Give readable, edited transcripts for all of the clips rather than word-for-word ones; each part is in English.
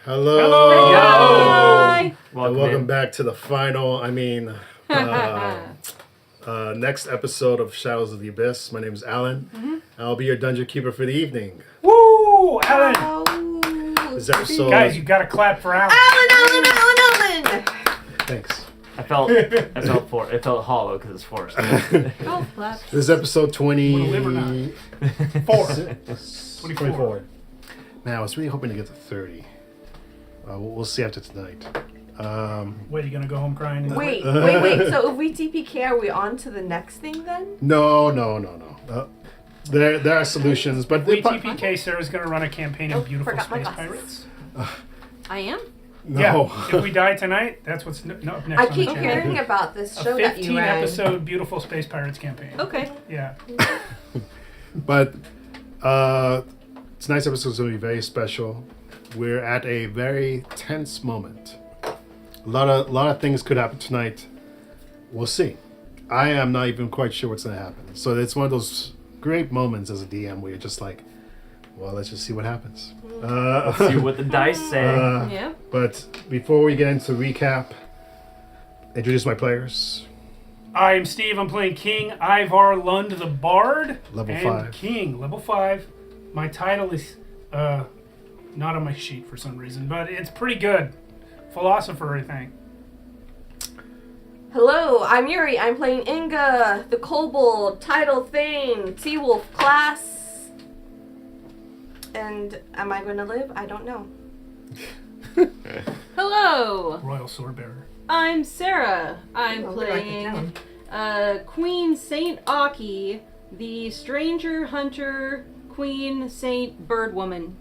Hello. Hi. Welcome back to the final, next episode of Shadows of the Abyss. My name is Alan. Mm-hmm. I'll be your dungeon keeper for the evening. Woo! Alan! This episode... Guys, you gotta clap for Alan. Alan! Thanks. It felt hollow because it's forced. Oh, clap. This is episode 20... Wanna live or not? 24. Now, I was really hoping to get to 30. We'll see after tonight. Wait, you gonna go home crying? Wait. So if we TPK, are we on to the next thing then? No. There are solutions, but... If we TPK, Sarah's gonna run a campaign of Beautiful forgot my Space glasses. Pirates. I am? No. Yeah, if we die tonight, that's what's up next I on keep the channel. hearing about this show A that you ran. 15-episode Beautiful Space Pirates campaign. Okay. Yeah. But tonight's episode is going to be very special. We're at a very tense moment. A lot of things could happen tonight. We'll see. I am not even quite sure what's going to happen. So it's one of those great moments as a DM where you're just like, well, let's just see what happens. Let's see what the dice say. Yeah. But before we get into recap, introduce my players. I'm Steve. I'm playing King Ivar Lund the Bard. Level and 5. King, level 5. My title is not on my sheet for some reason, but it's pretty good. Philosopher, I think. Hello, I'm Yuri. I'm playing Inga, the Kobold, title Thane, T-Wolf class. And am I going to live? I don't know. Hello, Royal Swordbearer. I'm Sarah. I'm Oh, we write it playing Queen Saint Aki, the Stranger Hunter Queen Saint Birdwoman.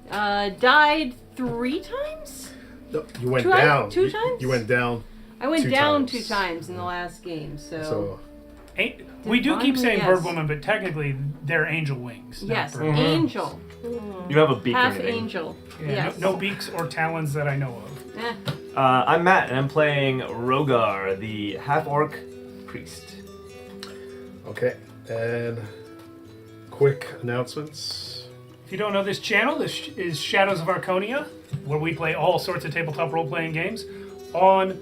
Died 3 times? No, you went Two down. times? You went down. I went 2 down times. 2 times in the last game, so We do keep saying Divinely, yes. Birdwoman, but technically they're angel wings. not yes, bird. angel. You have a beak Half or anything. angel. Yeah, Yes. no beaks or talons that I know of. Eh. I'm Matt, and I'm playing Rogar, the half-orc priest. Okay, and quick announcements. If you don't know this channel, this is Shadows of Archonia, where we play all sorts of tabletop role-playing games. On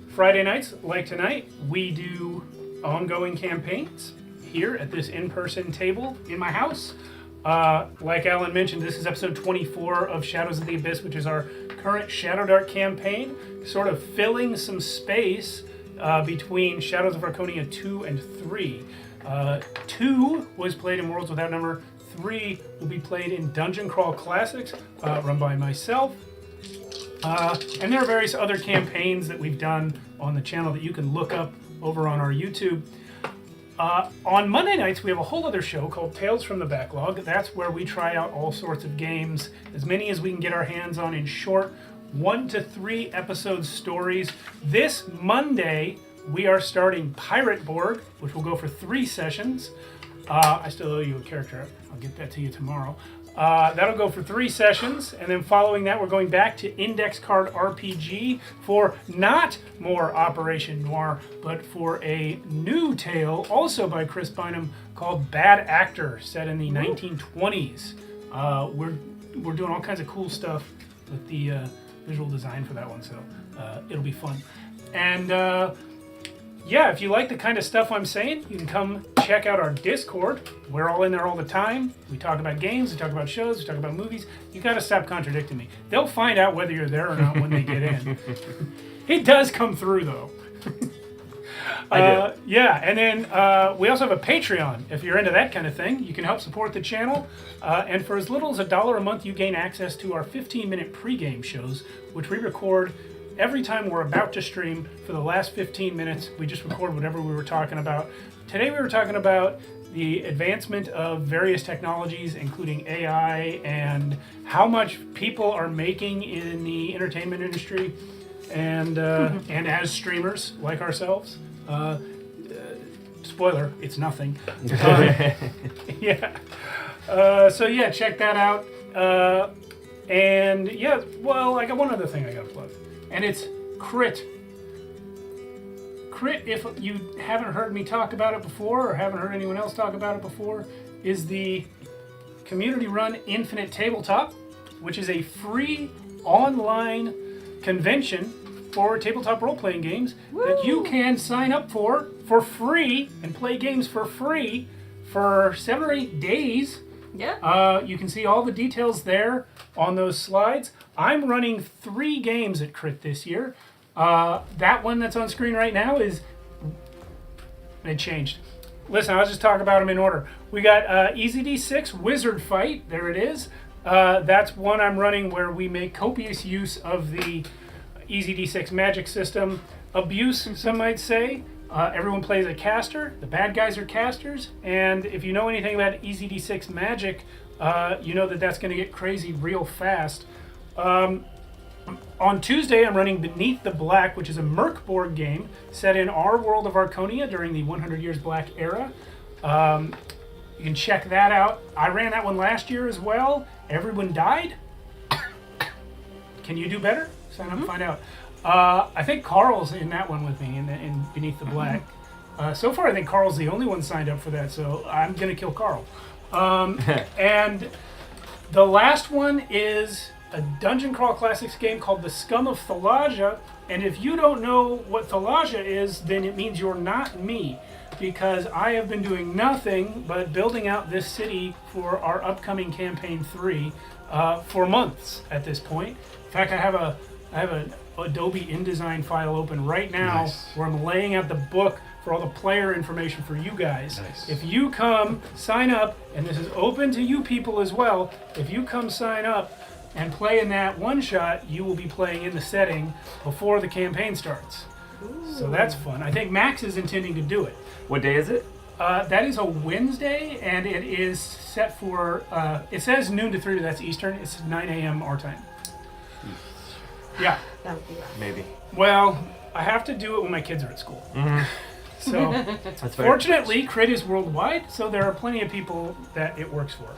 Friday nights, like tonight, we do ongoing campaigns here at this in-person table in my house. Like Alan mentioned, this is episode 24 of Shadows of the Abyss, which is our current Shadow Dark campaign, sort of filling some space between Shadows of Archonia 2 and 3. 2 was played in Worlds Without Number. 3 will be played in Dungeon Crawl Classics, run by myself. And there are various other campaigns that we've done on the channel that you can look up over on our YouTube. On Monday nights, we have a whole other show called Tales from the Backlog. That's where we try out all sorts of games, as many as we can get our hands on in short 1 to 3 episode stories. This Monday, we are starting Pirate Borg, which will go for 3 sessions. I still owe you a character. I'll get that to you tomorrow. That'll go for 3 sessions, and then following that, we're going back to Index Card RPG for not more Operation Noir, but for a new tale, also by Chris Bynum, called Bad Actor, set in the 1920s. We're doing all kinds of cool stuff with the visual design for that one, so it'll be fun. And yeah, if you like the kind of stuff I'm saying, you can come check out our Discord. We're all in there all the time. We talk about games, we talk about shows, we talk about movies. You gotta stop contradicting me. They'll find out whether you're there or not when they get in. It does come through, though. I do. Yeah, and then we also have a Patreon. If you're into that kind of thing, you can help support the channel. And for as little as $1 a month, you gain access to our 15-minute pregame shows, which we record every time we're about to stream. For the last 15 minutes, we just record whatever we were talking about. Today we were talking about the advancement of various technologies, including AI, and how much people are making in the entertainment industry, and as streamers like ourselves. Spoiler, it's nothing. Yeah. So yeah, check that out. And yeah, well, I got one other thing I gotta plug. And it's Crit. Crit, if you haven't heard me talk about it before, or haven't heard anyone else talk about it before, is the community-run Infinite Tabletop, which is a free online convention for tabletop role-playing games that you can sign up for free and play games for free for 7 or 8 days. Yeah. You can see all the details there on those slides. I'm running 3 games at Crit this year. That one that's on screen right now is... It changed. Listen, I'll just talk about them in order. We got Easy D6 Wizard Fight. There it is. That's one I'm running where we make copious use of the Easy D6 magic system. Abuse, some might say. Everyone plays a caster. The bad guys are casters. And if you know anything about Easy D6 magic, you know that that's going to get crazy real fast. On Tuesday, I'm running Beneath the Black, which is a Merc board game set in our world of Archonia during the 100 Years Black era. You can check that out. I ran that one last year as well. Everyone died. Can you do better? Sign up and find out. I think Carl's in that one with me in Beneath the Black. So far, I think Carl's the only one signed up for that, so I'm going to kill Carl. And the last one is a Dungeon Crawl Classics game called The Scum of Thalasia. And if you don't know what Thalasia is, then it means you're not me. Because I have been doing nothing but building out this city for our upcoming campaign 3 for months at this point. In fact, I have an Adobe InDesign file open right now where I'm laying out the book for all the player information for you guys. Nice. If you come sign up, and this is open to you people as well, if you come sign up and play in that one shot, you will be playing in the setting before the campaign starts. Ooh. So that's fun. I think Max is intending to do it. What day is it? That is a Wednesday, and it is set for, it says noon to 3, that's Eastern. It's 9 a.m. our time. Yeah. That would be rough. Maybe. Well, I have to do it when my kids are at school. Mm-hmm. So, That's fair. fortunately, Crit is worldwide, so there are plenty of people that it works for.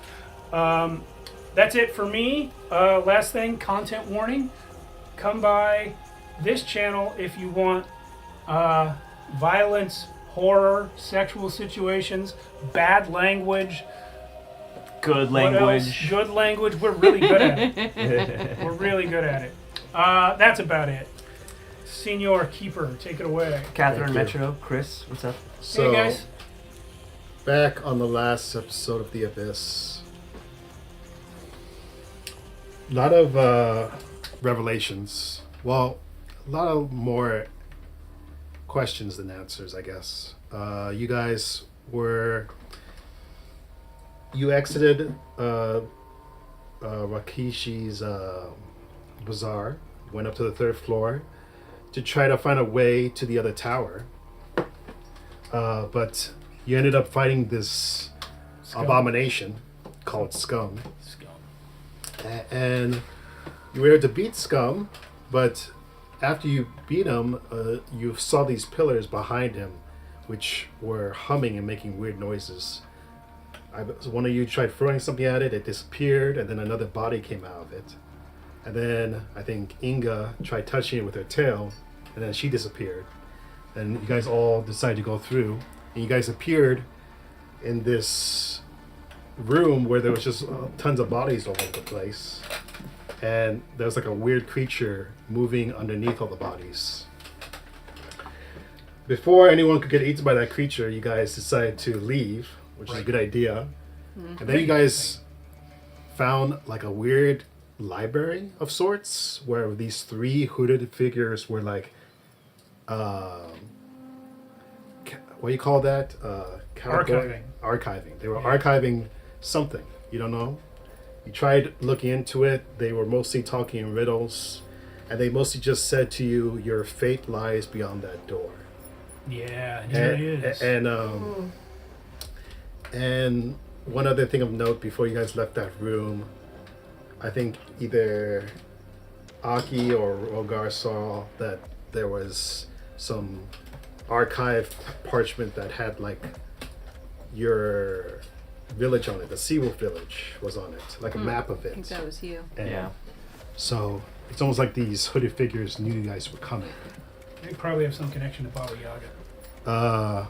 That's it for me. Last thing, content warning. Come by this channel if you want violence, horror, sexual situations, bad language. Good What else? language. Good language. We're really good at it. We're really good at it. That's about it. Senior Keeper, take it away. Catherine Thank you. Metro, Chris, what's up? So, Hey guys. back on the last episode of The Abyss, a lot of revelations. Well, a lot of more questions than answers, I guess. You guys you exited Rakishi's bazaar, went up to the 3rd floor to try to find a way to the other tower. But you ended up fighting this abomination called Scum. And you were able to beat Scum, but after you beat him, you saw these pillars behind him, which were humming and making weird noises. One of you tried throwing something at it, it disappeared, and then another body came out of it. And then I think Inga tried touching it with her tail, and then she disappeared. And you guys all decided to go through, and you guys appeared in this room where there was just tons of bodies all over the place. And there was like a weird creature moving underneath all the bodies. Before anyone could get eaten by that creature, you guys decided to leave, which is a good idea. Mm-hmm. And then you guys found like a weird library of sorts where these 3 hooded figures were like, what do you call that? Archiving. Archiving. They were archiving something. You don't know? You tried looking into it. They were mostly talking in riddles. And they mostly just said to you, your fate lies beyond that door. Yeah, it is. And one other thing of note before you guys left that room, I think either Aki or Rogar saw that there was some archived parchment that had like your village on it. The Seawolf village was on it, like a map of it. I think that was you. And Yeah. so it's almost like these hooded figures knew you guys were coming. They probably have some connection to Baba Yaga.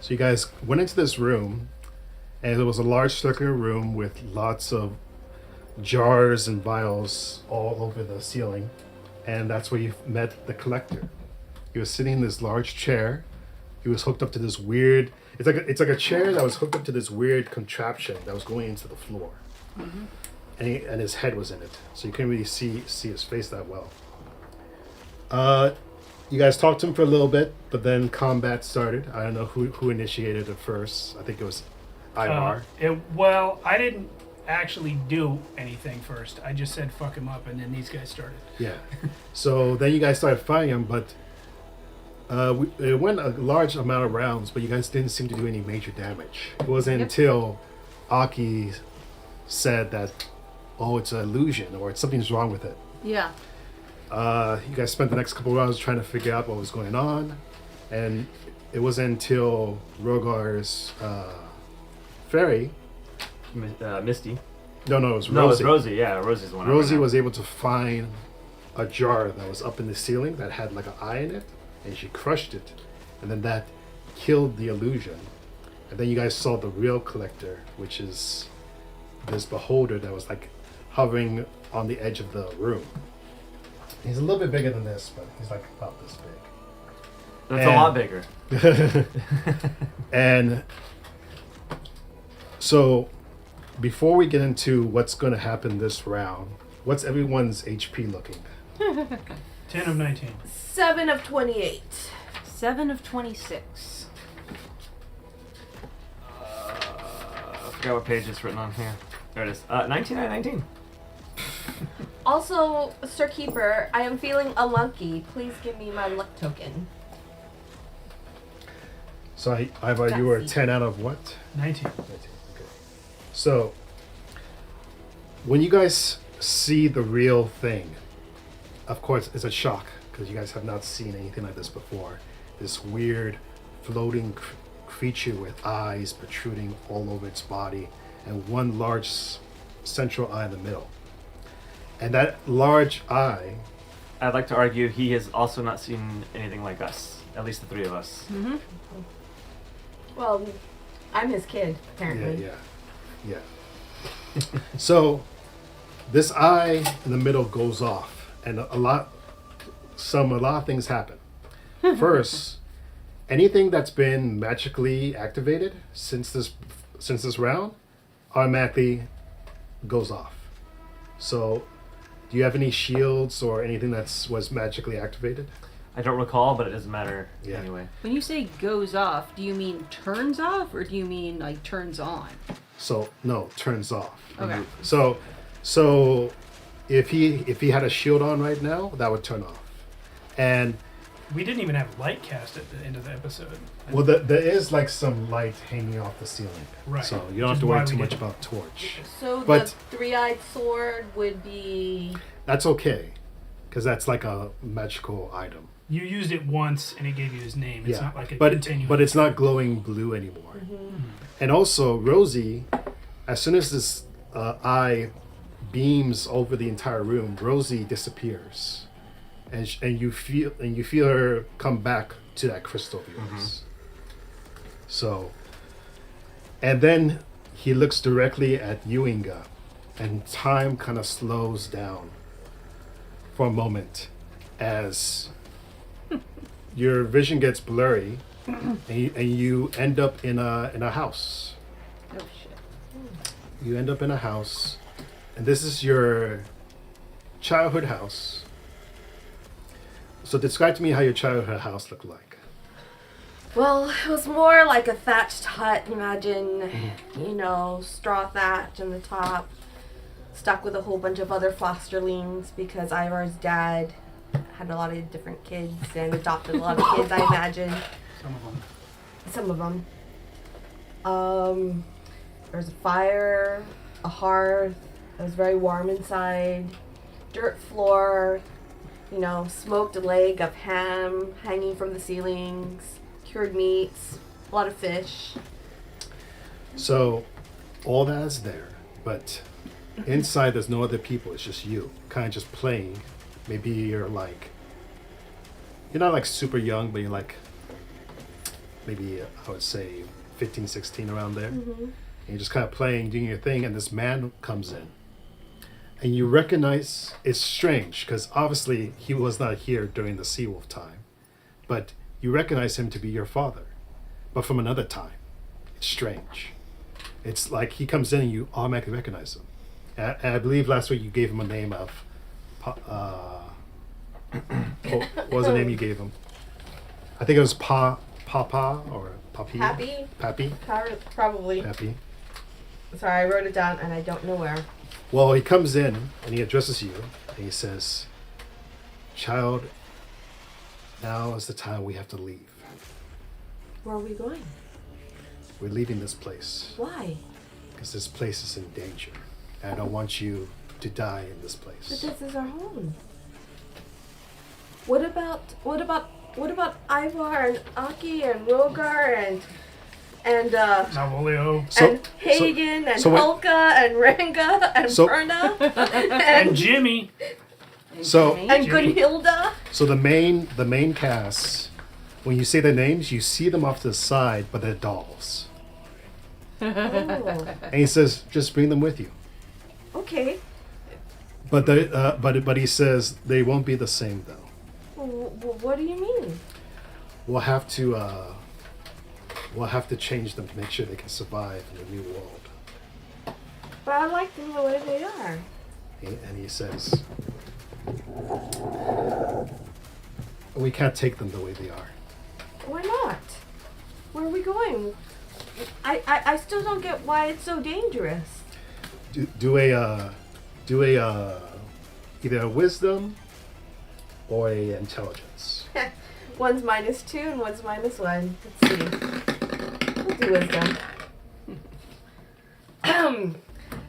So you guys went into this room, and it was a large circular room with lots of jars and vials all over the ceiling, and that's where you met the collector. He was sitting in this large chair. He was hooked up to this weird. It's like a chair that was hooked up to this weird contraption that was going into the floor, and his head was in it, so you couldn't really see his face that well. You guys talked to him for a little bit, but then combat started. I don't know who initiated it first. I think it was Ivar. Well, I didn't actually do anything first. I just said fuck him up, and then these guys started. Yeah. So then you guys started fighting him, but it went a large amount of rounds, but you guys didn't seem to do any major damage. It wasn't until Aki said that, oh, it's an illusion, or something's wrong with it. Yeah. You guys spent the next couple of hours trying to figure out what was going on, and it wasn't until Rogar's fairy. Misty. No, it was Rosie. No, it was Rosie. Yeah, Rosie's the one. Rosie was able to find a jar that was up in the ceiling that had like an eye in it, and she crushed it, and then that killed the illusion. And then you guys saw the real collector, which is this beholder that was like hovering on the edge of the room. He's a little bit bigger than this, but he's like about this big. That's a lot bigger. And so, before we get into what's going to happen this round, what's everyone's HP looking? 10 of 19. 7 of 28. 7 of 26. I forgot what page it's written on here. There it is. 19 out of 19. Also, Sir Keeper, I am feeling unlucky. Please give me my luck token. So, Ivar, you were That's 10 out of what? 19. 19. Okay. So, when you guys see the real thing, of course, it's a shock because you guys have not seen anything like this before. This weird floating creature with eyes protruding all over its body and one large central eye in the middle. And that large eye, I'd like to argue he has also not seen anything like us. At least the three of us. Mm-hmm. Well, I'm his kid, apparently. yeah. So, this eye in the middle goes off, and a lot of things happen. First, anything that's been magically activated since this round automatically goes off. So, do you have any shields or anything was magically activated? I don't recall, but it doesn't matter Yeah. anyway. When you say goes off, do you mean turns off or do you mean like turns on? So no, turns off. Okay. So if he had a shield on right now, that would turn off. And We didn't even have light cast at the end of the episode. well, there is like some light hanging off the ceiling, Right. so you don't Which have is to why worry we too much didn't- about torch. So But- the three-eyed sword would be... That's okay, because that's like a magical item. You used it once and it gave you his name. It's Yeah, not like a but continuing. it's not glowing blue anymore. And also, Rosie, as soon as this eye beams over the entire room, Rosie disappears, and you feel her come back to that crystal of yours. So, and then he looks directly at you, Inga, and time kind of slows down for a moment as your vision gets blurry, and you end up in a house. Oh shit. You end up in a house, and this is your childhood house. So describe to me how your childhood house looked like. Well, it was more like a thatched hut. Imagine, straw thatch on the top, stuck with a whole bunch of other fosterlings because Ivar's dad had a lot of different kids and adopted a lot of kids, I imagine. Some of them. There was a fire, a hearth. It was very warm inside. Dirt floor, smoked leg of ham hanging from the ceilings, cured meats, a lot of fish. So all that is there, but inside there's no other people. It's just you, kind of just playing. Maybe you're not like super young, but you're like maybe I would say 15, 16 around there. And you're just kind of playing, doing your thing, and this man comes in. and you recognize it's strange because obviously he was not here during the Seawolf time, but you recognize him to be your father, but from another time. It's strange. It's like he comes in and you automatically recognize him. And I believe last week you gave him a name of, what was the name you gave him? I think it was Papa or Papi. Happy? Pappy. Probably. Pappy. Sorry, I wrote it down and I don't know where. Well, he comes in and he addresses you and he says, "Child, now is the time we have to leave. Where are we going? We're leaving this place Why? because this place is in danger. And I don't want you to die in this But place." this is our home. What about Ivar and Aki and Rogar and Malvolio. and Hagen and Hulka and Ranga and Perna And Jimmy. So- Jimmy? and Jimmy. Gunhilda. So the main cast, when you say their names, you see them off to the side, but they're dolls. Oh, And he says, "Just bring them with you." okay. But but he says they won't be the same though. What do you mean? We'll have to change them to make sure they can survive in the new world. But I like them the way they are. And he says, "We can't take them the way they are." Why not? Where are we going? I still don't get why it's so dangerous. Do a either a wisdom or a intelligence. One's -2 and one's -1. Let's see. We'll do wisdom.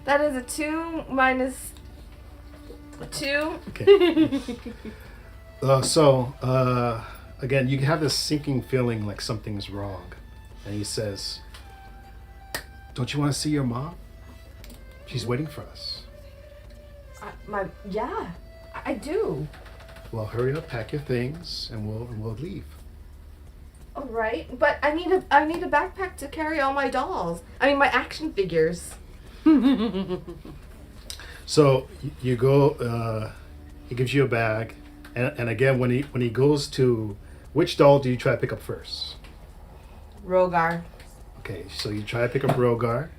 That is a 2 minus 2. Okay. Again, you have this sinking feeling like something's wrong, and he says, "Don't you want to see your mom? She's waiting for us." Yeah, I do. "Well, hurry up, pack your things, and we'll leave." All right, but I need a backpack to carry all my dolls. I mean, my action figures. So you go. He gives you a bag, and again, when he goes to, which doll do you try to pick up first? Rogar. Okay, so you try to pick up Rogar.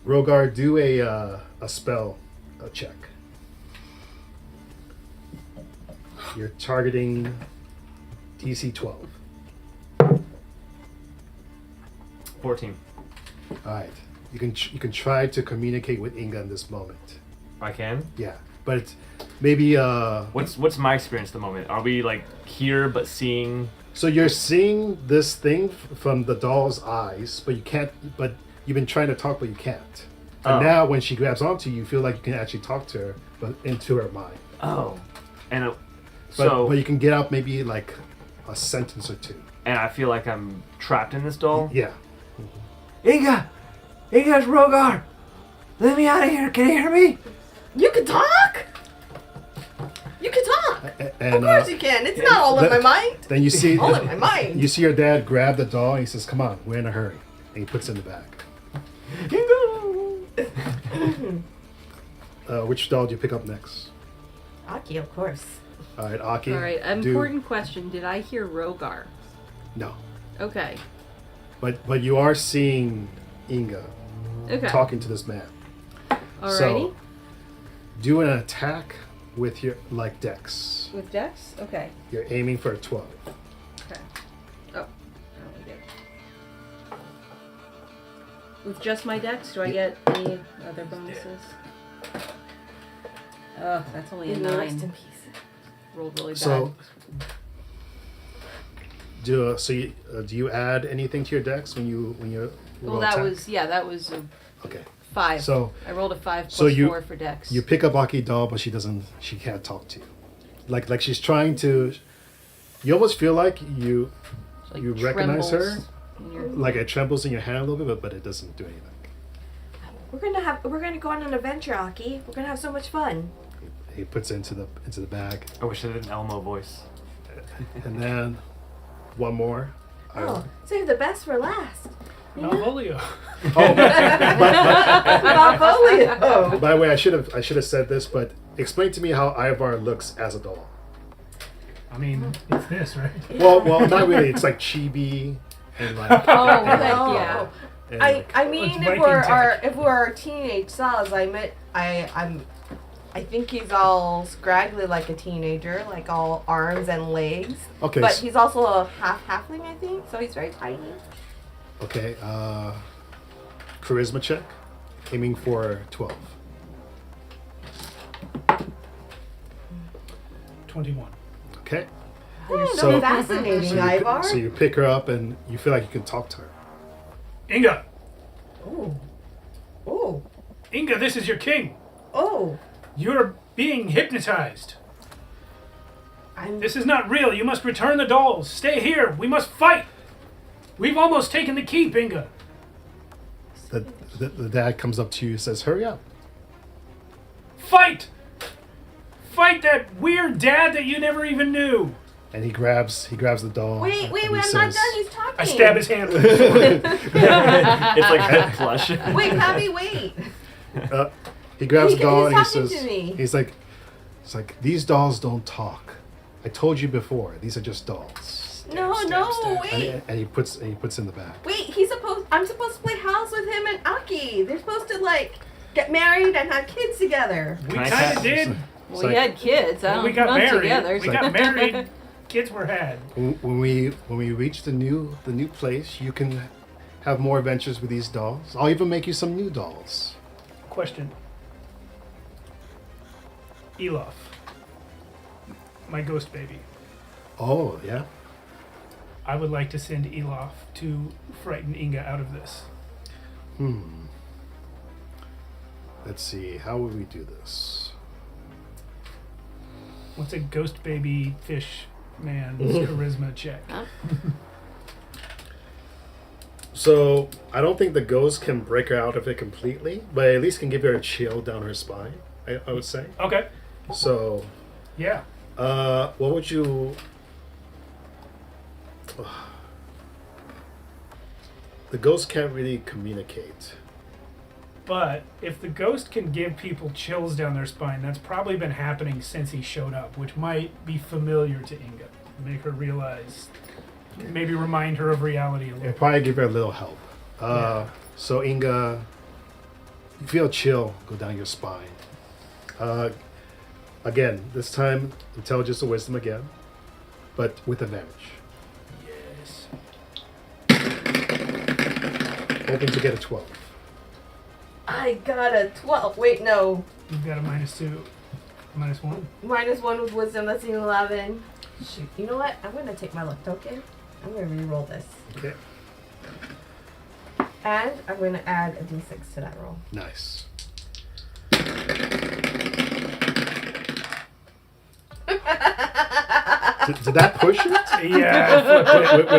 Rogar, do a spell check. You're targeting DC 12. 14. All right. You can try to communicate with Inga in this moment. I can. Yeah, but it's maybe What's my experience at the moment? Are we like here but seeing? so you're seeing this thing from the doll's eyes, but you can't. But you've been trying to talk, but you can't. And Oh. now, when she grabs onto you, you feel like you can actually talk to her, but into her mind. Oh. And But you can get out maybe like a sentence or two. and I feel like I'm trapped in this doll. Yeah. Inga's Rogar. Let me out of here. Can you hear me? You can talk. You can talk. And Of course you can. It's not all in my mind. then you see All in my mind. you see your dad grab the doll and he says, "Come on, we're in a hurry," and he puts it in the bag. Which doll do you pick up next? Aki, of course. All right, Aki. All right, important question. Did I hear Rogar? No, Okay. but you are seeing Inga Okay. talking to this man. Alrighty. So do an attack with your dex. With Dex? Okay. You're aiming for a 12. Okay. Oh, I only get. With just my Dex, do I get any other bonuses? Oh, that's only a Rest 9. in peace. Rolled really bad. So do you add anything to your dex when you well, roll that attack? was a Okay. 5. So I rolled a 5 plus so you- 4 for Dex. you pick up Aki doll, but she can't talk to you. Like she's trying to. You almost feel like you Like you recognize her. trembles in your- Like it trembles in your hand a little bit, but it doesn't do anything. We're gonna go on an adventure, Aki. We're gonna have so much fun. He puts it into the bag, I wish I did an Elmo voice. and then one more. Oh, save the best for last. Malvolio. Oh, Malvolio. by the way, I should have said this, but explain to me how Ivar looks as a doll. I mean, it's this, right? Well, not really. It's like chibi and like. Oh, and, heck Oh. yeah. and I like- mean, It's if we're Viking if we're teenage selves, I think he's all scraggly like a teenager, like all arms and legs. okay. But he's also a halfling, I think, so he's very tiny. Okay. Charisma check, aiming for 12. 21. Okay. You're So- so fascinating, Ivar. So you pick her up and you feel like you can talk to her. Inga! Oh. Oh. Inga, this is your king! Oh. You're being hypnotized. I'm This is not real. You must return the dolls. Stay here. We must fight. We've almost taken the keep, Inga. The dad comes up to you and says, "Hurry up." Fight! Fight that weird dad that you never even knew. And he grabs the doll. Wait, and I'm he not says- done. He's talking. I stab his hand with a sword. It's like head flush. Wait, Pappy, wait. He grabs the doll and he He's talking says, to me. "He's like, these dolls don't talk. I told you before. These are just dolls." No, stab, no, stab. wait. And he puts in the back. Wait, I'm supposed to play house with him and Aki. They're supposed to like get married and have kids together. We Can I kind tap- of did. It's We like- had kids. I don't We got not married. together. We got married. Kids were had. When we reach the new place, you can have more adventures with these dolls. I'll even make you some new dolls. Question. Elof. My ghost baby. Oh yeah. I would like to send Elof to frighten Inga out of this. Let's see. How would we do this? What's a ghost baby fish man's charisma check? So I don't think the ghost can break her out of it completely, but at least can give her a chill down her spine. I would say. Okay. So, Yeah. what would you? The ghost can't really communicate. But if the ghost can give people chills down their spine, that's probably been happening since he showed up, which might be familiar to Inga. Make her realize, maybe remind her of reality a It'll little. probably give her a little help. So Inga, you feel a chill go down your spine. Again, this time intelligence or wisdom again, but with advantage. Yes. Hoping to get a 12. I got a 12. Wait, no. You've got a -2, -1. -1 with wisdom. That's an 11. Shoot. You know what? I'm gonna take my luck token. I'm gonna re-roll this, Okay, and I'm gonna add a d6 to that roll. nice. Did that push it? Yeah, I flipped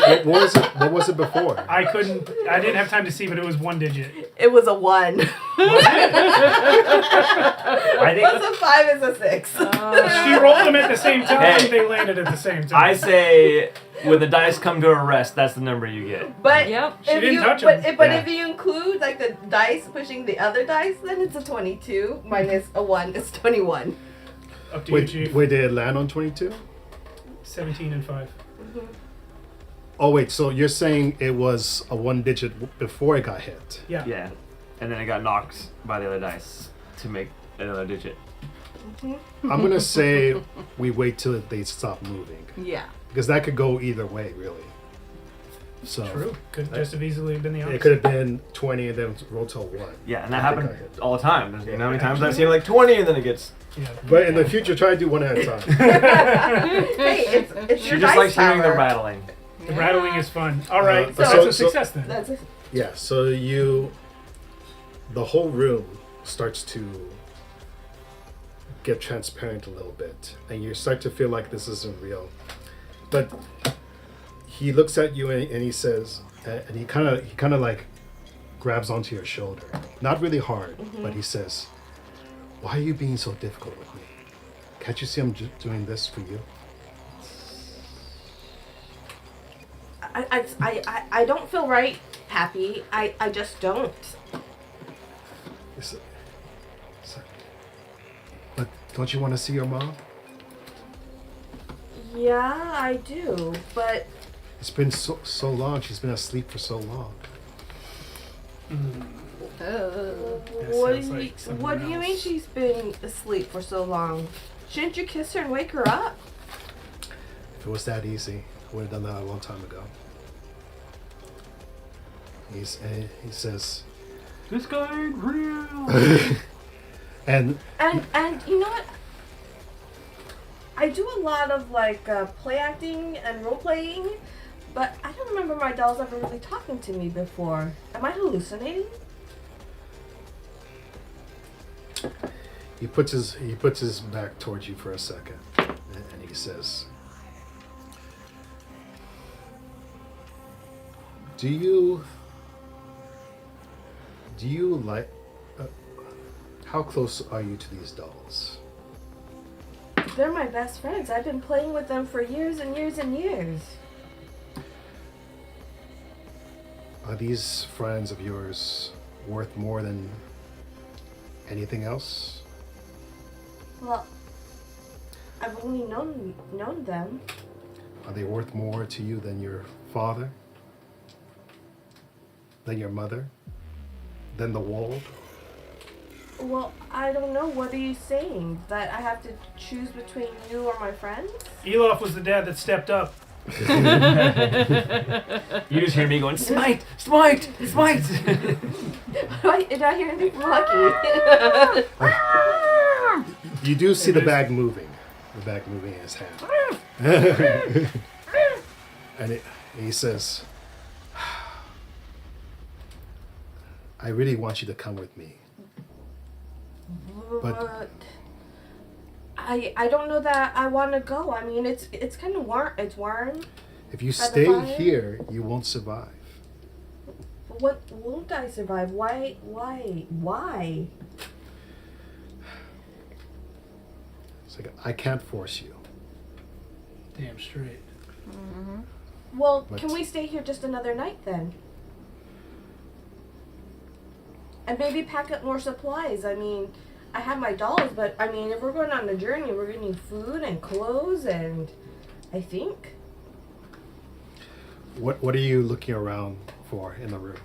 it. What was it before? I didn't have time to see, but it was 1 digit. It was a 1. I Plus think a 5 is a 6. She rolled them at the same time. Hey. They landed at the same time. I say when the dice come to a rest, that's the number you get. But Yep. She if didn't you touch but, 'em. but Yeah. if you include like the dice pushing the other dice, then it's a 22 minus a 1 is 21. Up to you, Wait, Chief. did it land on 22? 17 and 5. Oh wait, so you're saying it was a 1 digit before it got hit? Yeah. Yeah. And then it got knocked by the other dice to make another digit. I'm gonna say we wait till they stop moving, Yeah. because that could go either way, really. So True. Could just have easily been the it opposite. could have been 20 and then roll till 1. Yeah, and that I think happened I hit. all the time. You know how many times I've seen like 20 and then it gets. Yeah. But in the future, try to do one at a time. Hey, it's She your just dice likes hearing power. the rattling. The rattling is fun. All right. so- that's so- a success then. That's it. Yeah, so the whole room starts to get transparent a little bit, and you start to feel like this isn't real. But he looks at you and he says, and he kind of like grabs onto your shoulder, not really hard, but he says, "Why are you being so difficult with me? Can't you see I'm doing this for you?" I don't feel right Pappy. I just don't. It's- but don't you want to see your mom? Yeah, I do, but It's been so long. She's been asleep for so long. what sounds like what do you someone mean else. she's been asleep for so long? Shouldn't you kiss her and wake her up? If it was that easy, I would have done that a long time ago. He says, This guy ain't real. and And you know what? I do a lot of like play acting and role playing, but I don't remember my dolls ever really talking to me before. Am I hallucinating? he puts his back towards you for a second, and he says, Do you like? How close are you to these dolls? They're my best friends. I've been playing with them for years and years and years. Are these friends of yours worth more than anything else? Well, I've only known them. Are they worth more to you than your father? Than your mother? Than the world? Well, I don't know. What are you saying? That I have to choose between you or my friends? Elof was the dad that stepped up. You just hear me going, smite, smite, smite. Did I hear anything lucky? You do see the bag moving. The bag moving in his hand. And he says, I really want you to come with me. But I don't know that I want to go. I mean, it's kind of warm. It's warm. If you By the stay fire? here, you won't survive. What won't I survive? Why? It's like, I can't force you. Damn straight. Well, But- can we stay here just another night then? And maybe pack up more supplies. I mean, I have my dolls, but I mean, if we're going on a journey, we're gonna need food and clothes, and I think. What are you looking around for in the room?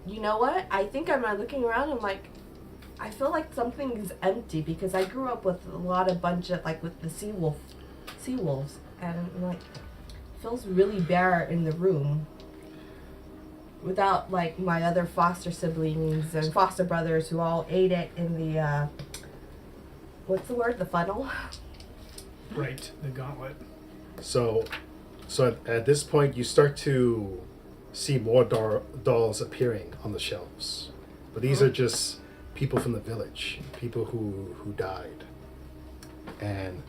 You know what? I think I'm looking around. I'm like, I feel like something's empty because I grew up with a lot of bunch of like with the sea wolves, and I'm like, it feels really bare in the room. Without like my other foster siblings and foster brothers who all ate it in the what's the word? The funnel. Right, the gauntlet. So at this point, you start to see more dolls appearing on the shelves. But these are just people from the village, people who died. And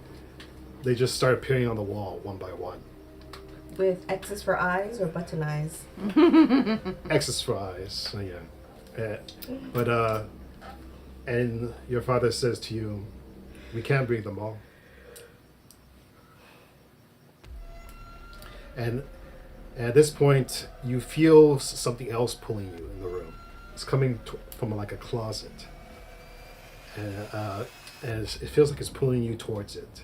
they just start appearing on the wall one by one. With X's for eyes or button eyes. X's for eyes, so yeah. And your father says to you, we can't bring them all. And at this point, you feel something else pulling you in the room. It's coming from like a closet. And it feels like it's pulling you towards it.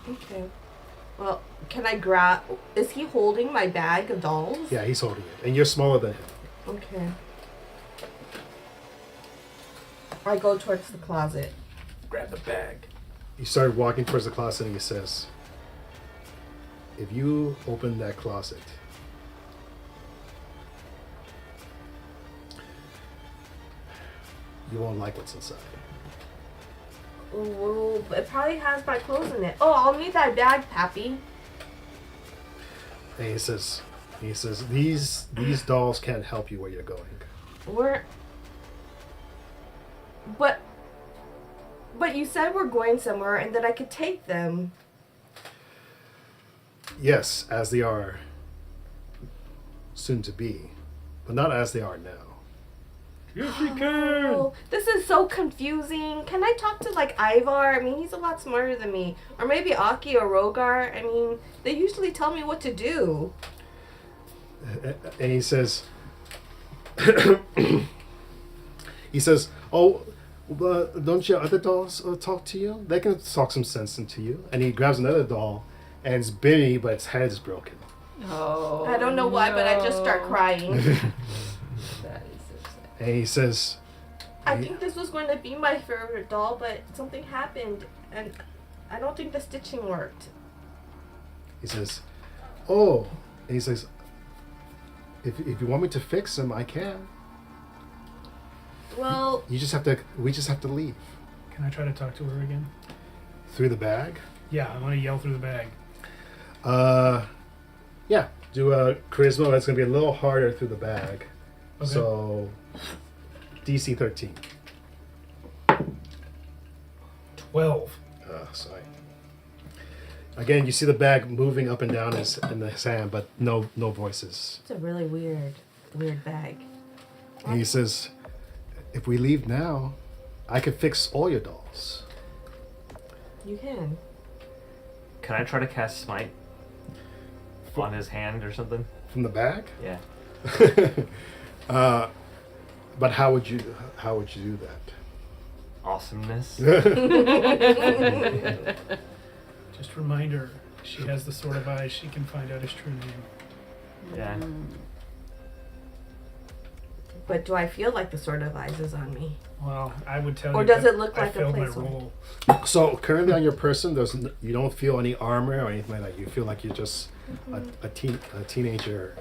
Okay. Well, can I grab? Is he holding my bag of dolls? Yeah, he's holding it. And you're smaller than him. Okay. I go towards the closet. Grab the bag. You start walking towards the closet and he says, if you open that closet, you won't like what's inside. Ooh, it probably has my clothes in it. Oh, I'll need that bag, Pappy. And he says, these dolls can't help you where you're going. But you said we're going somewhere and that I could take them. Yes, as they are soon to be, but not as they are now. To Yes, she can. Oh, this is so confusing. Can I talk to like Ivar? I mean, he's a lot smarter than me. Or maybe Aki or Rogar. I mean, they usually tell me what to do. And he says, "Oh, don't your other dolls talk to you? They can talk some sense into you." And he grabs another doll, and it's Benny, but its head is broken. Oh. I don't know why, but I just start crying. That is so sad. And he says, I think this was going to be my favorite doll, but something happened, and I don't think the stitching worked. he says, "Oh," and he says, "If you want me to fix him, I can. Well, We just have to leave Can I try to talk to her again? through the bag." Yeah, I want to yell through the bag. Yeah. Do a charisma. That's gonna be a little harder through the bag. Okay. So, DC 13. 12. Sorry. Again, you see the bag moving up and down in his hand, but no voices. it's a really weird bag. And he says, "If we leave now, I could fix all your dolls." You can. Can I try to cast smite on his hand or something? From the bag? Yeah. But how would you do that? Awesomeness. Just remind her, she has the sort of eyes she can find out his true name. Yeah. But do I feel like the Sword of Eyes is on me? Well, I would tell Or you. does that it look I like a failed my placeholder? roll. So currently on your person, you don't feel any armor or anything like that. You feel like you're just a teenager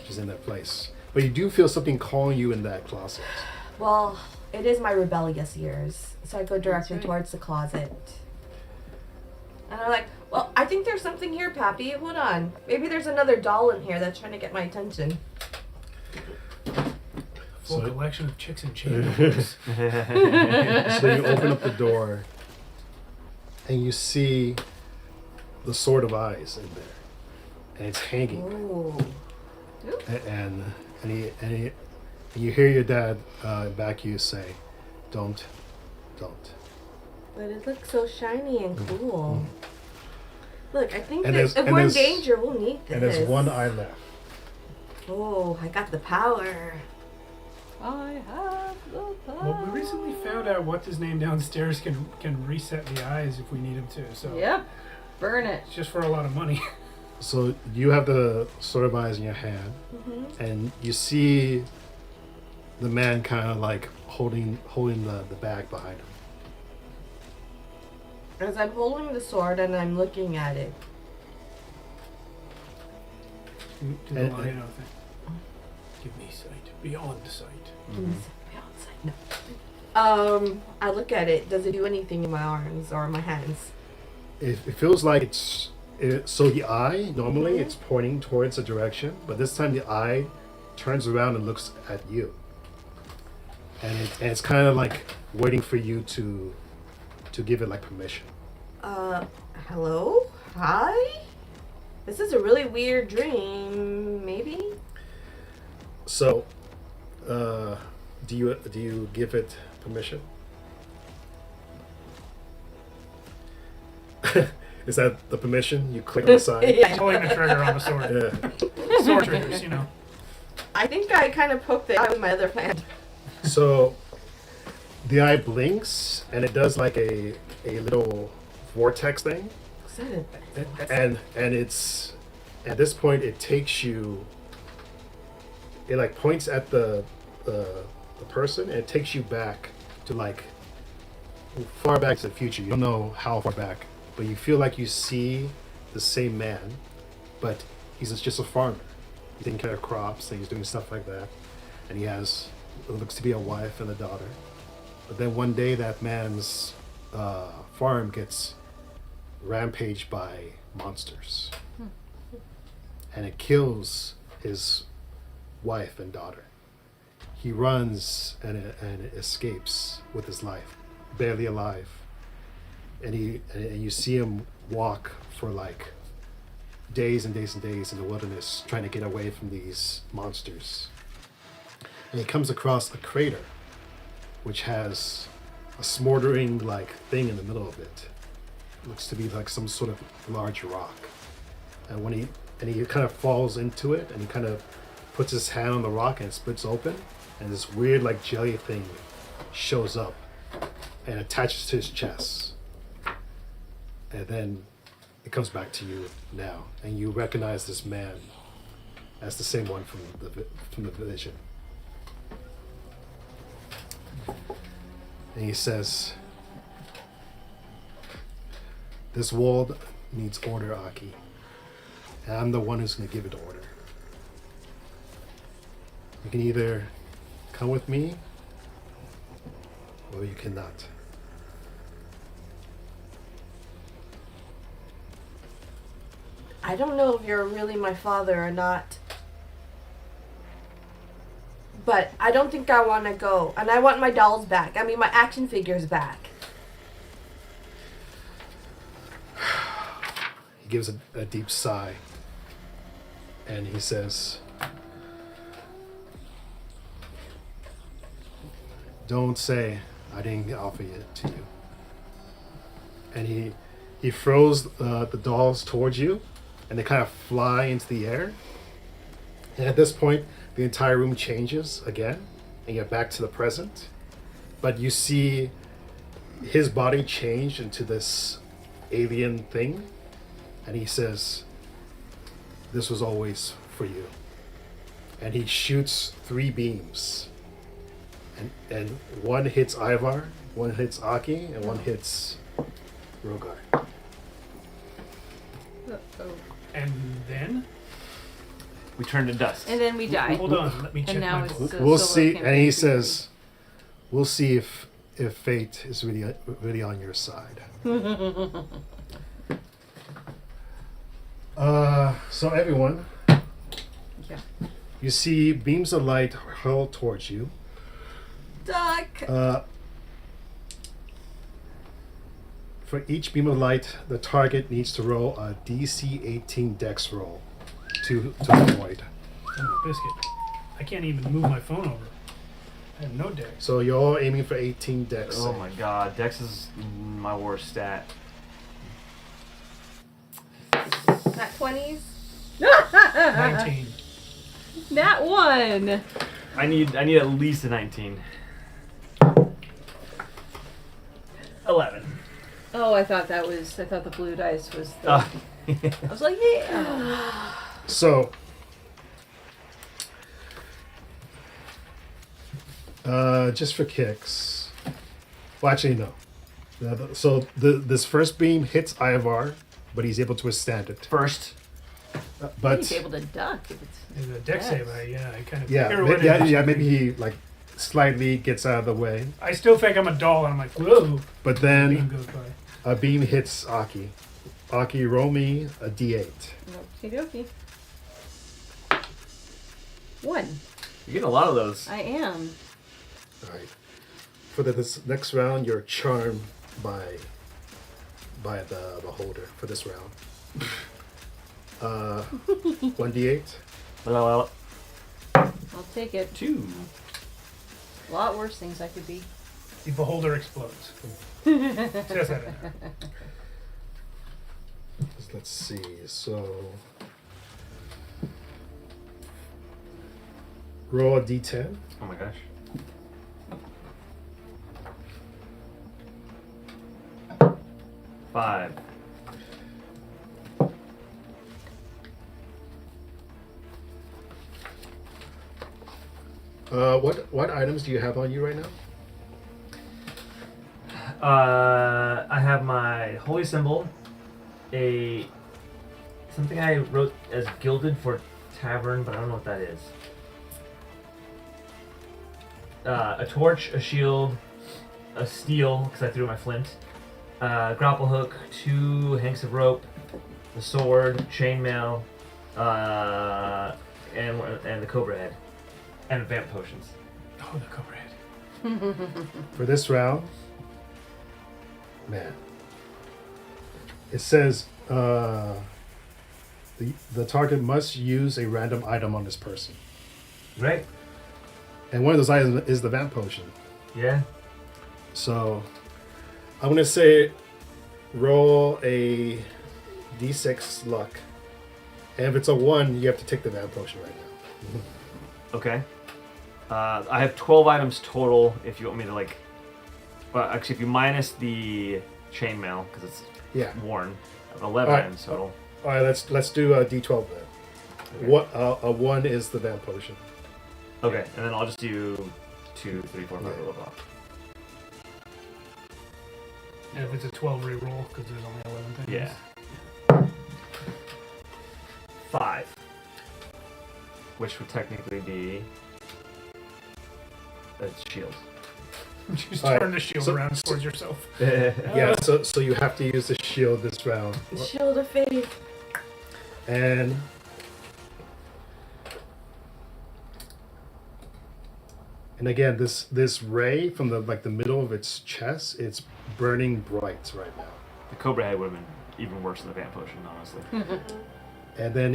just in that place. But you do feel something calling you in that closet. Well, it is my rebellious years, so I go directly right. towards the closet. And I'm like, well, I think there's something here, Pappy. Hold on. Maybe there's another doll in here that's trying to get my attention. Full So- collection of chicks and chains. So you open up the door, and you see the Sword of Eyes in there, and it's hanging. Ooh. And you hear your dad back you say, "Don't." But it looks so shiny and cool. Look, I think And that there's- if and we're in there's- danger, we'll need this. And there's one eye left. Oh, I got the power. I have the power. Well, we recently found out what his name downstairs can reset the eyes if we need him to. So Yep. Burn it. it's just for a lot of money. So you have the Sword of Eyes in your hand, and you see the man kind of like holding the bag behind him. As I'm holding the sword and I'm looking at it, Do the And- lion thing. Give me sight beyond sight. I look at it. Does it do anything in my arms or my hands? It feels like so the eye, normally it's pointing towards a direction, but this time the eye turns around and looks at you. And it's kind of like waiting for you to give it like permission. Hello? Hi? This is a really weird dream, maybe? So, do you give it permission? Is that the permission? You click on the side? Yeah. Pulling the trigger on the sword. Yeah. Sword triggers, you know. I think I kind of poked the eye with my other hand. So the eye blinks and it does like a little vortex thing, and it's at this point it takes you. It like points at the person and it takes you back to like far back to the future. You don't know how far back, but you feel like you see the same man, but he's just a farmer. He's taking care of crops and he's doing stuff like that, and he has what looks to be a wife and a daughter. But then one day that man's farm gets rampaged by monsters, and it kills his wife and daughter. He runs and escapes with his life, barely alive. And you see him walk for like days and days and days in the wilderness, trying to get away from these monsters. and he comes across a crater, which has a smoldering like thing in the middle of it. Looks to be like some sort of large rock. And when he kind of falls into it, and he kind of puts his hand on the rock and it splits open, and this weird like jelly thing shows up and attaches to his chest. And then it comes back to you now, and you recognize this man as the same one from the vision. And he says, "This world needs order, Aki. And I'm the one who's going to give it order. You can either come with me, or you cannot." I don't know if you're really my father or not. But I don't think I want to go. And I want my dolls back. I mean, my action figures back. He gives a deep sigh. And he says, "Don't say I didn't offer it to you." And he throws the dolls towards you, and they kind of fly into the air. And at this point, the entire room changes again, and you're back to the present. But you see his body change into this alien thing, and he says, "This was always for you." And he shoots 3 beams. And one hits Ivar, one hits Aki, and one hits Rogar. Uh-oh. And then, We turn to dust. And then we die. hold on, let me check And now my it's book. the We'll solo see. campaign And he campaign. says, "We'll see if fate is really on your side." So everyone, Yeah. you see beams of light hurled towards you. Duck! For each beam of light, the target needs to roll a DC 18 Dex roll to avoid. Oh, biscuit. I can't even move my phone over. I have no deck. So you're all aiming for 18 Dex. Oh my god, Dex is my worst stat. At 20s? 19. That one. I need at least a 19. 11. Oh, I thought the blue dice was the. Ah. I was like, yeah. So, just for kicks. Well, actually, no. This first beam hits Ivar, but he's able to withstand it. First. But He's able to duck if it's. Is a deck Yes. save. I kind of yeah, pirouetted. maybe he like slightly gets out of the way. I still think I'm a doll, and I'm like, whoa. But Beam then goes by. a beam hits Aki. Aki, roll me a D8. Okie dokie. 1. You're getting a lot of those. I am. All right. For this next round, you're charmed by the beholder for this round. 1d8. Well, I'll take it. 2. A lot worse things I could be. The beholder explodes. Says that in there. Let's see. So roll a d10. Oh my gosh. Five. What items do you have on you right now? I have my holy symbol, something I wrote as gilded for tavern, but I don't know what that is. A torch, a shield, a steel because I threw my flint, grapple hook, 2 hanks of rope, the sword, chainmail, and the cobra head, and vamp potions. Oh, the cobra head. For this round, man, it says the target must use a random item on this person. Right. And one of those items is the vamp potion. Yeah. So I'm gonna say roll a d6 luck. And if it's a 1, you have to take the vamp potion right now. Okay. I have 12 items total. If you want me to like, well, actually, if you minus the chainmail because it's Yeah. worn, I have 11 Alright. items total. All right, let's do a d12 then. Okay. What a 1 is the vamp potion. Okay, and then I'll just do 2, 3, 4, 5, Yeah. blah, blah, blah. And if it's a 12 re-roll, because there's only 11 things. Yeah. 5. Which would technically be a shield. Just All right, turn the shield so- around towards yourself. Yeah, so you have to use the shield this round. Shield of faith. And again, this ray from the middle of its chest, it's burning bright right now. The Cobra Head would have been even worse than the Vamp Potion, honestly. And then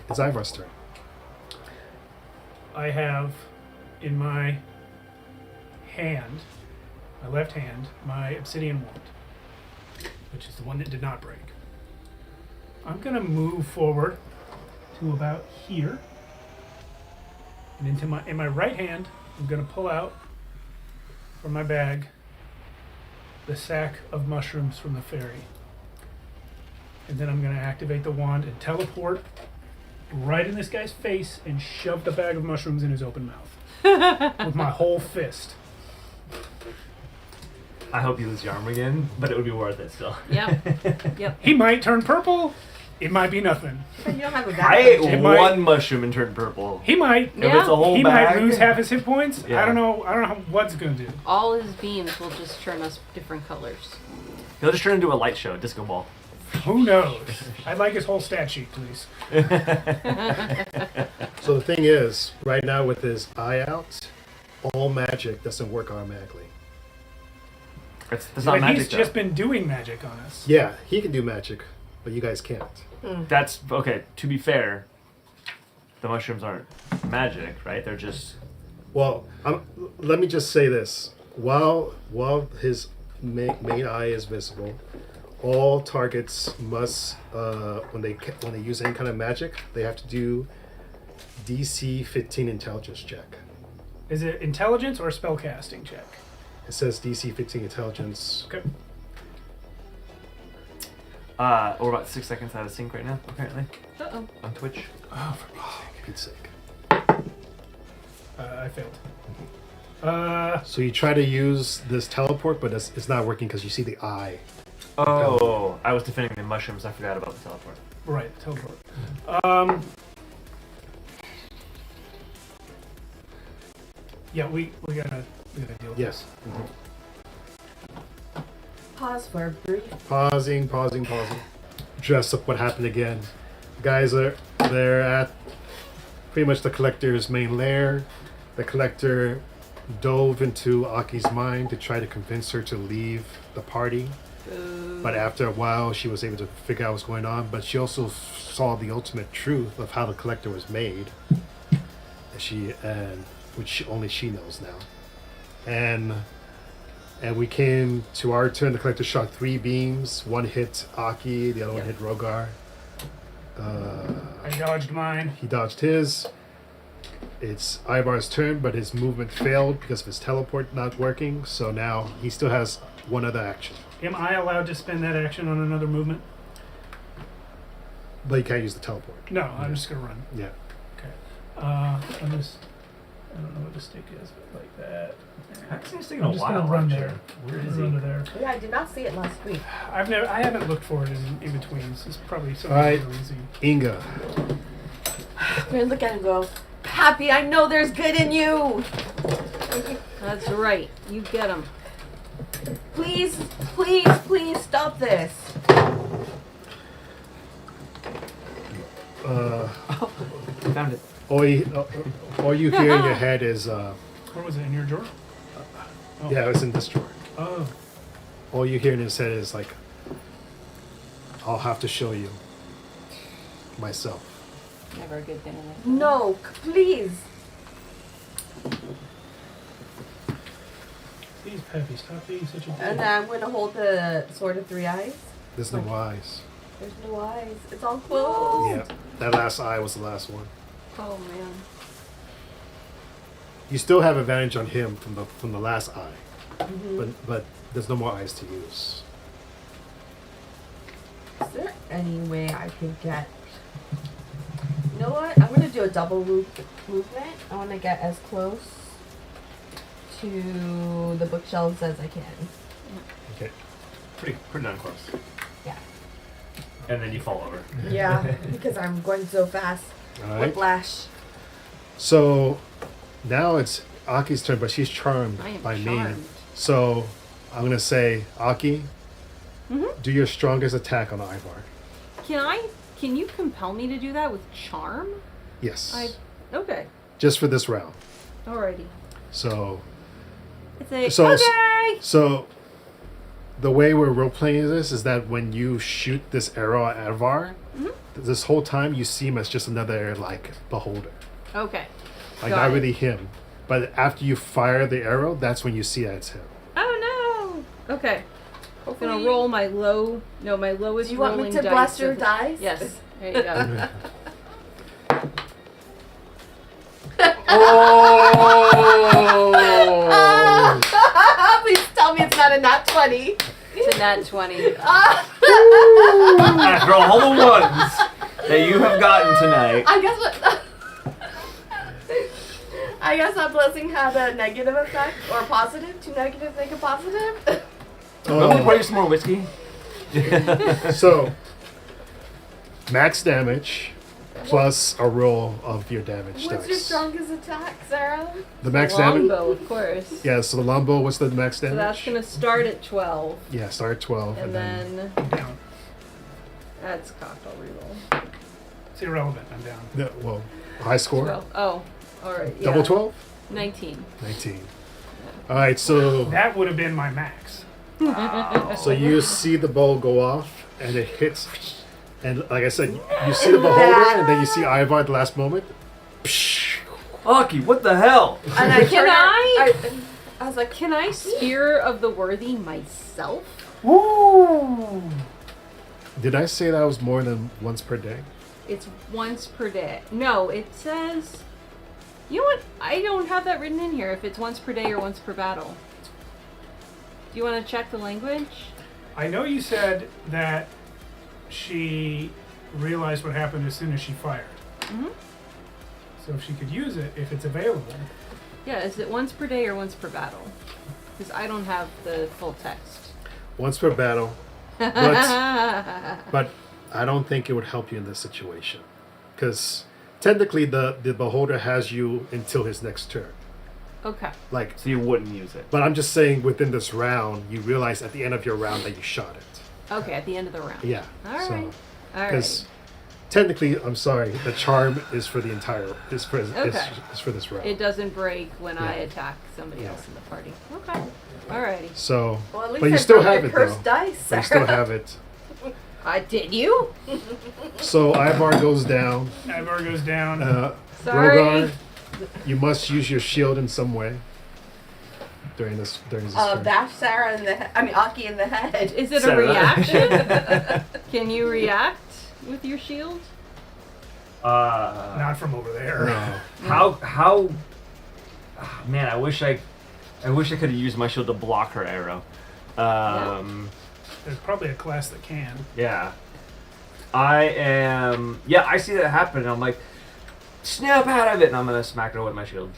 it's Ivar's turn. I have in my hand, my left hand, my obsidian wand, which is the one that did not break. I'm gonna move forward to about here, and in my right hand, I'm gonna pull out from my bag the sack of mushrooms from the ferry, and then I'm gonna activate the wand and teleport right in this guy's face and shove the bag of mushrooms in his open mouth with my whole fist. I hope you lose your arm again, but it would be worth it still. Yep. Yep. He might turn purple. It might be nothing. You don't have a I bag. ate It might- one mushroom and turned purple. He might. If it's a whole He bag, might lose half his hit points. Yeah. I don't know what's gonna do. All his beams will just turn us different colors. he'll just turn into a light show, a disco ball. Who knows? I'd like his whole stat sheet, please. So the thing is, right now with his eye out, all magic doesn't work automatically. That's not But magic he's though. just been doing magic on us. Yeah, he can do magic, but you guys can't. That's okay. To be fair, the mushrooms aren't magic, right? They're just Well, let me just say this: while his main eye is visible, all targets must when they use any kind of magic, they have to do DC 15 intelligence check. Is it intelligence or spell casting check? It says DC 15 intelligence. Okay. we're about 6 seconds out of sync right now, apparently, Uh-oh. on Twitch. Oh, for Pete's sake. I failed. So you try to use this teleport, but it's not working because you see the eye. Oh, I was defending the mushrooms. I forgot about the teleport. Right, teleport. Yeah, we gotta deal with Yes. Pause for a brief. Pausing. Dress up what happened again. Guys they're at pretty much the collector's main lair. The collector dove into Aki's mind to try to convince her to leave the party. But after a while, she was able to figure out what's going on. But she also saw the ultimate truth of how the collector was made, which only she knows now. And we came to our turn. The collector shot 3 beams. One hit Aki, the other one hit Rogar. I dodged mine. He dodged his. It's Ivar's turn, but his movement failed because of his teleport not working. So now he still has one other action. Am I allowed to spend that action on another movement? But you can't use the teleport. No, I'm just gonna run. Yeah. Okay. I don't know what the stick is, but like that. I haven't seen this thing I'm just gonna run there. Where I'm is gonna he? run to there. Yeah, I did not see it last week. I haven't looked for it in between. So it's probably something Alright. real easy. Inga. I'm gonna look at him and go, Happy, I know there's good in you. That's right. You get him. Please stop this. Found it. All you hear in your head is, Where was it? In your drawer? Oh. yeah, it's in this drawer. Oh. All you hear in his head is like, I'll have to show you myself. Never a good thing in life. No, please. Please, Peppy, stop being such a And bitch. then I'm going to hold the Sword of Three Eyes. There's no eyes. There's no eyes. It's all closed. Yeah, that last eye was the last one. Oh man. You still have advantage on him from the last eye, Mm-hmm. but there's no more eyes to use. Is there any way I could get... You know what? I'm going to do a double loop movement. I want to get as close to the bookshelves as I can. Okay. Pretty darn close. Yeah. And then you fall over. Yeah, because I'm going so fast. All right. Whiplash. So now it's Aki's turn, but she's charmed I am by me. charmed. So I'm gonna say, Aki, Mhm. do your strongest attack on Ivar. Can you compel me to do that with charm? Yes. Okay. Just for this round. Alrighty. So It's a So- okay. So the way we're role playing this is that when you shoot this arrow at Ivar, this whole time you see him as just another like beholder. Okay. Like Got not it. really him. But after you fire the arrow, that's when you see that it's him. Oh no. Okay. I'm Hopefully- gonna roll my low. No, my lowest Do you want rolling me to dice bless your of- dice? Yes. There you go. Oh! Please tell me it's not a nat 20. It's a nat 20. After all the ones that you have gotten tonight. I guess what... I guess that blessing had a negative effect, or positive. Two negatives make a positive. Let me pour you some more whiskey. So, max damage plus a roll of your damage What's your dice. strongest attack, Sarah? The max damage? Longbow, of course. Yeah, so the longbow, what's the max So damage? that's gonna start at 12, Yeah, start at 12. and then Down. that's cocked. I'll reroll. It's irrelevant. I'm down. Yeah, well, high score. 12. Oh, all right. Yeah. Double 12? 19. 19. Alright, so That would have been my max. so you see the bow go off, and it hits. And like I said, you see the beholder, and then you see Ivar at the last moment. Psh. Aki, what the hell? And I Can I was like, Can I Spear of the Worthy myself? Woo! Did I say that was more than once per day? It's once per day. No, it says. You know what? I don't have that written in here. If it's once per day or once per battle. Do you want to check the language? I know you said that she realized what happened as soon as she fired. Mm-hmm. So if she could use it, if it's available. Yeah, is it once per day or once per battle? Because I don't have the full text. Once per battle. But I don't think it would help you in this situation. Because technically the beholder has you until his next turn. Okay. Like, So you wouldn't use it. but I'm just saying within this round, you realize at the end of your round that you shot it. Okay, at the end of the round. Yeah. All right. All right. Because technically, I'm sorry, the charm is for the entire, is for Okay. is for this round. It doesn't break when I Yeah. attack somebody Yeah. else in the party. Okay. Alrighty. So, well, at least but you I still broke have your it cursed though. dice, But you Sarah. still have it. Did you? So Ivar goes down. Ivar goes down. Sorry. Rogar, you must use your shield in some way during this turn. Bash Sarah in the Aki in the head. Is it a Sarah. reaction? Can you react with your shield? Not from over there. No. How man, I wish I could have used my shield to block her arrow. There's probably a class that can. Yeah. I see that happen and I'm like, snap out of it, and I'm gonna smack her with my shield.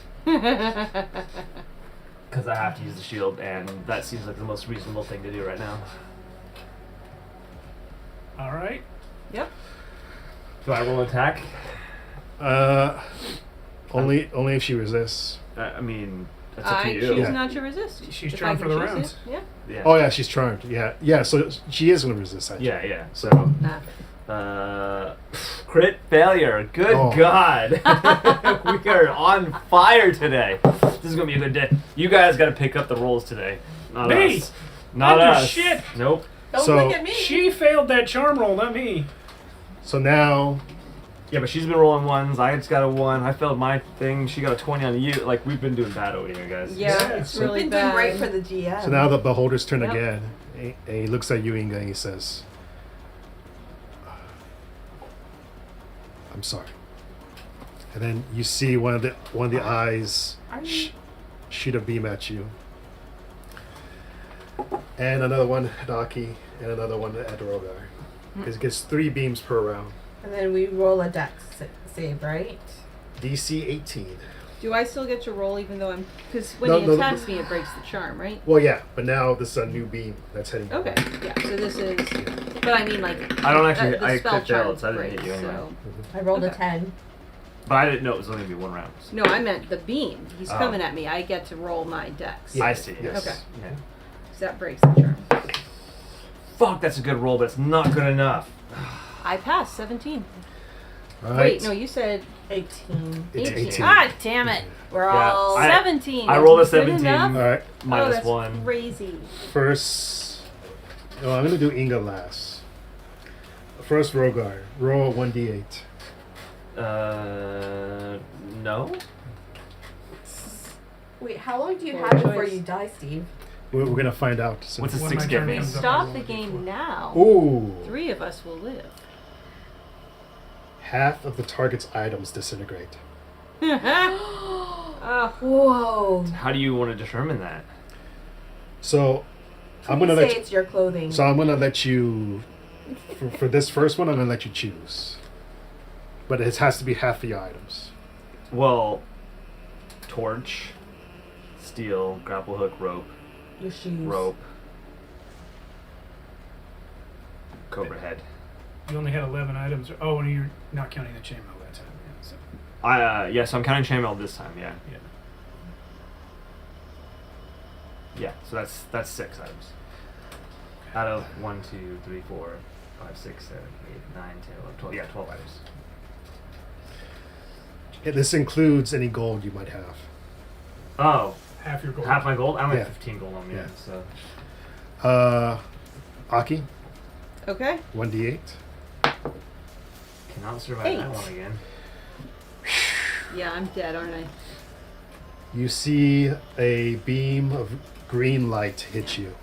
Because I have to use the shield, and that seems like the most reasonable thing to do right now. All right. Yep. Do I roll an attack? Only if she resists. I mean, that's up to I you. choose Yeah. not to resist. She's If charmed I for can the choose rounds. it. Yeah. Yeah. Oh yeah, she's charmed. Yeah. So she is gonna resist. Actually. Yeah. So Nah. Crit failure. Good Oh. God. We are on fire today. This is going to be a good day. You guys got to pick up the rolls today. Not Me? us. Not I do us. shit. Nope. Don't So- look at me. She failed that charm roll, not me. so now Yeah, but she's been rolling ones. I just got a 1. I failed my thing. She got a 20 on you. Like, we've been doing bad over here, guys. Yeah, it's so- really You've been doing great bad. for the GM. So now the beholder's turn Yep. again. And he looks at you, Inga, and he says, I'm sorry. And then you see one of the eyes shoot a beam at you. And another one at Aki, and another one at Rogar. It gets 3 beams per round. And then we roll a dex save, right? DC 18. Do I still get to roll even though I'm... Because when No, he no, attacks me, it breaks the charm, right? Well, yeah, but now this is a new beam that's heading. Okay, yeah, so this is... But I mean, like... I don't actually. the I spell crit charm failed, so I didn't breaks, hit you anyway. so... I rolled a Okay. 10. But I didn't know it was only going to be 1 round. No, I meant the beam. He's Oh. coming at me. I get to roll my dex. Yeah. I see. Yes. Okay. Yeah. So that breaks the charm. Fuck, that's a good roll, but it's not good enough. I passed 17. All right. Wait, no, you said 18. It's 18. Ah, damn it. We're Yeah, all... I- 17. I rolled a Is good 17. enough? All right. Minus oh, that's 1. crazy. First, oh, I'm gonna do Inga last. First, Rogar. Roll 1d8. No? Wait, how long do you Poor have before choice. you die, Steve? We're gonna find out. soon. What's a When 6 my get turn me? comes up, I Stop roll the a game D4. now. Ooh. 3 of us will live. Half of the target's items disintegrate. Oh, Whoa. How do you want to determine that? So, I'm Please gonna say let. it's your clothing. So I'm gonna let you. For this first one, I'm gonna let you choose. But it has to be half the items. Well, torch, steel, grapple hook, rope, Your shoes. rope, cobra head. You only had 11 items. Oh, and you're not counting the chainmail that time. Yeah, so, So I'm counting chainmail this time. Yeah. yeah. Yeah. So that's 6 items. Out of 1, 2, 3, 4, 5, 6, 7, 8, 9, 10, 11, 12. Yeah, 12 items. This includes any gold you might have. Oh, Half your gold. half my gold. I only have Yeah. 15 gold on me. Yeah. So Aki, okay. 1d8. cannot survive 8. that one again. Yeah, I'm dead, aren't I? You see a beam of green light hit you.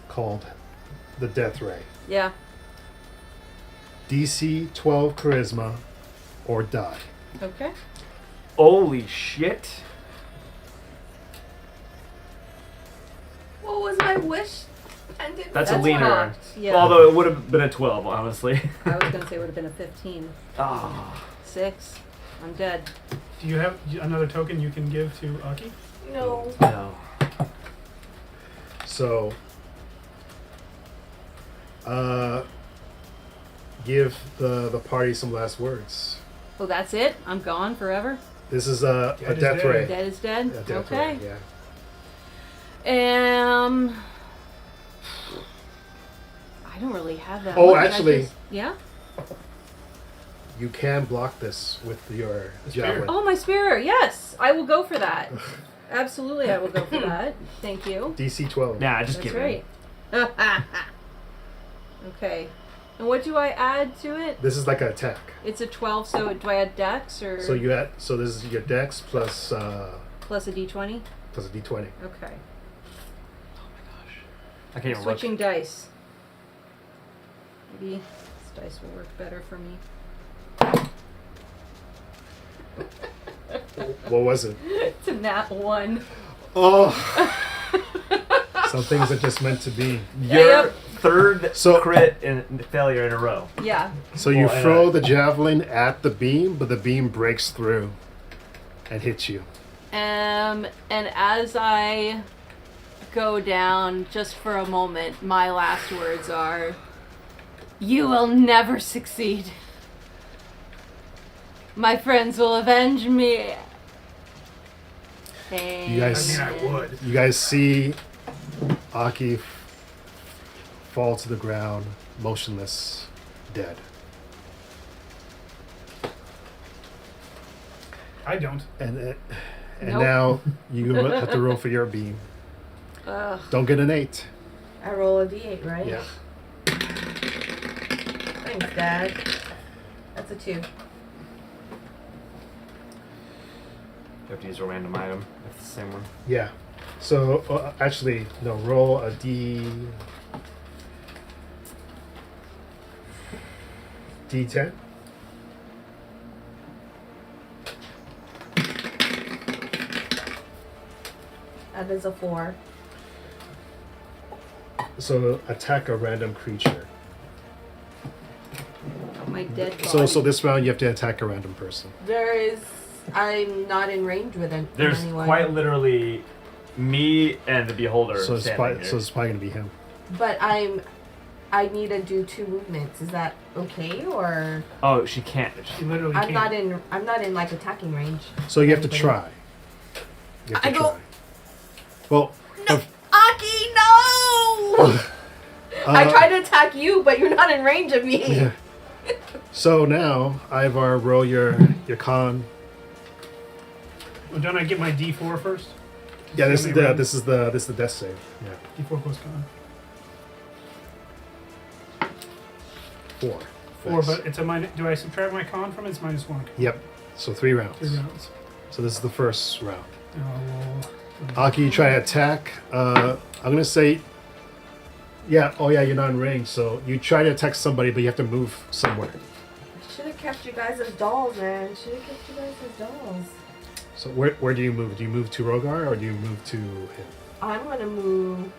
Called the Death Ray. Yeah. DC 12 Charisma or die. Okay. Holy shit! What was my wish? Ended That's a with? leaner. hot. Yeah. Although it would have been a 12, honestly. I was gonna say it would have been a 15. Ah. 6. I'm dead. Do you have another token you can give to Aki? No. No. So, give the party some last words. Oh, that's it? I'm gone forever? This is a Dead is death dead. ray. Dead is dead? A death Okay. ray, yeah. I don't really have that Oh, much. I actually- just- yeah? You can block this with your spear. javelin. Oh, my spear. Yes. I will go for that. Absolutely, I will go for that. Thank you. DC 12. Nah, just That's give it. right. Okay. And what do I add to it? This is like an attack. It's a 12, so do I add dex or So you add. So this is your dex plus plus a d20? plus a d20. Okay. I can't even Switching dice. Maybe this dice will work better for me. What was it? It's a nat 1. Oh. Some things are just meant to be. look. Your Yep. third So- crit and failure in a row. Yeah. So you Well, throw the javelin at the beam, but the beam breaks through and hits you. And as I go down, just for a moment, my last words are, "You will never succeed. My friends will avenge me." You guys- I mean, I would. You guys see Aki fall to the ground, motionless, dead. I don't. And Nope. now you have to roll for your beam. Ugh. Don't get an 8. I roll a d8, right? Yeah. Thanks, Dad. That's a 2. You have to use a random item. If it's the same one. Yeah. So actually, no. Roll a D10. That is a 4. So attack a random creature. My dead body. So this round you have to attack a random person. I'm not in range with There's anyone. quite literally me and the beholder So it's standing probably, here. so it's probably gonna be him. But I need to do 2 movements. Is that okay, or Oh, she can't. She literally I'm can't. not in like attacking range. So you have to Anybody. try. You have to I go- try. Well, No, Aki, no! I tried to attack you, but you're not in range of me. Yeah. So now, Ivar, roll your con. Well, don't I get my D4 first? Yeah, this Give me a is the death save. Yeah. D4 plus con. 4. 4, Nice. but it's a minus. Do I subtract my con from it? It's -1. Yep. So 3 rounds. 3 rounds. So this is the first round. And I'll roll. Aki, you try to attack. I'm gonna say. Yeah. Oh yeah, you're not in range. So you try to attack somebody, but you have to move somewhere. Should have kept you guys as dolls, man. Should have kept you guys as dolls. So where do you move? Do you move to Rogar or do you move to him? I'm gonna move.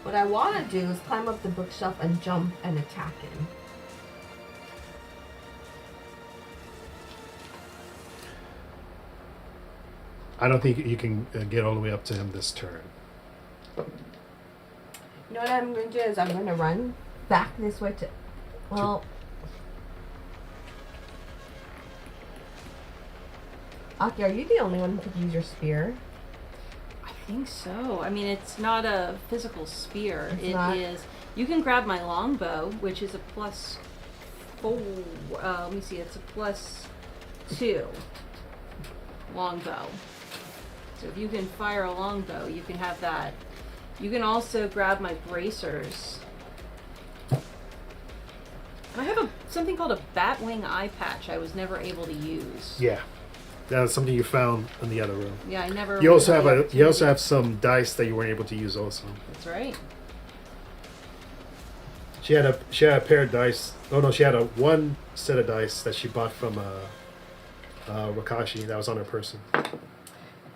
What I want to do is climb up the bookshelf and jump and attack him. I don't think you can get all the way up to him this turn. You know what I'm going to do is I'm going to run back this way to. Well. Aki, are you the only one who could use your spear? I think so. I mean, it's not a physical spear. It's It not? is. You can grab my longbow, which is a +4. Let me see. It's a +2 longbow. So if you can fire a longbow, you can have that. You can also grab my bracers. And I have something called a batwing eye patch I was never able to use. Yeah, that's something you found in the other room. Yeah, I never. You also really have you also have some dice that you weren't able to use. Also, That's right. she had a pair of dice. Oh no, she had one set of dice that she bought from Rakashi that was on her person.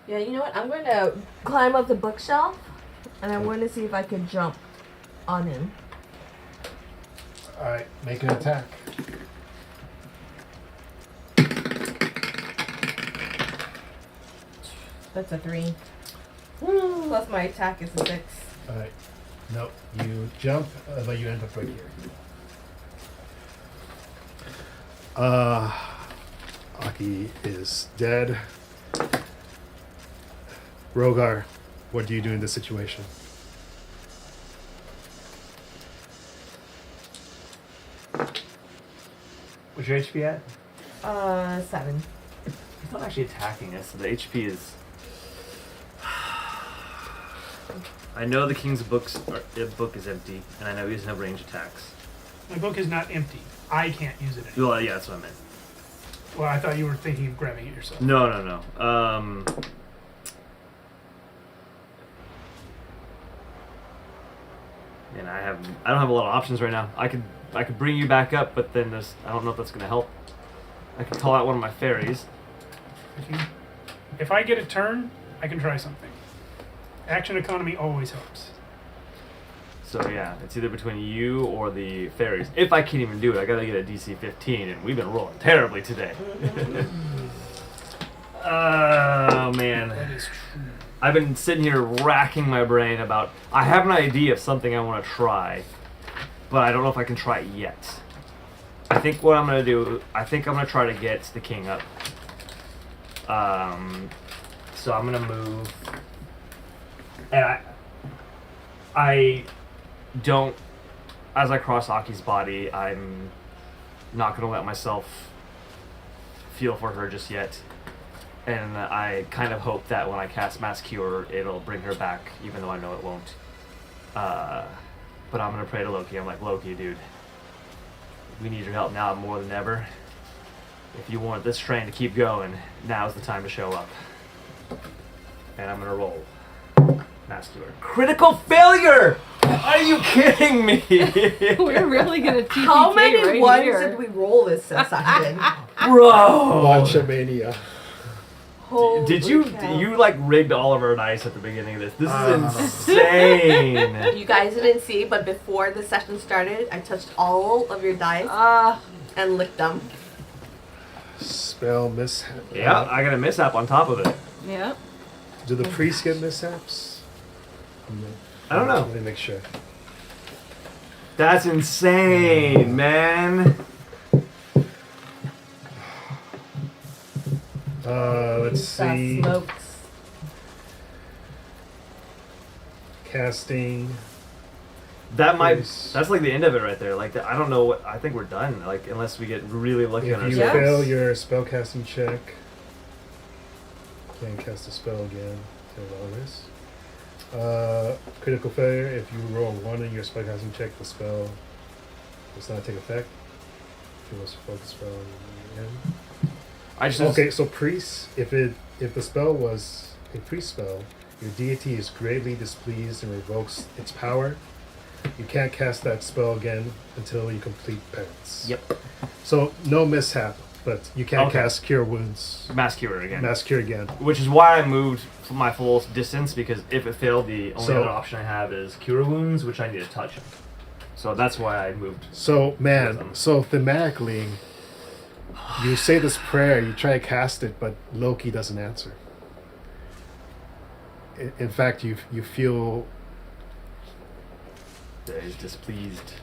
Yeah, you know what? I'm going to climb up the bookshelf and I'm going to see if I can jump on him. All right, make an attack. That's a 3. Plus my attack is a 6. All right, no, you jump, but you end up right here. Aki is dead. Rogar, what do you do in this situation? What's your HP at? 7. He's not actually attacking us, so the HP is. I know the king's book is empty, and I know he doesn't have range attacks. My book is not empty. I can't use it anymore. Well, yeah, that's what I meant. Well, I thought you were thinking of grabbing it yourself. No. And I don't have a lot of options right now. I could bring you back up, but then I don't know if that's gonna help. I could call out one of my fairies. If I get a turn, I can try something. Action economy always helps. So yeah, it's either between you or the fairies. If I can't even do it, I gotta get a DC 15, and we've been rolling terribly today. Oh man. That is true. I've been sitting here racking my brain about. I have an idea of something I want to try, but I don't know if I can try it yet. I think what I'm gonna do. I think I'm gonna try to get the king up. So I'm gonna move, and I don't. As I cross Aki's body, I'm not gonna let myself feel for her just yet. And I kind of hope that when I cast Mass Cure, it'll bring her back, even though I know it won't. But I'm gonna pray to Loki. I'm like, Loki, dude, we need your help now more than ever. If you want this train to keep going, now's the time to show up. And I'm gonna roll. Masculine. Critical failure! Are you kidding me? We're really gonna TPK How many right ones here. did we roll this session? Bro! Launch mania. Did you Holy cow. you like rigged all of our dice at the beginning of this? This is insane. You guys didn't see, but before the session started, I touched all of your dice and licked them. Spell mishap. Yeah, I got a mishap on top of it. Yep. Do the priests get mishaps? I don't know. Let me make sure. That's insane, man. Let's That see. smokes. Casting. That might. Yes. That's like the end of it right there. Like I don't know what. I think we're done. Like unless we get really lucky on If you ourselves. fail your spellcasting check, can't cast a spell again. Take all this. Critical failure. If you roll 1 in your spellcasting check, the spell does not take effect. If you must focus spell again. I just Okay, so priest. If the spell was a priest spell, your deity is greatly displeased and revokes its power. You can't cast that spell again until you complete penance. Yep. So no mishap, but you can't Okay. cast cure wounds. Mass cure again. Mass cure again. Which is why I moved my full distance, because if it failed, the only So- other option I have is cure wounds, which I need to touch him. So that's why I moved. So man, so thematically, you say this prayer, you try to cast it, but Loki doesn't answer. In fact, you feel That he's displeased.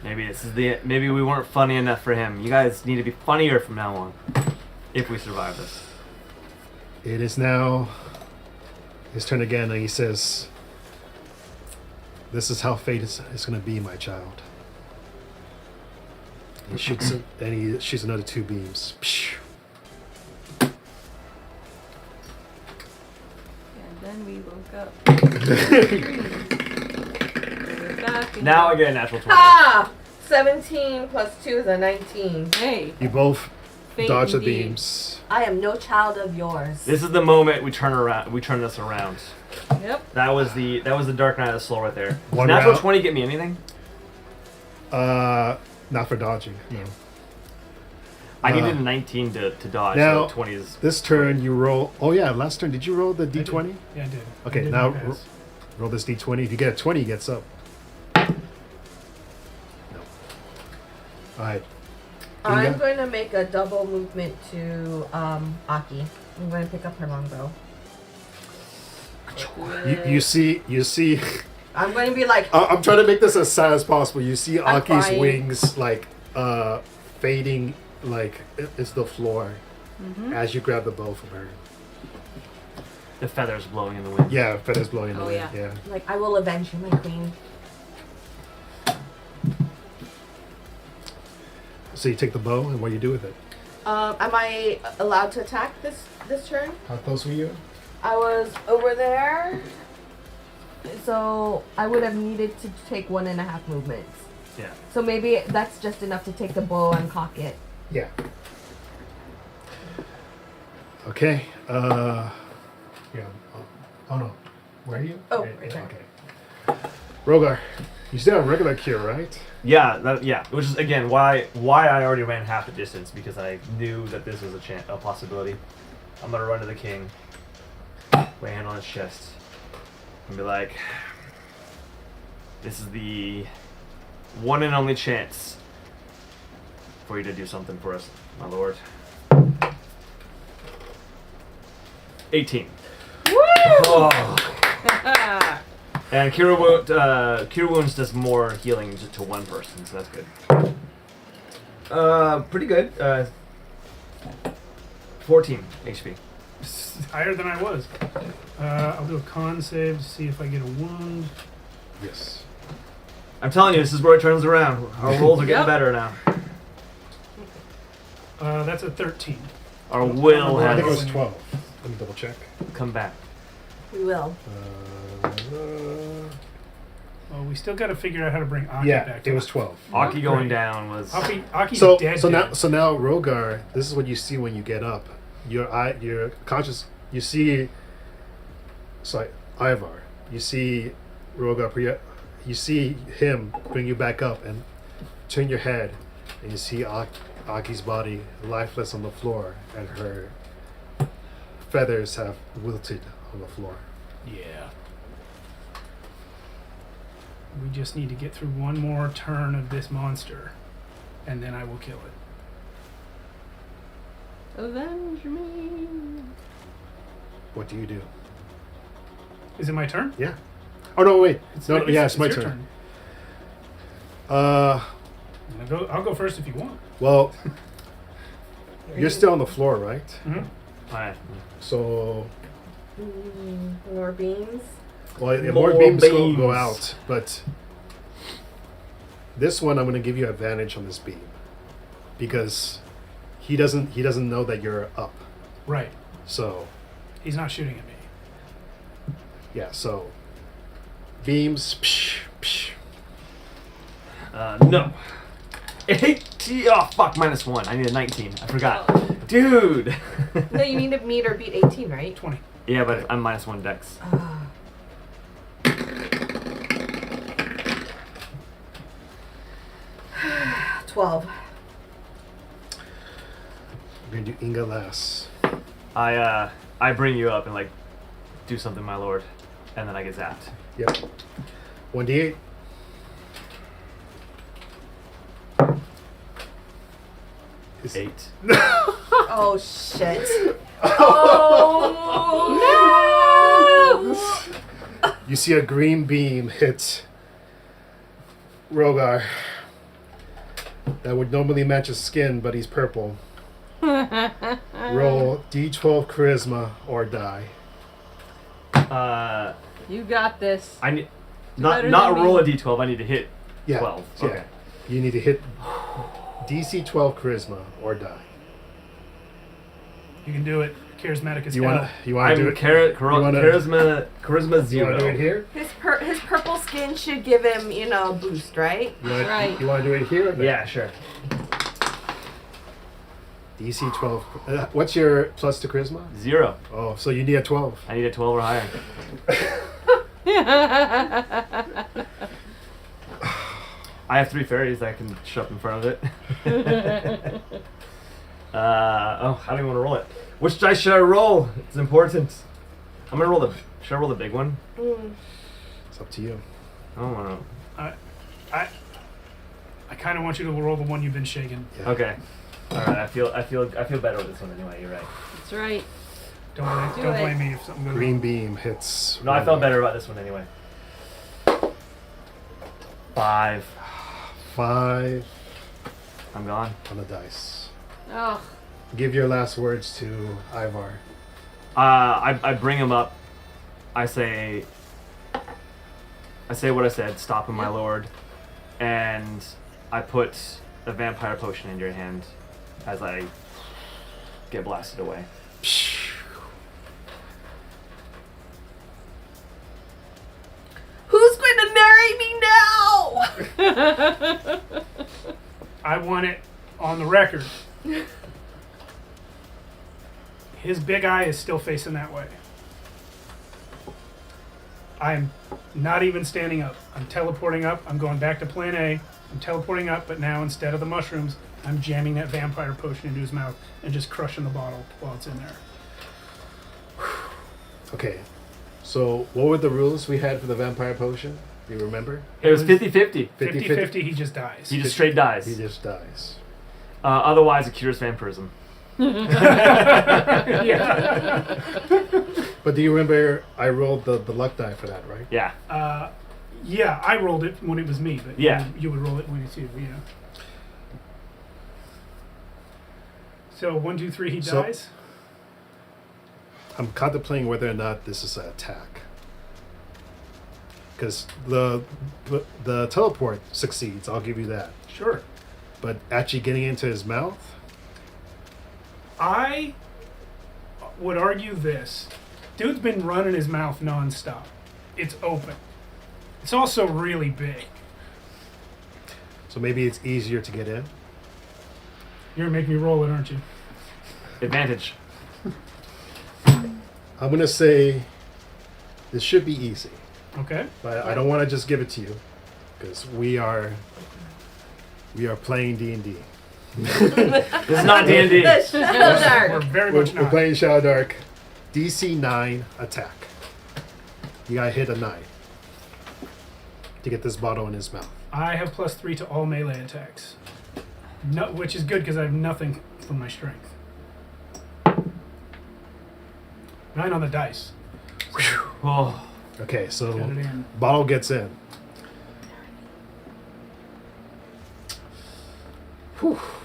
Maybe this is the. Maybe we weren't funny enough for him. You guys need to be funnier from now on, if we survive this. it is now his turn again, and he says, "This is how fate is going to be, my child." He shoots it, and he shoots another 2 beams. Psh. And then we woke up. We're back and Now I get a natural 20. Ah! 17 plus 2 is a 19. Hey, You both fate dodge the indeed. beams. I am no child of yours. This is the moment we turn around. We turn this around. Yep. That was the Dark Knight of the Soul right there. Does One natural round. 20 get me anything? Not for dodging. No. I needed a 19 to dodge. Now- so 20 is. This turn you roll. Oh yeah, last turn did you roll the d20? Yeah, I did. Okay, I did now my pass. roll this d20. If you get a 20, he gets up. No. All right. I'm Inga? going to make a double movement to Aki. I'm going to pick up her longbow. You see. I'm going to be like, I'm trying to make this as sad as possible. You see I'm Aki's crying. wings like fading, like it's the floor as you grab the bow from her. The feathers blowing in the wind. Yeah, feathers blowing in the Oh, wind. yeah. Yeah. like, I will avenge you, my queen. So you take the bow, and what do you do with it? Am I allowed to attack this turn? How close were you? I was over there, so I would have needed to take 1.5 movements. Yeah. So maybe that's just enough to take the bow and cock it. Yeah. Okay. Yeah. Oh no. Where are you? Oh, Right right there. Okay. Rogar, you still have regular cure, right? Yeah, which is again why I already ran half the distance, because I knew that this was a possibility. I'm gonna run to the king, lay a hand on his chest, and be like, "This is the one and only chance for you to do something for us, my lord." 18. Oh. And cure wounds does more healing to one person, so that's good. Pretty good. 14 HP. Higher than I was. I'll do a con save to see if I get a wound. Yes. I'm telling you, this is where it turns around. Our rolls are getting Yep. better now. That's a 13. Our will I think it has was 12. Let me double check. come back. We will. Well, we still got to figure out how to bring Aki Yeah, back to it was life. 12. Aki going Right. down was. Aki's So dead. now dead. Rogar, this is what you see when you get up. Your conscious. You see. Sorry, Ivar. You see Rogar. You see him bring you back up and turn your head, and you see Aki's body lifeless on the floor, and her feathers have wilted on the floor. Yeah. We just need to get through one more turn of this monster, and then I will kill it. Avenge me. What do you do? Is it my turn? Yeah. Oh no! Wait. It's my your turn. I'll go first if you want. Well, you're still on the floor, right? Mm-hmm. Alright. So, More beans. well, More more beams go beams. out, but this one I'm going to give you advantage on this beam because he doesn't know that you're up. Right. So, He's not shooting at me. yeah. So, beams. Psh, psh. No. 18. Oh, fuck. -1. I need a 19. I forgot. Dude. No, you need to meet or beat 18, right? 20. Yeah, but I'm -1 dex. 12. We're going to do Inga last. I bring you up and like do something, my lord, and then I get zapped. Yep. 1d8. Is- 8. Oh, shit. Oh, no! You see a green beam hit Rogar. That would normally match his skin, but he's purple. Roll d12 charisma or die. You got this. I need better not than roll me. a d12. I need to hit 12. Yeah. Okay. You need to hit DC 12 charisma or die. You can do it. Charismatic as You hell. want to do I'm it? charisma You want to do 0. it here? His purple skin should give him, a boost, right? Right. You want to do it here? Or there? Yeah, sure. DC 12. What's your plus to charisma? 0. Oh, so you need a 12. I need a 12 or higher. I have 3 fairies that I can shove in front of it. How do you want to roll it? Which dice should I roll? It's important. I'm gonna roll should I roll the big one? It's up to you. I don't want I kind of want you to roll the one you've been shaking. to. Yeah. Okay. All right. I feel better with this one anyway. You're right. That's right. Don't Do blame it. me if something goes Green wrong. beam hits. No, I felt Rogar. better about this one anyway. 5. 5 I'm gone. on the dice. Oh, Give your last words to Ivar. I bring him up. I say what I said. Stop him, my lord. And I put a vampire potion in your hand as I get blasted away. Who's going to marry me now? I want it on the record. His big eye is still facing that way. I'm not even standing up. I'm teleporting up. I'm going back to plan A. I'm teleporting up, but now instead of the mushrooms, I'm jamming that vampire potion into his mouth and just crushing the bottle while it's in there. Okay. So, what were the rules we had for the vampire potion? Do you remember? It was 50-50. 50-50, he just dies. He just straight dies. He just dies. Otherwise, it cures vampirism. Yeah. But do you remember I rolled the luck die for that, right? Yeah. Yeah, I rolled it when it was me, but Yeah. you would roll it when it's you, yeah. So 1, 2, 3, he So- dies. I'm contemplating whether or not this is an attack. Because the teleport succeeds, I'll give you that. Sure. But actually getting into his mouth? I would argue this. Dude's been running his mouth nonstop. It's open. It's also really big. So maybe it's easier to get in. You're gonna make me roll it, aren't you? Advantage. I'm gonna say this should be easy, Okay. but I don't want to just give it to you because we are playing D&D. This is not D&D. The Shadow We're Dark. very We're much not. playing Shadow Dark. DC 9 attack. You gotta hit a 9 to get this bottle in his mouth. I have +3 to all melee attacks. No, which is good because I have nothing from my strength. 9 on the dice. Oh, Okay, so Get it in. bottle gets in.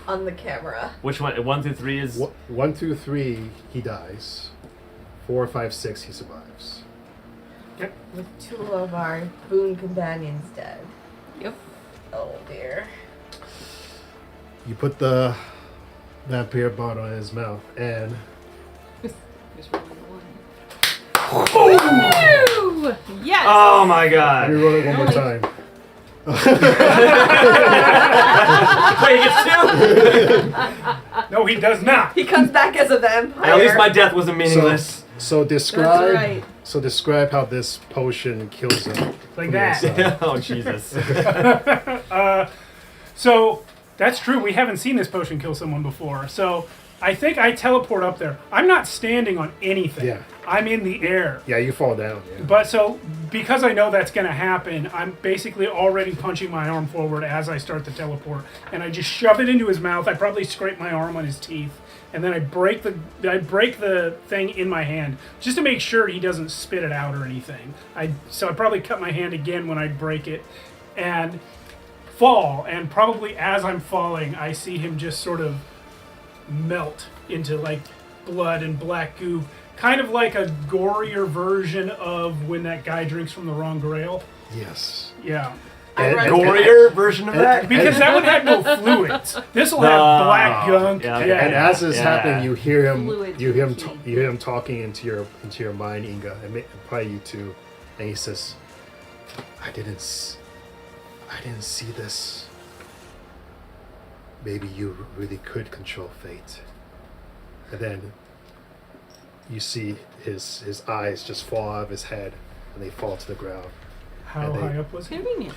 On the camera. which one? 1 through 3 is. 1 through 3, he dies. 4, 5, 6, he survives. With 2 of our boon companions dead. Yep. Oh dear. You put the vampire bottle in his mouth, and Just rolling a 1. Woo! Yes! Oh my let god. me roll it one more Only- time. Wait, he gets 2? No, he does not. He comes back as a vampire. At least my death wasn't meaningless. So describe. That's right. So describe how this potion kills him. Like from that. the inside. Oh, Jesus. So that's true. We haven't seen this potion kill someone before. So I think I teleport up there. I'm not standing on anything. Yeah. I'm in the air. Yeah, you fall down. Yeah. But so because I know that's going to happen, I'm basically already punching my arm forward as I start to teleport, and I just shove it into his mouth. I probably scrape my arm on his teeth, and then I break the thing in my hand just to make sure he doesn't spit it out or anything. So I probably cut my hand again when I break it, and fall. And probably as I'm falling, I see him just sort of melt into like blood and black goo. Kind of like a gorier version of when that guy drinks from the wrong grail. Yes. Yeah. And- run- and- Gorier version of that? Because that would have no fluids. This will No. have black gunk. Yeah, And, and as this Yeah. happening, you hear him, Fluids you hear him, are key. you hear him talking into your mind, Inga, and probably you too. And he says, "I didn't see this. Maybe you really could control fate." And then you see his eyes just fall out of his head, and they fall to the ground. How And they- high up was he? Convenient.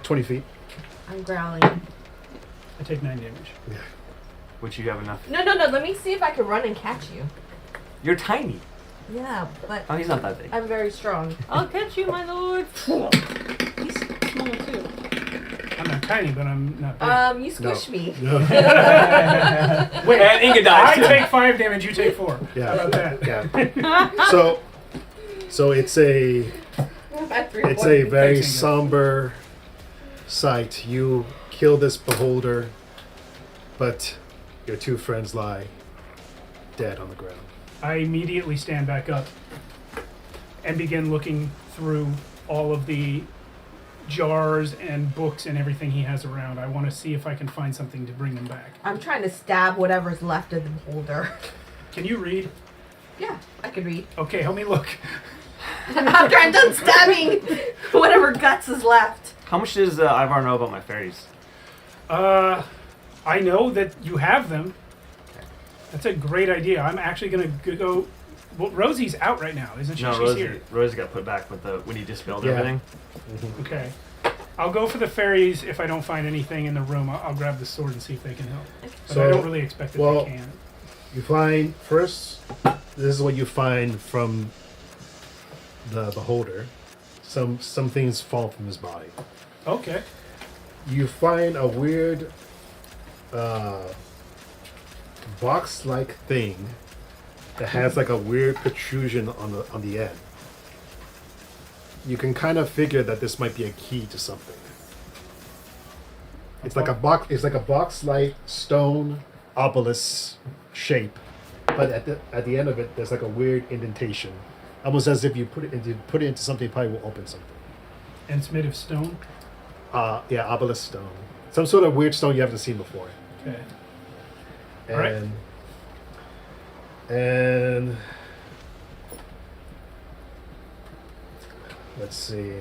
20 feet. I'm growling. I take 9 damage. Yeah. Which you have enough. No. Let me see if I can run and catch you. You're tiny. Yeah, but Oh, he's not that big. I'm very strong. I'll catch you, my lord. He's small too. I'm not tiny, but I'm not big. You squish me. No. Wait, And Inga I dies too. take 5 damage, you take 4. Yeah. How about that? Yeah. So it's a very Thanks, Inga. somber sight. You kill this beholder, but your 2 friends lie dead on the ground. I immediately stand back up and begin looking through all of the jars and books and everything he has around. I want to see if I can find something to bring them back. I'm trying to stab whatever's left of the beholder. Can you read? Yeah, I can read. Okay, help me look. After I'm done stabbing whatever guts is left. How much does Ivar know about my fairies? I know that you have them. That's a great idea. I'm actually going to go... Well, Rosie's out right now, isn't she? No, She's here. Rosie got put back with when he dispelled Yeah. everything. Okay. I'll go for the fairies if I don't find anything in the room. I'll grab the sword and see if they can help. But I don't really expect that well- they can. You find first. This is what you find from the beholder. Some things fall from his body. Okay. You find a weird box-like thing that has like a weird protrusion on the end. You can kind of figure that this might be a key to something. It's like a box. It's like a box-like stone obelisk shape, but at the end of it, there's like a weird indentation, almost as if you put it into something, it probably will open something. And it's made of stone. Yeah, obelisk stone, some sort of weird stone you haven't seen before. Okay. And Alright. and let's see.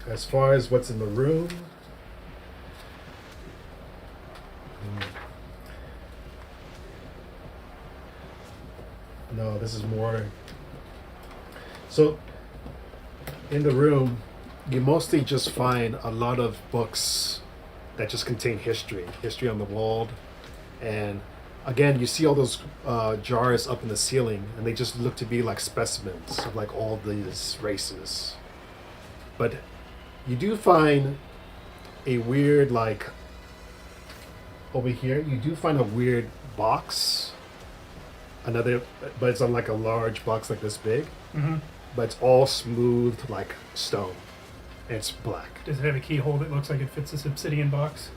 as far as what's in the room, no, this is more. So, in the room, you mostly just find a lot of books that just contain history on the wall, and again, you see all those jars up in the ceiling, and they just look to be like specimens of like all these races. But you do find a weird, like, over here, you do find a weird box. Another, but it's on like a large box like this big. Mm-hmm. But it's all smooth like stone. And it's black. Does it have a keyhole that looks like it fits this obsidian box?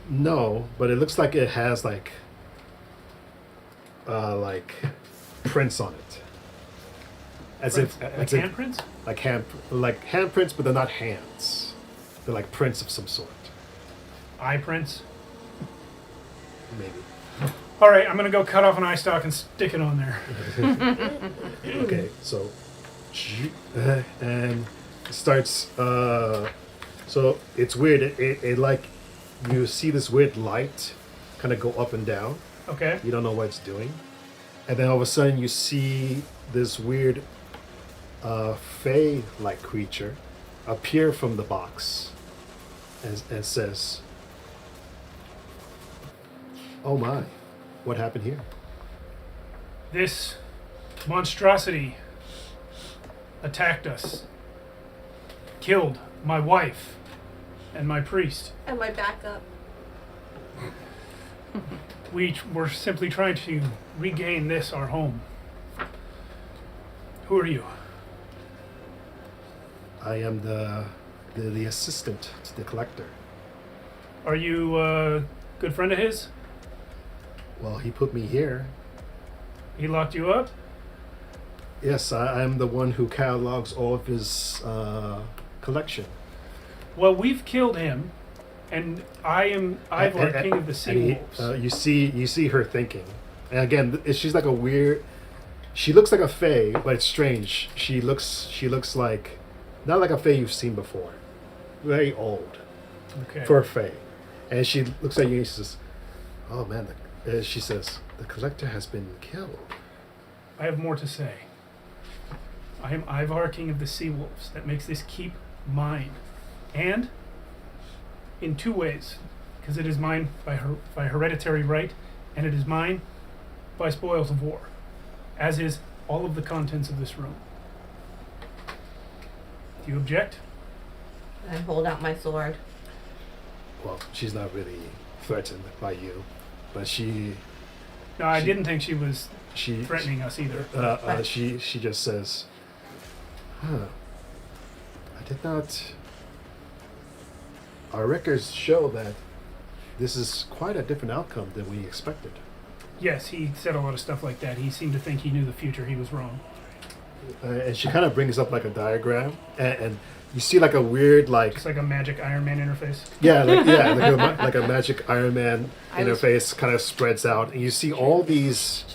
No, but it looks like it has like prints on it. As Prints? if Like as if- handprints? like handprints, but they're not hands. They're like prints of some sort. Eye prints? Maybe. All right, I'm going to go cut off an eye stalk and stick it on there. Okay, so and it starts. So it's weird. It like you see this weird light kind of go up and down. Okay. You don't know what it's doing, and then all of a sudden you see this weird fey-like creature appear from the box, and says, "Oh my, what happened here?" This monstrosity attacked us, killed my wife and my priest. And my backup. We were simply trying to regain this, our home. Who are you? I am the assistant to the collector. Are you a good friend of his? Well, he put me here. He locked you up? Yes, I'm the one who catalogs all of his collection. Well, we've killed him, and Ivar, And- king of the sea and wolves. you see her thinking, and again, she's like a weird. She looks like a fae, but it's strange. She looks like not like a fae you've seen before. Very old Okay. for a fae, and she looks at you and she says, "Oh man," she says, "The collector has been killed." I have more to say. I am Ivar, king of the sea wolves. That makes this keep mine. And in two ways. Because it is mine by hereditary right, and it is mine by spoils of war. As is all of the contents of this room. Do you object? I hold out my sword. Well, she's not really threatened by you, but she No, I didn't think she was she threatening us either. she just says, "Huh, I did not. Our records show that this is quite a different outcome than we expected." Yes, he said a lot of stuff like that. He seemed to think he knew the future. He was wrong. And she kind of brings up like a diagram, and you see like a weird like Just like a magic Iron Man interface. like a magic Iron Man I was- interface kind of spreads out, and you see all these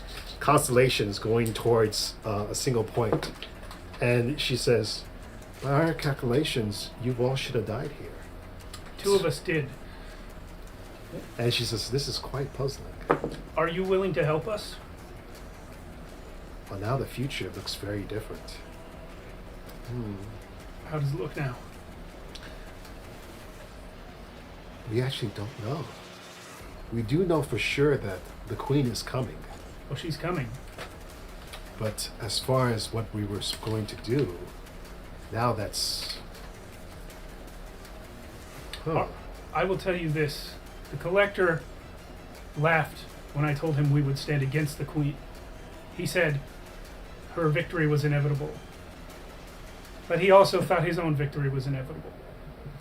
constellations going towards a single point. And she says, "By our calculations, you all should have died here." Two of us did. And she says, "This is quite puzzling. Are you willing to help us? Well, now the future looks very different." How does it look now? We actually don't know. We do know for sure that the queen is coming. Well, she's coming. But as far as what we were going to do, now that's... Huh. I will tell you this. The collector laughed when I told him we would stand against the queen. He said her victory was inevitable. But he also thought his own victory was inevitable.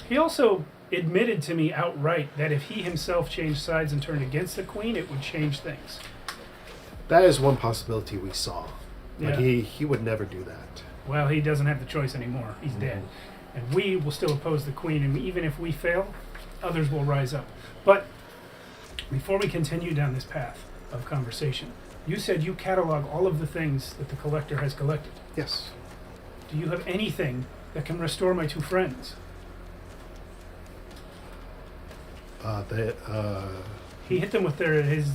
He also admitted to me outright that if he himself changed sides and turned against the queen, it would change things. That is one possibility we saw. But Yeah. he would never do that. Well, he doesn't have the choice anymore. He's dead. And we will still oppose the queen, and even if we fail, others will rise up. But before we continue down this path of conversation, you said you catalog all of the things that the collector has collected. Yes. Do you have anything that can restore my two friends? He hit them with his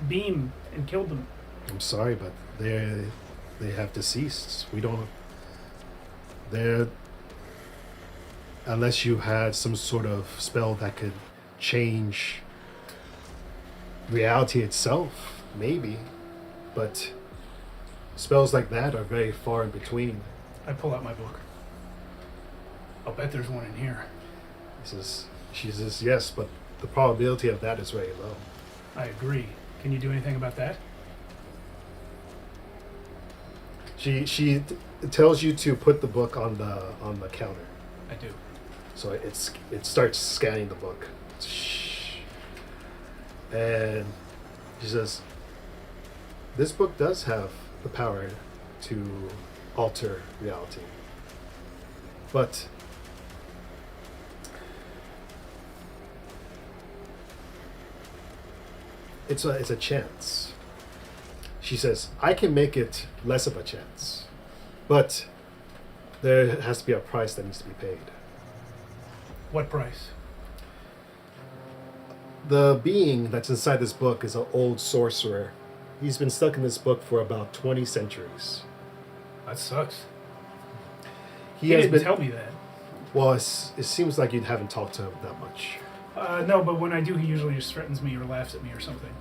beam and killed them. I'm sorry, but they have deceased. We don't. They're unless you had some sort of spell that could change reality itself, maybe. But spells like that are very far in between. I pull out my book. I'll bet there's one in here. She says yes, but the probability of that is very low. I agree. Can you do anything about that? She tells you to put the book on the counter. I do. So it starts scanning the book. And she says, this book does have the power to alter reality. But it's a chance. She says, I can make it less of a chance. But there has to be a price that needs to be paid. What price? The being that's inside this book is an old sorcerer. He's been stuck in this book for about 20 centuries. That sucks. He didn't tell me that. Well, it seems like you haven't talked to him that much. No, but when I do, he usually just threatens me or laughs at me or something.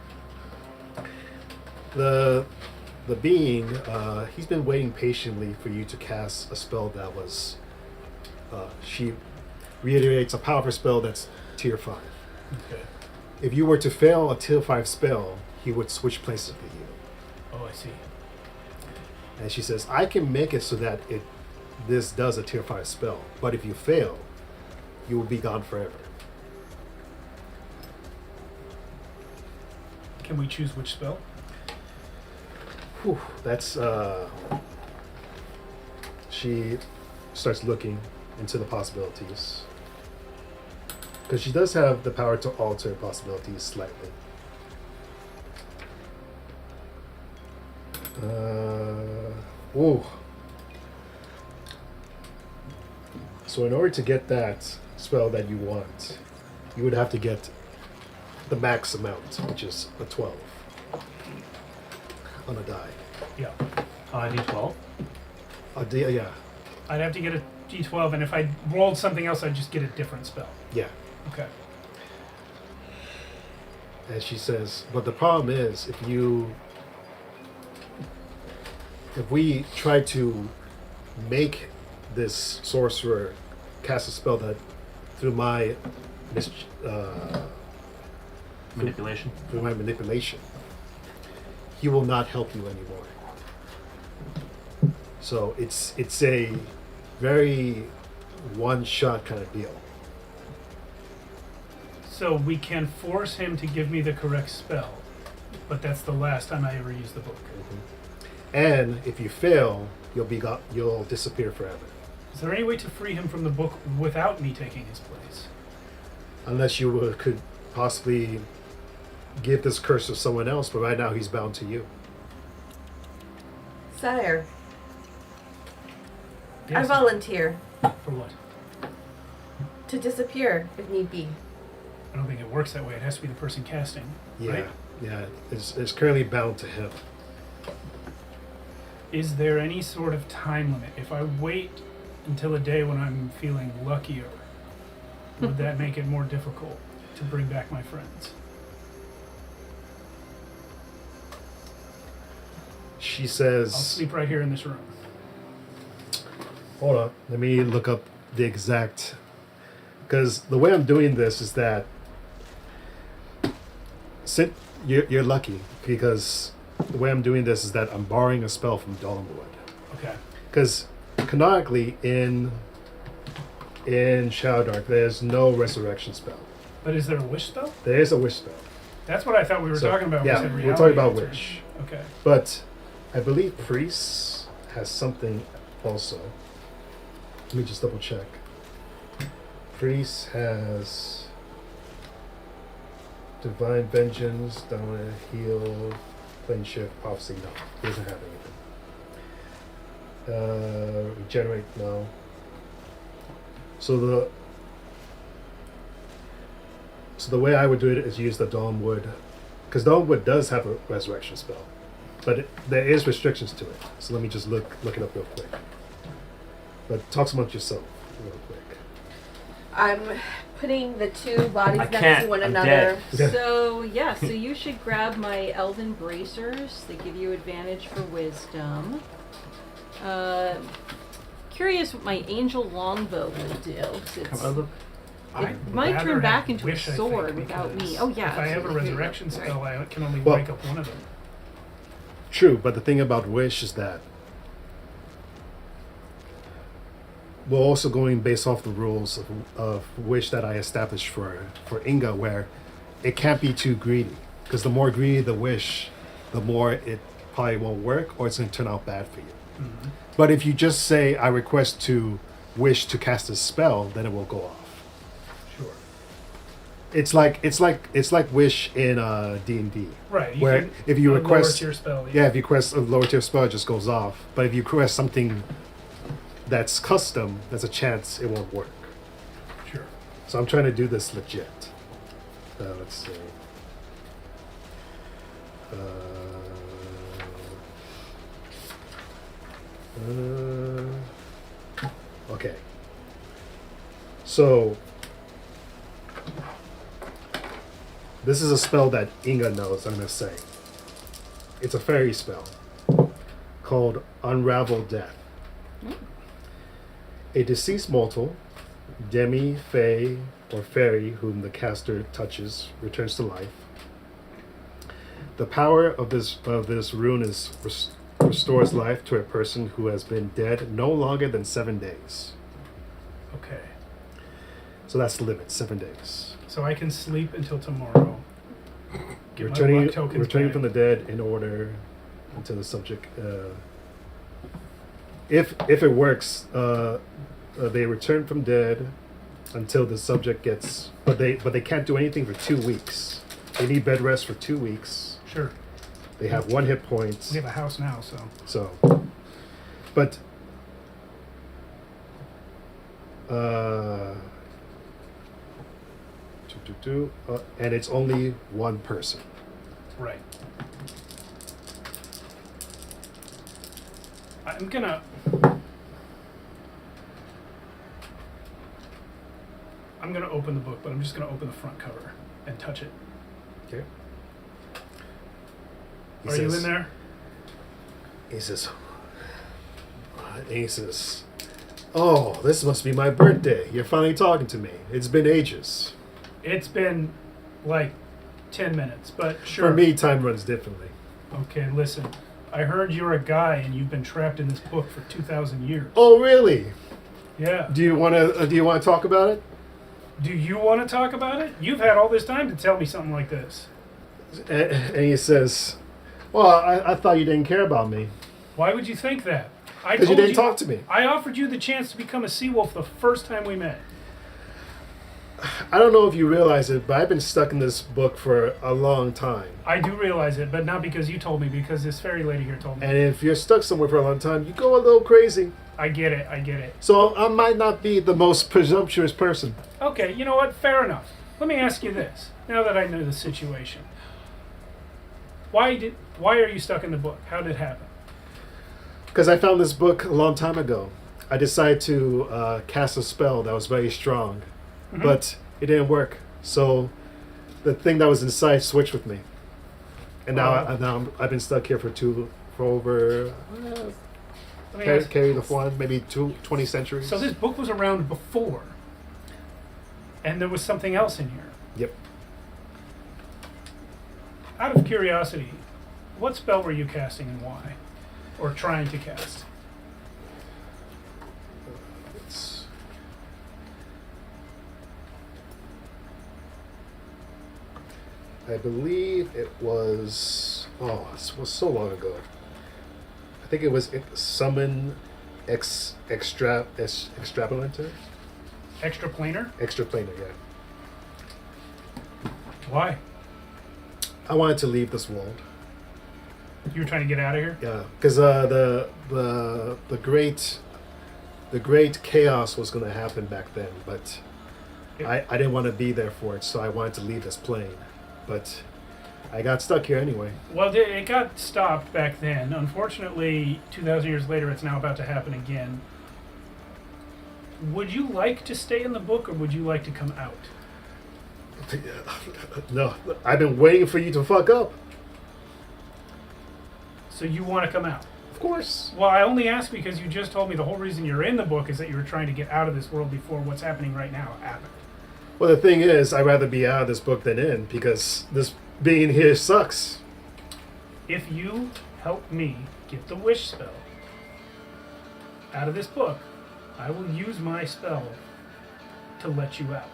The being, he's been waiting patiently for you to cast a spell that was... she reiterates a powerful spell that's tier 5. Okay. If you were to fail a tier 5 spell, he would switch places with you. Oh, I see. And she says, I can make it so that this does a tier 5 spell, but if you fail, you will be gone forever. Can we choose which spell? Whew, that's she starts looking into the possibilities. Because she does have the power to alter possibilities slightly. Ooh. So in order to get that spell that you want, you would have to get the max amount, which is a 12 on a die. Yeah. D12. Yeah. I'd have to get a D12, and if I rolled something else, I'd just get a different spell. Yeah. Okay. And she says, but the problem is, if we try to make this sorcerer cast a spell that through my manipulation, he will not help you anymore. So it's a very one-shot kind of deal. So we can force him to give me the correct spell, but that's the last time I ever use the book. And if you fail, you'll disappear forever. Is there any way to free him from the book without me taking his place? Unless you could possibly give this curse to someone else, but right now he's bound to you. Sire, Yes. I volunteer For what? to disappear if need be. I don't think it works that way. It has to be the person casting, Yeah, right? yeah. It's currently bound to him. Is there any sort of time limit? If I wait until a day when I'm feeling luckier, would that make it more difficult to bring back my friends? She I'll says, sleep right here in this room. hold on, let me look up the exact, because the way I'm doing this is that you're lucky, because the way I'm doing this is that I'm borrowing a spell from Dawnwood. Okay. Because canonically in Shadowdark, there's no resurrection spell. But is there a wish spell? There is a wish spell. That's what I thought we were So, talking about. when yeah, we said we're talking about reality wish. altering. Okay. But I believe Priest has something also. Let me just double check. Priest has Divine Vengeance, Dominant Heal, Plane Shift, Prophecy. No, he doesn't have anything. Regenerate no. So the way I would do it is use the Dawnwood, because Dawnwood does have a resurrection spell, but there is restrictions to it. So let me just look it up real quick. But talk amongst yourself real quick. I'm putting the two bodies I next can't, to one I'm another. dead. So you should grab my elven bracers. They give you advantage for wisdom. Curious what my angel longbow will do. 'Cause it I'd might rather turn back have into a wish, I think, sword without me. because Oh yeah. If I have a absolutely. resurrection spell, I can only Well- break up one of them. True, but the thing about Wish is that we're also going based off the rules of Wish that I established for Inga, where it can't be too greedy, because the more greedy the Wish, the more it probably won't work, or it's going to turn out bad for you. Mm-hmm. But if you just say, I request to Wish to cast a spell, then it will go off. Sure. It's like Wish in D&D. Right. Where can, if you a request, lower tier spell, yeah, if you request a lower tier spell, it just goes off. But if you request something that's custom, there's a chance it won't work. Sure. So I'm trying to do this legit. Let's see. Okay. So this is a spell that Inga knows, I'm going to say. It's a fairy spell called Unravel Death. A deceased mortal, demi, fae, or fairy whom the caster touches returns to life. The power of this rune is restores life to a person who has been dead no longer than 7 days. Okay. So that's the limit, 7 days. So I can sleep until tomorrow. Get my luck tokens Returning back. from the dead in order until the subject. If it works, they return from dead until the subject gets. But they can't do anything for 2 weeks. They need bed rest for 2 weeks. Sure. They have 1 hit point. We have a house now, so. So, but and it's only 1 person. Right. I'm gonna. I'm gonna open the book, but I'm just gonna open the front cover and touch it. Okay. Are you in there? He says, "Oh, this must be my birthday. You're finally talking to me. It's been ages." It's been like 10 minutes, but sure. For me, time runs differently. Okay, listen. I heard you're a guy and you've been trapped in this book for 2,000 years. Oh, really? Yeah. Do you want to talk about it? Do you want to talk about it? You've had all this time to tell me something like this. And he says, "Well, I thought you didn't care about me Why would you think that? I because you told didn't talk to me. I offered you the chance to become a sea wolf the first time we met. I don't know if you realize it, but I've been stuck in this book for a long time. I do realize it, but not because you told me, because this fairy lady here told me. And if you're stuck somewhere for a long time, you go a little crazy. I get it, I get it. So I might not be the most presumptuous person. Okay, you know what? Fair enough. Let me ask you this, now that I know the situation. Why are you stuck in the book? How did it happen? Because I found this book a long time ago. I decided to cast a spell that was very strong, but it didn't work. So the thing that was inside switched with me, and now I've been stuck here for over Let me ask- carry the one maybe 20 centuries. So this book was around before, and there was something else in here. Yep. Out of curiosity, what spell were you casting and why? Or trying to cast? It's, I believe it was. Oh, it was so long ago. I think it was summon extrapolator. Extraplanar? Extraplanar, yeah. Why? I wanted to leave this world. You were trying to get out of here? Yeah, because the great chaos was going to happen back then, but I didn't want to be there for it, so I wanted to leave this plane. But I got stuck here anyway. Well, it got stopped back then. Unfortunately, 2,000 years later, it's now about to happen again. Would you like to stay in the book, or would you like to come out? No, I've been waiting for you to fuck up. So you want to come out? Of course. Well, I only ask because you just told me the whole reason you're in the book is that you were trying to get out of this world before what's happening right now happened. Well, the thing is, I'd rather be out of this book than in, because this being here sucks. If you help me get the wish spell out of this book, I will use my spell to let you out.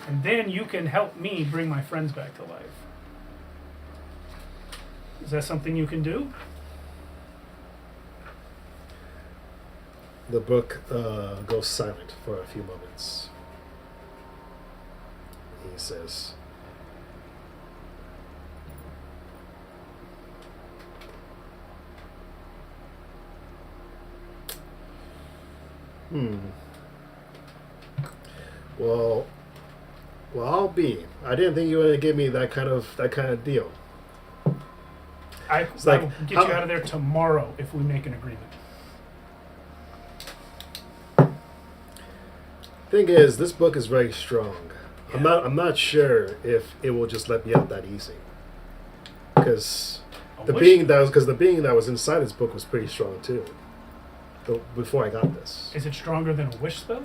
And then you can help me bring my friends back to life. Is that something you can do? The book goes silent for a few moments. He says, Well, I'll be. I didn't think you were gonna give me that kind of deal. I like, will get you how- out of there tomorrow if we make an agreement. Thing is, this book is very strong. Yeah. I'm not sure if it will just let me out that easy. Because the being that was inside this book was pretty strong too. Before I got this, Is it stronger than a wish spell?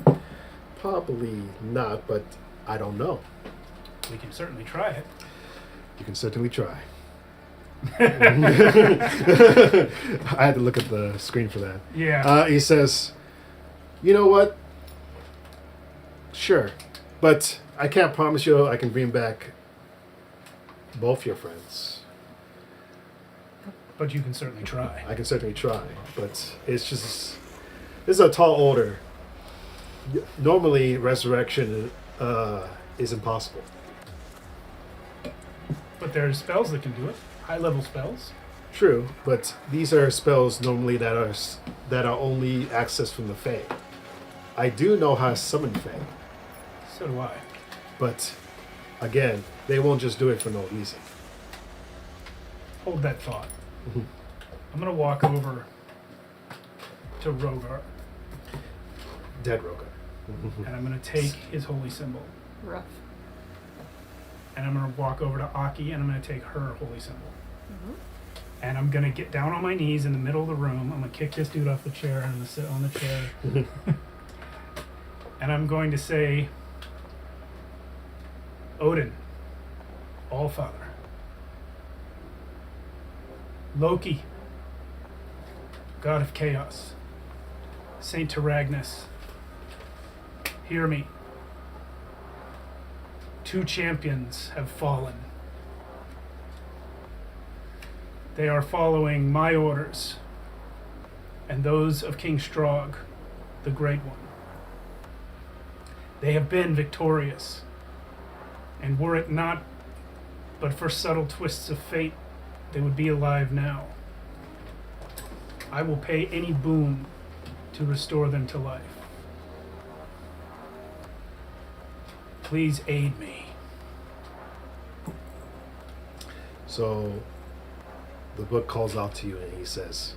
probably not, but I don't know. We can certainly try it. You can certainly try. I had to look at the screen for that. Yeah. He says, "You know what? Sure, but I can't promise you I can bring back both your friends. But you can certainly try. I can certainly try, but it's just this is a tall order. Normally, resurrection is impossible. But there's spells that can do it. High level spells. True, but these are spells normally that are only accessed from the Fae. I do know how to summon Fae, So do I. but again, they won't just do it for no reason. Hold that thought. Mhm. I'm gonna walk over to Rogar Dead Roga. and I'm gonna take his holy symbol. Rough. And I'm gonna walk over to Aki and I'm gonna take her holy symbol. Mhm. And I'm gonna get down on my knees in the middle of the room. I'm gonna kick this dude off the chair and I'm gonna sit on the chair. And I'm going to say, Odin, Allfather, Loki, God of Chaos, Saint Taragnus, hear me. 2 champions have fallen. They are following my orders and those of King Strahd, the Great One. They have been victorious, and were it not but for subtle twists of fate, they would be alive now. I will pay any boon to restore them to life. Please aid me. So the book calls out to you and he says,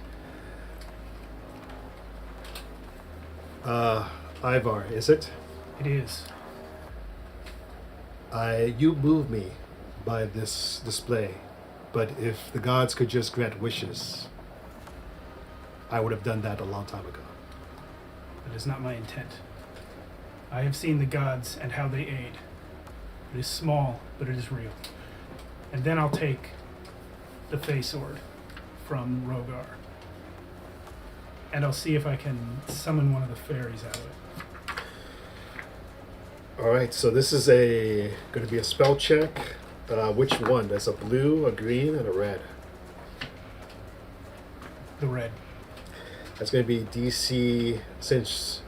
Ivar, is it? It is. You move me by this display, but if the gods could just grant wishes, I would have done that a long time ago. That is not my intent. I have seen the gods and how they aid. It is small, but it is real. And then I'll take the Fey Sword from Rogar. And I'll see if I can summon one of the fairies out of it. All right, so this is going to be a spell check. Which one? There's a blue, a green, and a red. The red. That's going to be DC, since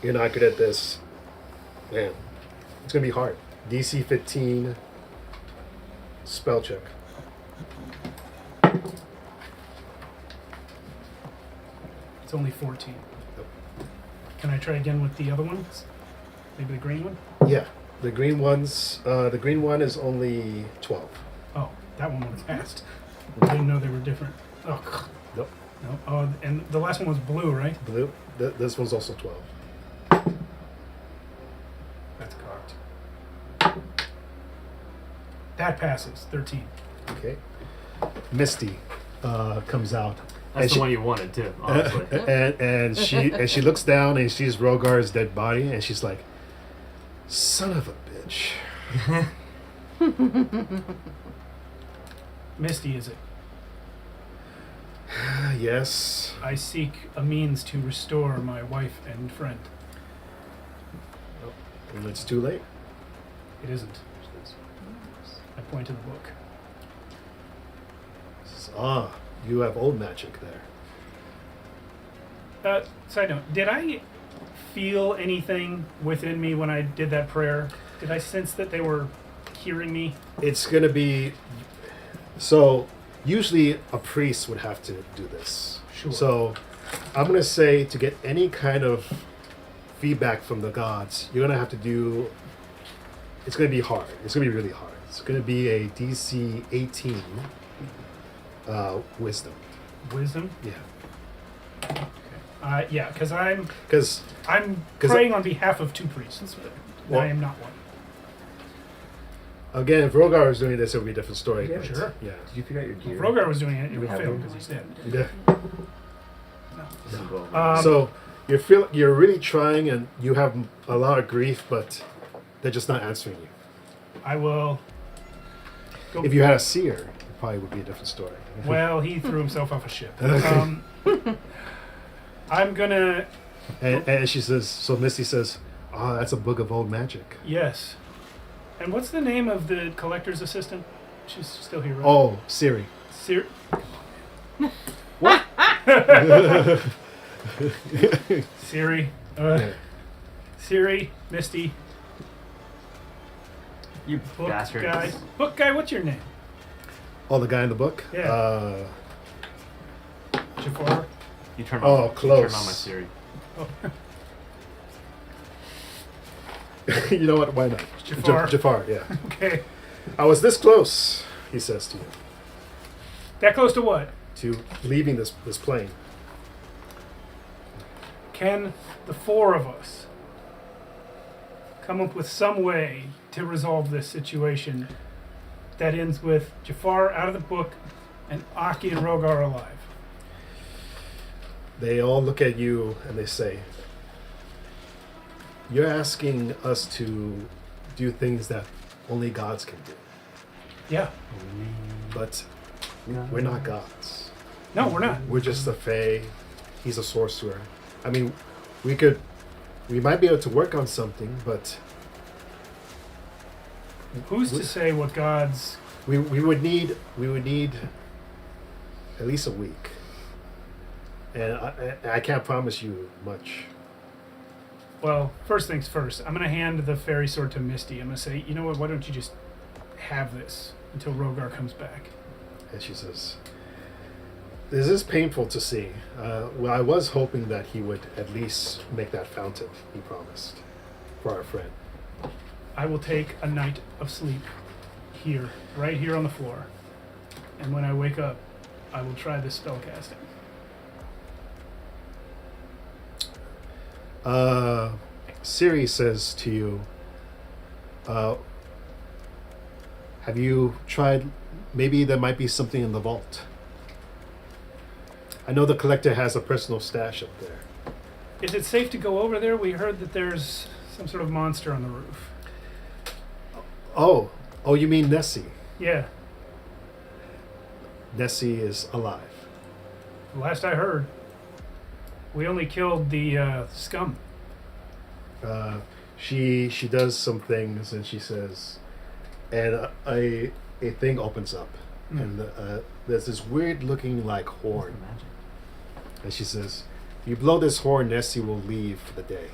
you're not good at this. Man, it's going to be hard. DC 15 Spell check. It's only 14. Yep. Can I try again with the other ones? Maybe the green one? Yeah. The green ones. The green one is only 12. Oh, that one would have passed. I didn't know they were different. Oh, Nope. no. Oh, and the last one was blue, right? Blue. This one's also 12. That's cocked. That passes. 13. Okay. Misty comes out. That's And the she- one you wanted too, honestly. and she looks down and sees Rogar's dead body and she's like, "Son of a bitch." Misty, is it? Yes. I seek a means to restore my wife and friend. And it's too late. It isn't. I point to the book. Says, you have old magic there. Side note, did I feel anything within me when I did that prayer? Did I sense that they were hearing me? It's gonna be so. Usually, a priest would have to do this. Sure. So, I'm gonna say to get any kind of feedback from the gods, you're gonna have to do. It's gonna be hard. It's gonna be really hard. It's gonna be a DC 18 wisdom. Wisdom? Yeah. Yeah, because I'm Because 'Cause praying on behalf of two priests. Well- I am not one. again, if Rogar was doing this, it would be a different story. Yeah, but, sure. Yeah. Did you figure out your gear? If Rogar was doing it, it We would have fail one? because he's dead. Yeah. This is well- So you're really trying, and you have a lot of grief, but they're just not answering you. I will go. If you had a seer, it probably would be a different story. Well, he threw himself off a ship. I'm gonna. And she says, so Misty says, that's a book of old magic. Yes. And what's the name of the collector's assistant? She's still here, right? Oh, Siri. Siri. Yeah. Siri, Misty, You book bastards. guy. Book guy, what's your name? Oh, the guy in the book? Yeah. Jafar. You turn Oh, on, close. You turn on my Siri. Oh, You know what? Why not? Jafar. Jafar, yeah. okay. I was this close, he says to you, That close to what? to leaving this plane. Can the four of us come up with some way to resolve this situation that ends with Jafar out of the book and Aki and Rogar alive? They all look at you and they say, "You're asking us to do things that only gods can do. Yeah. But we're not gods. No, we're not. We're just a fae. He's a sorcerer. I mean, we might be able to work on something, but Who's to say what gods? we would need at least a week. And I can't promise you much." Well, first things first. I'm gonna hand the fairy sword to Misty. I'm gonna say, you know what? Why don't you just have this until Rogar comes back? And she says, "This is painful to see. Well, I was hoping that he would at least make that fountain he promised for our friend." I will take a night of sleep here, right here on the floor. And when I wake up, I will try this spell casting. Siri says to you, "Have you tried? Maybe there might be something in the vault. I know the collector has a personal stash up there." Is it safe to go over there? We heard that there's some sort of monster on the roof. Oh, you mean Nessie? Yeah, Nessie is alive. last I heard. We only killed the scum. She does some things, and she says, and a thing opens up, and there's this weird looking like horn, and she says, "You blow this horn, Nessie will leave for the day."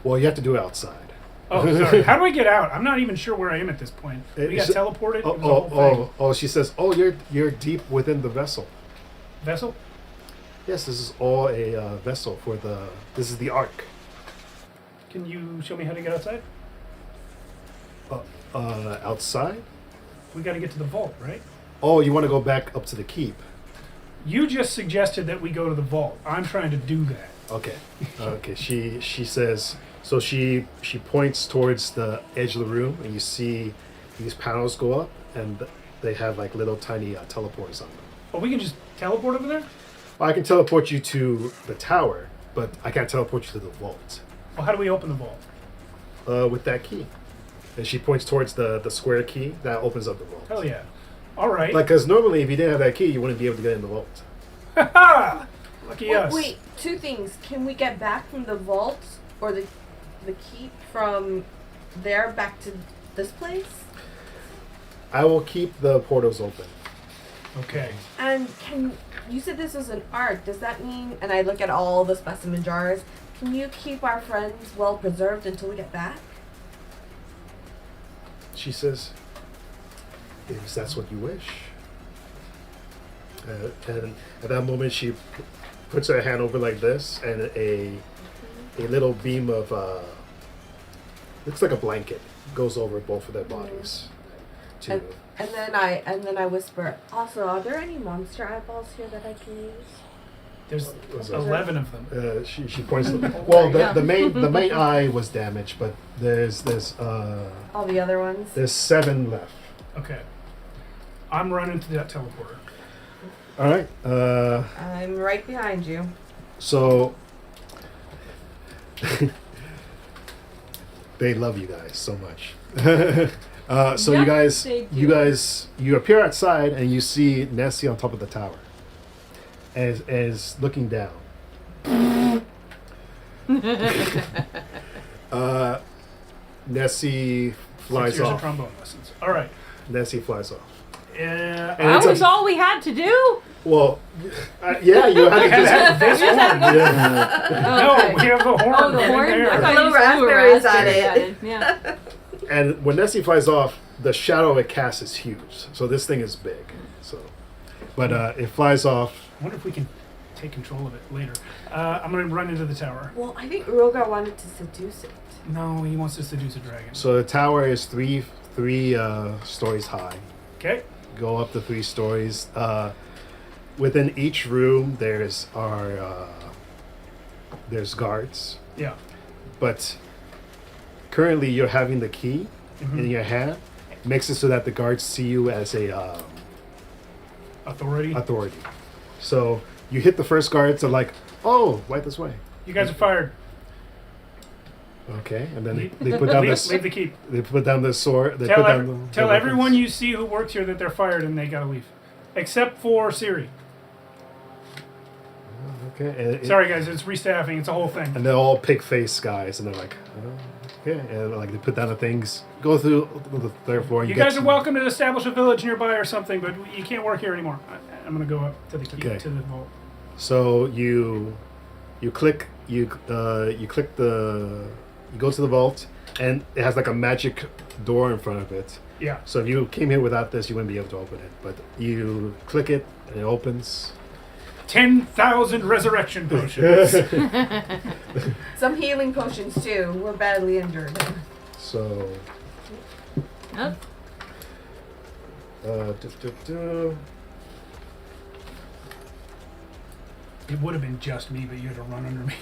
Well, you have to do it outside. Oh, sorry. How do I get out? I'm not even sure where I am at this point. We got teleported. It was a whole thing. She says, oh, you're deep within the vessel. Vessel? Yes, this is all a vessel for the. This is the Ark. Can you show me how to get outside? Outside. We got to get to the vault, right? Oh, you want to go back up to the keep? You just suggested that we go to the vault. I'm trying to do that. Okay. Okay. She says. So she points towards the edge of the room, and you see these panels go up, and they have like little tiny teleporters on them. Oh, we can just teleport over there? Well, I can teleport you to the tower, but I can't teleport you to the vault. Well, how do we open the vault? With that key. And she points towards the square key that opens up the vault. Hell yeah. All right. Like, because normally if you didn't have that key, you wouldn't be able to get in the vault. Ha! Lucky us. Wait, two things. Can we get back from the vault or the keep from there back to this place? I will keep the portals open. Okay. And you said this was an ark. Does that mean, and I look at all the specimen jars, can you keep our friends well preserved until we get back? She says, if that's what you wish. And at that moment, she puts her hand over like this, and a little beam of looks like a blanket goes over both of their bodies. And then I whisper, also, are there any monster eyeballs here that I can use? There's Was it- 11 of them. She points. Well, the main eye was damaged, but there's All the other ones? 7 left. Okay. I'm running to that teleporter. All right. I'm right behind you. So they love you guys so much. So Yep, you they guys appear outside and you see Nessie on top of the tower, as looking down. Nessie 6 flies years of off. trombone lessons. All right. Nessie flies off. And That it's was a- all we had to do. Well, yeah, you had to Has just. this horn. No, Okay. we have the horn. Oh, the right horn? there. I thought Little you said we were raspberries on raspberry it. added. Yeah. And when Nessie flies off, the shadow it casts is huge. So this thing is big. So, but it flies off. I wonder if we can take control of it later. I'm going to run into the tower. Well, I think Uroga wanted to seduce it. No, he wants to seduce a dragon. So the tower is three stories high. Okay. Go up the 3 stories. Within each room, there's guards. Yeah. But currently, you're having the key Mhm. in your hand. Makes it so that the guards see you as a Authority. authority. So you hit the first guards. They're like, "Oh, right this way." You guys are fired. Okay, and then they put down this. Leave the keep. They put down the sword. They Tell, put down tell the everyone weapons. you see who works here that they're fired and they gotta leave. Except for Siri. Okay. And Sorry guys, it's restaffing. It's a whole thing. And they're all pig face guys, and they're like, "Oh, okay," and like they put down the things, go through the 3rd floor. And You get guys to- are welcome to establish a village nearby or something, but you can't work here anymore. I'm gonna go up to the key, Okay. to the vault. So you click you go to the vault, and it has like a magic door in front of it. Yeah. So if you came here without this, you wouldn't be able to open it. But you click it, and it opens. 10,000 resurrection potions. Some healing potions too. We're badly injured. So. Oh. It would have been just me, but you had to run under me.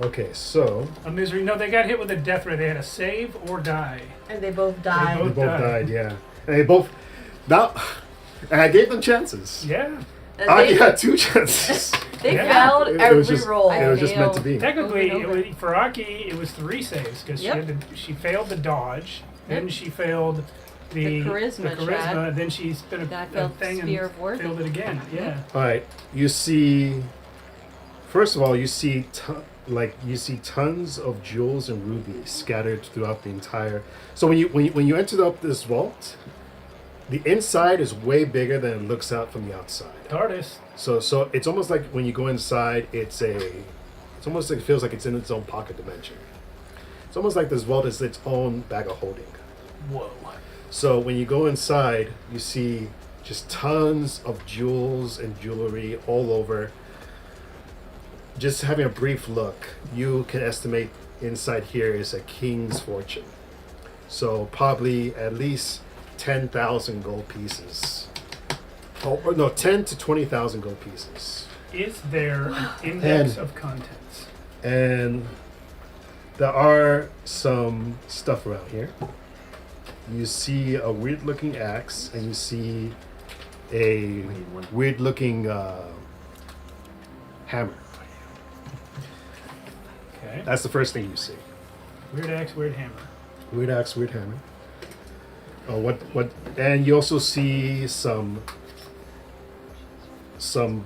Okay, so A misery. No, they got hit with a death ray. They had to save or die. And they both died. they both both died. died. Yeah, and they both. Now, and I gave them chances. Yeah. And I they, had 2 chances. they Yeah. failed It every was just- roll. It was just meant to be. Technically, Over and it was, for Aki, it was 3 saves because Yep. she failed the dodge, then she failed the charisma check. and then she spent That a failed thing Spear and of Worth. failed it again. Yeah. All right, you see. First of all, you see tons of jewels and rubies scattered throughout the entire. So when you enter up this vault, the inside is way bigger than it looks out from the outside. TARDIS. So it's almost like when you go inside, it's It's almost like it feels like it's in its own pocket dimension. It's almost like this vault is its own bag of holding. Whoa. So when you go inside, you see just tons of jewels and jewelry all over. Just having a brief look, you can estimate inside here is a king's fortune. So probably at least 10,000 gold pieces. Oh, or no, 10 to 20,000 gold pieces. Is there an index And- of contents? And there are some stuff around here. You see a weird looking axe, and you see a need one. weird looking hammer. Okay. That's the first thing you see. Weird axe, weird hammer. Weird axe, weird hammer. And you also see some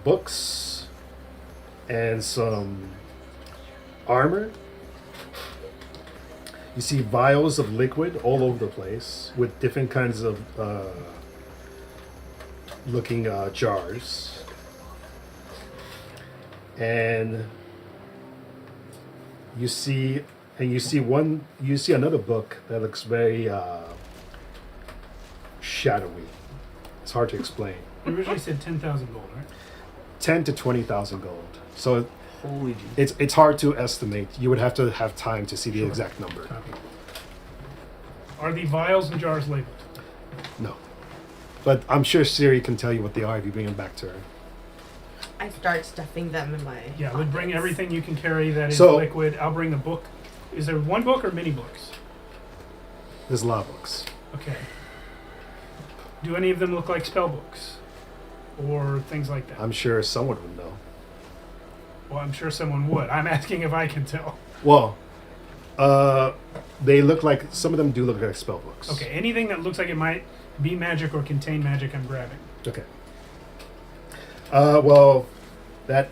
books and some armor. You see vials of liquid all over the place with different kinds of looking jars. And you see another book that looks very shadowy. It's hard to explain. You originally said 10,000 gold, right? 10 to 20,000 gold. So Holy Jesus. it's hard to estimate. You would have to have time to see the exact number. Copy. Are the vials and jars labeled? No. But I'm sure Siri can tell you what they are if you bring them back to her. I start stuffing them in my. Yeah, we'd bring pockets. everything you can carry that is So- liquid. I'll bring the book. Is there one book or many books? There's a lot of books. Okay. Do any of them look like spell books? Or things like that? I'm sure someone would know. Well, I'm sure someone would. I'm asking if I can tell. Well, they look like, some of them do look like spell books. Okay, anything that looks like it might be magic or contain magic, I'm grabbing. Okay. Well, that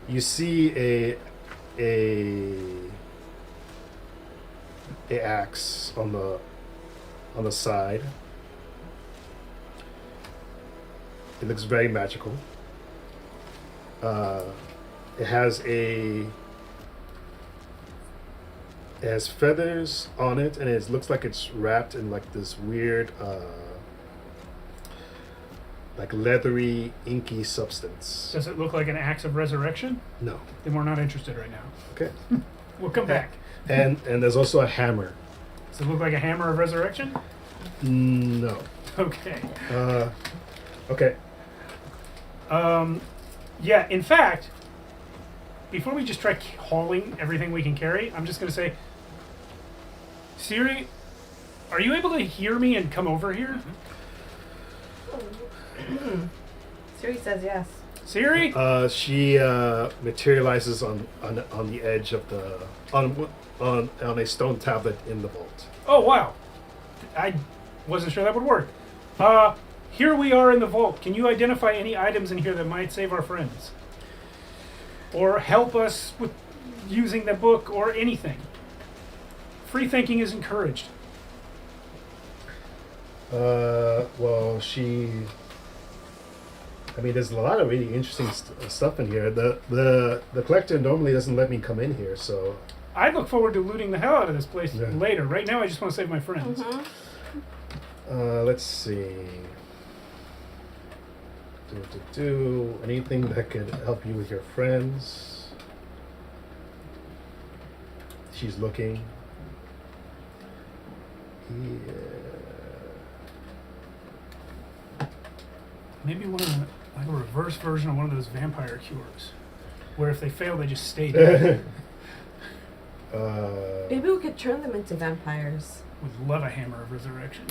you see a axe on the side. It looks very magical. It has feathers on it, and it looks like it's wrapped in like this weird like leathery, inky substance. Does it look like an axe of resurrection? No. Then we're not interested right now. Okay. We'll come back. And there's also a hammer. Does it look like a hammer of resurrection? No. Okay. Okay. Yeah, in fact, before we just try hauling everything we can carry, I'm just going to say, Siri, are you able to hear me and come over here? Siri says yes. Siri? She materializes on the edge of the on a stone tablet in the vault. Oh, wow. I wasn't sure that would work. Here we are in the vault. Can you identify any items in here that might save our friends? Or help us with using the book or anything? Free thinking is encouraged. Well, I mean, there's a lot of really interesting stuff in here. The collector normally doesn't let me come in here, so I look forward to looting the hell out of this place Yeah. later. Right now, I just want to save my friends. let's see. Anything that could help you with your friends. She's looking. Yeah. Maybe one of the, like a reverse version of one of those vampire cures, where if they fail, they just stay dead. Maybe we could turn them into vampires. Would love a hammer of resurrection.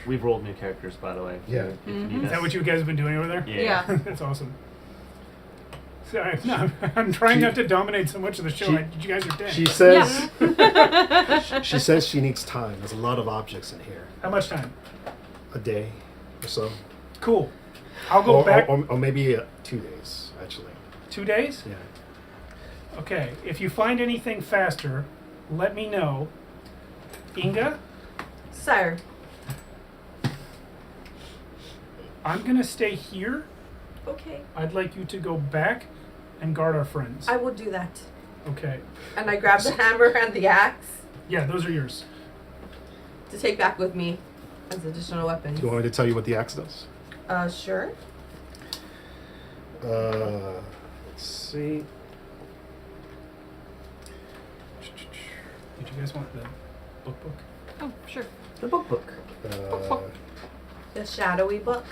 We've rolled new characters, by the way. Yeah. If you Mhm. need Is that us. what you guys have been doing over there? Yeah. That's awesome. Sorry, no, I'm trying not to dominate so much of the show. She- You guys are dead. She says. She says she needs time. There's a lot of objects in here. How much time? A day or so. Cool. I'll go back. Or maybe 2 days, actually. 2 days? Yeah. Okay. If you find anything faster, let me know. Inga, Sire. I'm gonna stay here Okay. I'd like you to go back and guard our friends. I will do that. Okay. And I grab the hammer and the axe Yeah, those are yours. to take back with me as additional weapons. Do you want me to tell you what the axe does? Sure. Let's see. Did you guys want the book? Oh, sure. The book. The shadowy book.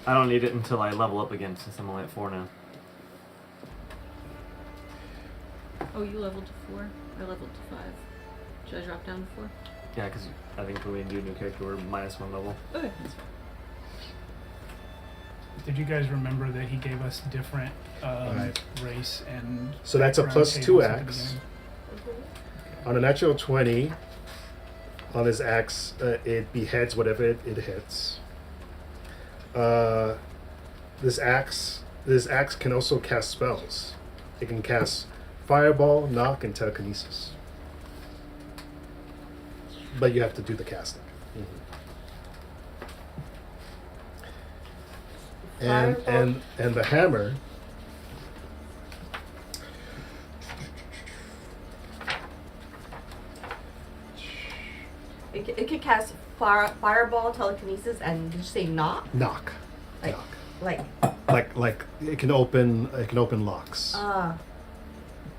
I don't need it until I level up again since I'm only at 4 now. Oh, you leveled to 4. I leveled to 5. Should I drop down to 4? Yeah, because I think when we do a new character, we're -1 level. Okay. Did you guys remember that he gave us different Right. race and So that's a background +2 tables at the axe. beginning? On a natural 20, on this axe, it beheads whatever it hits. This axe can also cast spells. It can cast Fireball, Knock, and Telekinesis. But you have to do the casting. And the hammer. It could cast fireball, telekinesis, and did you say knock? Knock. Like, Knock. Like it can open locks.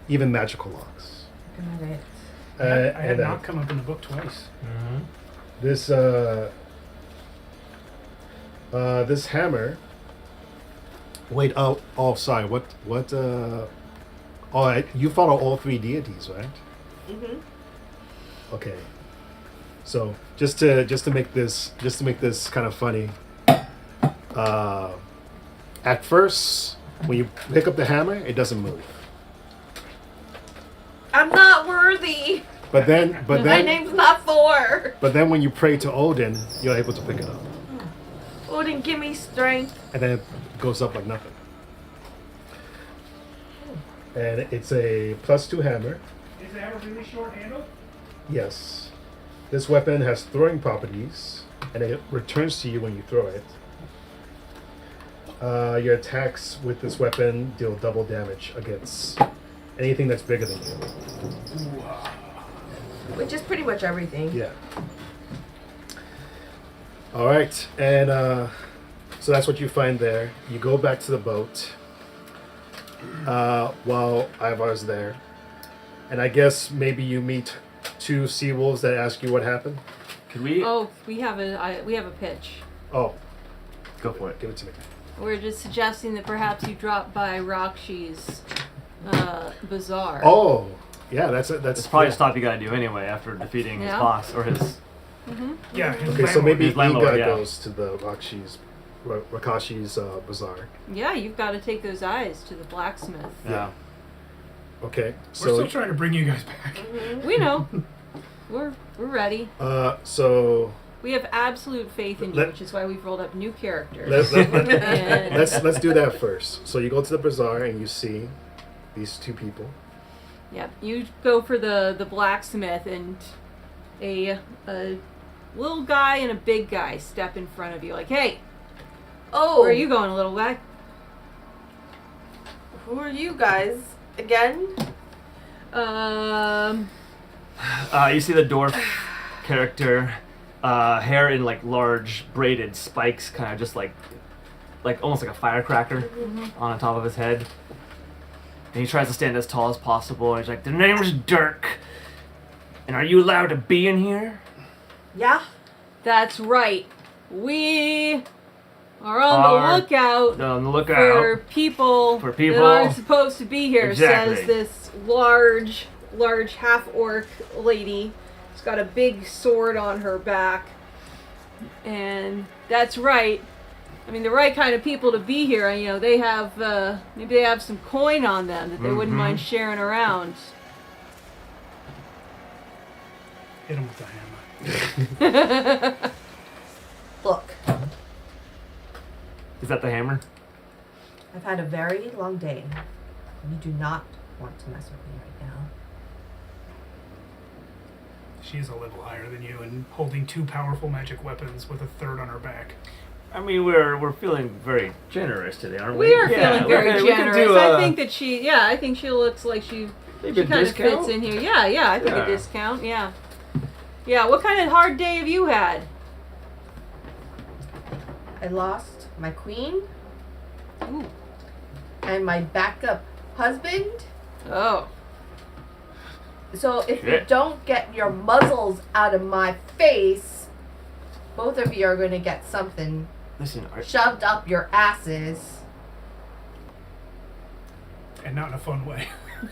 Even magical locks. Got it. I had and, knock come up in the book twice. Mm-hmm. This hammer. Wait, sorry. What you follow all 3 deities, right? Mhm. Okay. So just to make this kind of funny, at first when you pick up the hammer, it doesn't move. I'm not worthy. But then My name's not Thor. but then when you pray to Odin, you're able to pick it up, Odin, give me strength. and then it goes up like nothing. And it's a +2 hammer. Is it have a really short handle? Yes. This weapon has throwing properties, and it returns to you when you throw it. Your attacks with this weapon deal double damage against anything that's bigger than you. Which is pretty much everything. Yeah. All right, and so that's what you find there. You go back to the boat while Ivar's there, and I guess maybe you meet 2 sea wolves that ask you what happened. Could we Oh, we have a pitch. Oh, go for it? give it to me. We're just suggesting that perhaps you drop by Rakshi's bazaar. Oh, yeah, that's It's probably a stop you gotta do anyway after defeating his Yeah. boss or his. Yeah. his Okay, so landlord. maybe His landlord, Iga yeah. goes to the Rakashi's bazaar. Yeah, you've got to take those eyes to the blacksmith. Yeah. Okay, We're so still trying to bring you guys back. We know. We're ready. so We have absolute faith in you, Let- which is why we've rolled up new characters. And let's do that first. So you go to the bazaar and you see these 2 people. Yep, you go for the blacksmith, and a little guy and a big guy step in front of you, like, "Hey, Oh, where are you going, little guy?" Who are you guys again? You see the dwarf character, hair in like large braided spikes, kind of just like almost like a firecracker on the top of his head. And he tries to stand as tall as possible. And he's like, "The name is Dirk. And are you allowed to be in here?" Yeah. That's right. We are on the lookout On the for lookout. people, For people. that aren't supposed to be here, Exactly. says this large half-orc lady. She's got a big sword on her back. And that's right. I mean, the right kind of people to be here. You know, they have, maybe they have some coin on them that they wouldn't mind sharing around. Hit him with the hammer. Look, Is that the hammer? I've had a very long day. You do not want to mess with me right now. She's a level higher than you and holding 2 powerful magic weapons with a 3rd on her back. I mean, we're feeling very generous today, aren't we? We are feeling very okay, we could generous. do, I think that I think she looks like she maybe a kind of discount? fits in here. Yeah, I think Yeah. a discount. Yeah. Yeah. What kind of hard day have you had? I lost my queen Ooh. and my backup husband. Oh. So if you Shit. don't get your muzzles out of my face, both of you are going to get something Listen, shoved up your asses. And not in a fun way.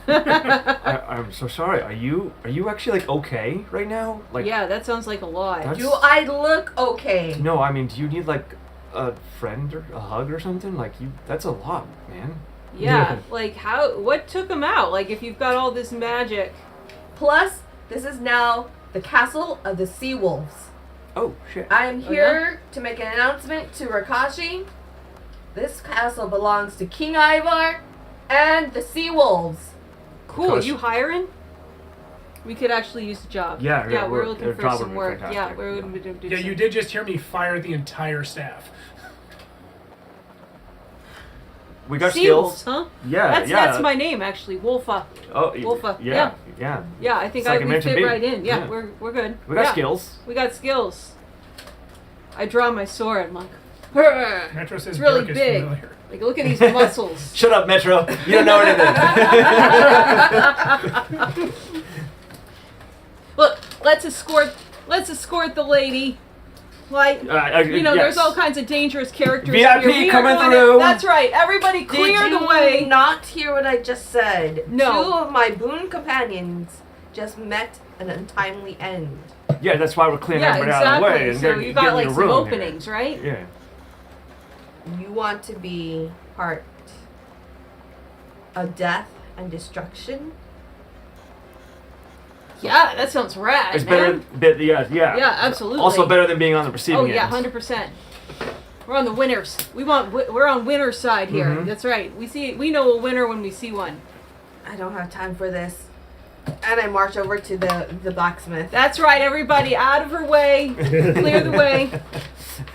I'm so sorry. Are you actually like okay right now? Like Yeah, that sounds like a lot. That's- Do I look okay? No, I mean, do you need like a friend or a hug or something? Like that's a lot, man. Yeah. Like what took him out? Like if you've got all this magic. Plus, this is now the castle of the sea wolves. Oh shit. I am Oh, here to make an announcement to Rakashi. This castle belongs to King Ivar and the sea wolves. Cool. Gosh. You hiring? We could actually use a job. Yeah, Yeah, we're the looking for job would some be work. Yeah, fantastic. we're Yeah, you did just hear me fire the entire staff. We got Sea wolves, skills. huh? Yeah, That's my name actually, Wolfa. Oh, Wolfa, Yeah. Yeah, I think It's like we it meant to fit be. right in. Yeah, Yeah. we're good. We got Yeah, skills. We got skills. I draw my sword. I'm like, "Brr." Metro says It's really Dirk is big. familiar. Like, look at these muscles. Shut up, Metro. You don't know anything. Look, let's escort the lady. Like, there's all kinds of dangerous characters VIP here. We are coming going through. That's right. Everybody clear Did the you way. not hear what I just said? No. 2 of my boon companions just met an untimely end. Yeah, that's why we're clearing Yeah, everybody out of the way exactly. and So getting, you got getting like your some room openings, right? Here. You want to be part of death and destruction? Yeah, that sounds rad, It's man. better. Yeah. Yeah, absolutely. Also better than being on the receiving Oh end. yeah, 100%. We're on the winners. We're on winner's side here. Mhm. That's right. We know a winner when we see one. I don't have time for this. And I march over to the blacksmith. That's right. Everybody out of her way. Clear the way.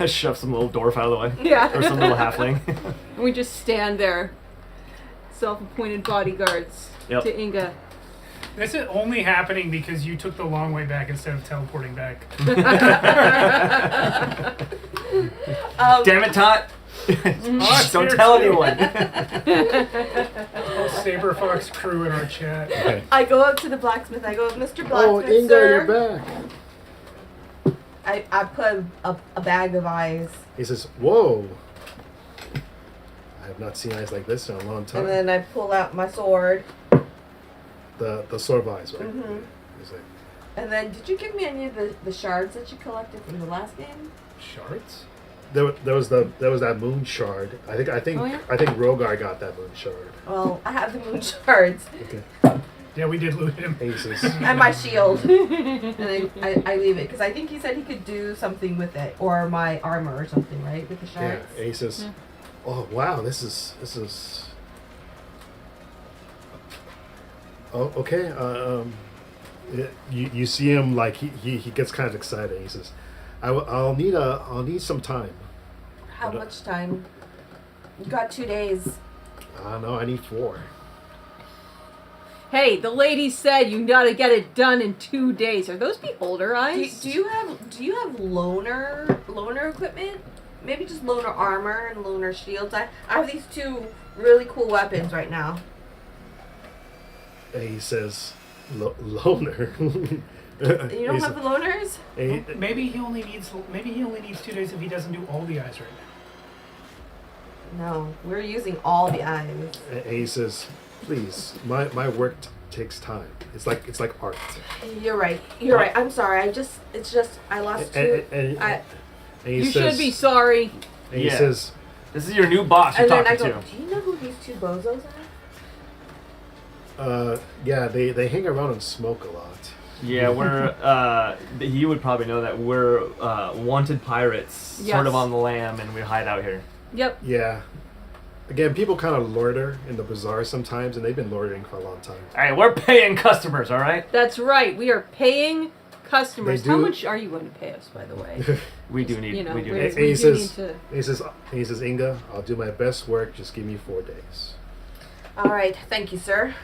Shove some little dwarf out of the way. Yeah. Or some little halfling. And we just stand there, self-appointed bodyguards Yep. to Inga. This is only happening because you took the long way back instead of teleporting back. Damn it, Tot. Oh, Don't it's tell here, too. anyone. Whole Saber Fox crew in our chat. Okay. I go up to the blacksmith. I go, Mr. Blacksmith, Oh, Inga, sir. you're back. I put a bag of eyes. He says, "Whoa! I have not seen eyes like this in a long time." And then I pull out my sword. The sword of eyes, right? Mhm. He's like, And then, did you give me any of the shards that you collected from the last game? Shards? there was that moon shard. I think Oh, yeah? Rogar got that moon shard. Well, I have the moon shards Okay. Yeah, we did loot him. And he says, and my shield. And I leave it because I think he said he could do something with it, or my armor or something, right? With the yeah. shards. And he says, Yeah. "Oh wow, this is." Oh, okay. You see him like he gets kind of excited. He says, I'll need some time. How much time? You got 2 days. I don't know. I need 4. Hey, the lady said you gotta get it done in 2 days. Are those beholder eyes? Do you have loner equipment? Maybe just loner armor and loner shields. I have these 2 really cool weapons right now. And he says, "Loner." You don't He's- have the loners? and he- Maybe he only needs 2 days if he doesn't do all the eyes right now. No, we're using all the eyes. And he says, "Please, my work takes time. It's like art." You're right. I'm sorry. I lost 2. And I- he You says, should be sorry. And he Yeah. says, This is your new boss you're And then I talking go, to. do you know who these 2 bozos are? "Yeah, they hang around and smoke a lot." Yeah, we're. He would probably know that we're wanted pirates, Yes. sort of on the lam, and we hide out here. Yep. Yeah. Again, people kind of loiter in the bazaar sometimes, and they've been loitering for a long time. Hey, we're paying customers, all right? That's right. We are paying Customers, They how do- much are you going to pay us, by the way? We do need. You know, we do we- need. And he do says, need to- he says, Inga, I'll do my best work. Just give me 4 days. All right, thank you, sir.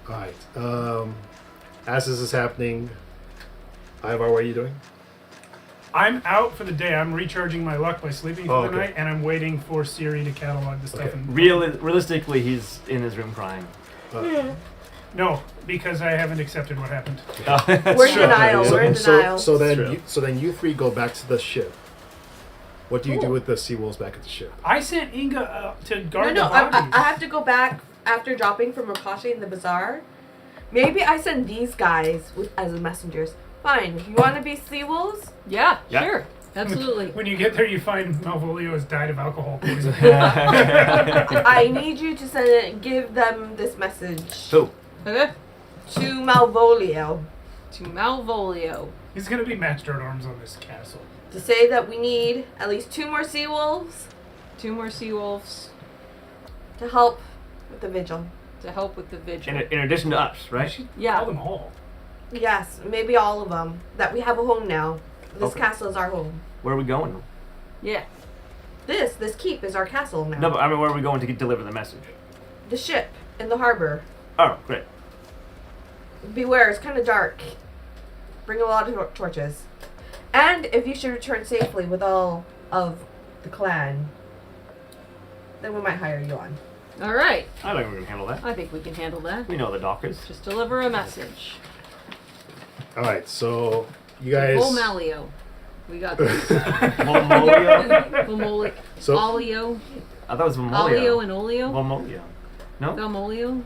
All right. As this is happening, Ivar, what are you doing? I'm out for the day. I'm recharging my luck by sleeping Oh, for the okay. night, and I'm waiting for Siri to catalog the stuff. Okay. And Realistically, he's in his room crying. No, because I haven't accepted what happened. We're in denial. So- We're in so, denial. so then, True. so then you three go back to the ship. What do you do Cool. with the seawolves back at the ship? I sent Inga to No, guard no, the bodies. I have to go back after dropping from Rakashi in the bazaar. Maybe I send these guys as messengers. Fine. You want to be sea wolves? Yeah, Yeah. sure. Absolutely. When you get there, you find Malvolio has died of alcohol poisoning. I need you to send it. Give them this message Who? Okay. to Malvolio To Malvolio. He's gonna be matched at arms on this castle. to say that we need at least 2 more sea wolves 2 more sea wolves to help with the vigil. to help with the vigil. In addition to us, I right? should Yeah. call them all. Yes, maybe all of them. That we have a home now. This Okay. castle is our home. Where are we going? Yeah. This keep is our castle now. No, but I mean, where are we going to deliver the message? The ship in the harbor. Oh, great. Beware, it's kind of dark. Bring a lot of torches. And if you should return safely with all of the clan, then we might hire you on. All right. I think we can handle that. I think we can handle that. We know the dockers. Just deliver a message. All right. So you guys. Full Malio. We got this. Volmolio? Vomoli- So Olio. I thought it was Olio Volmolio. and Olio. Volmolio. No? Valmolio.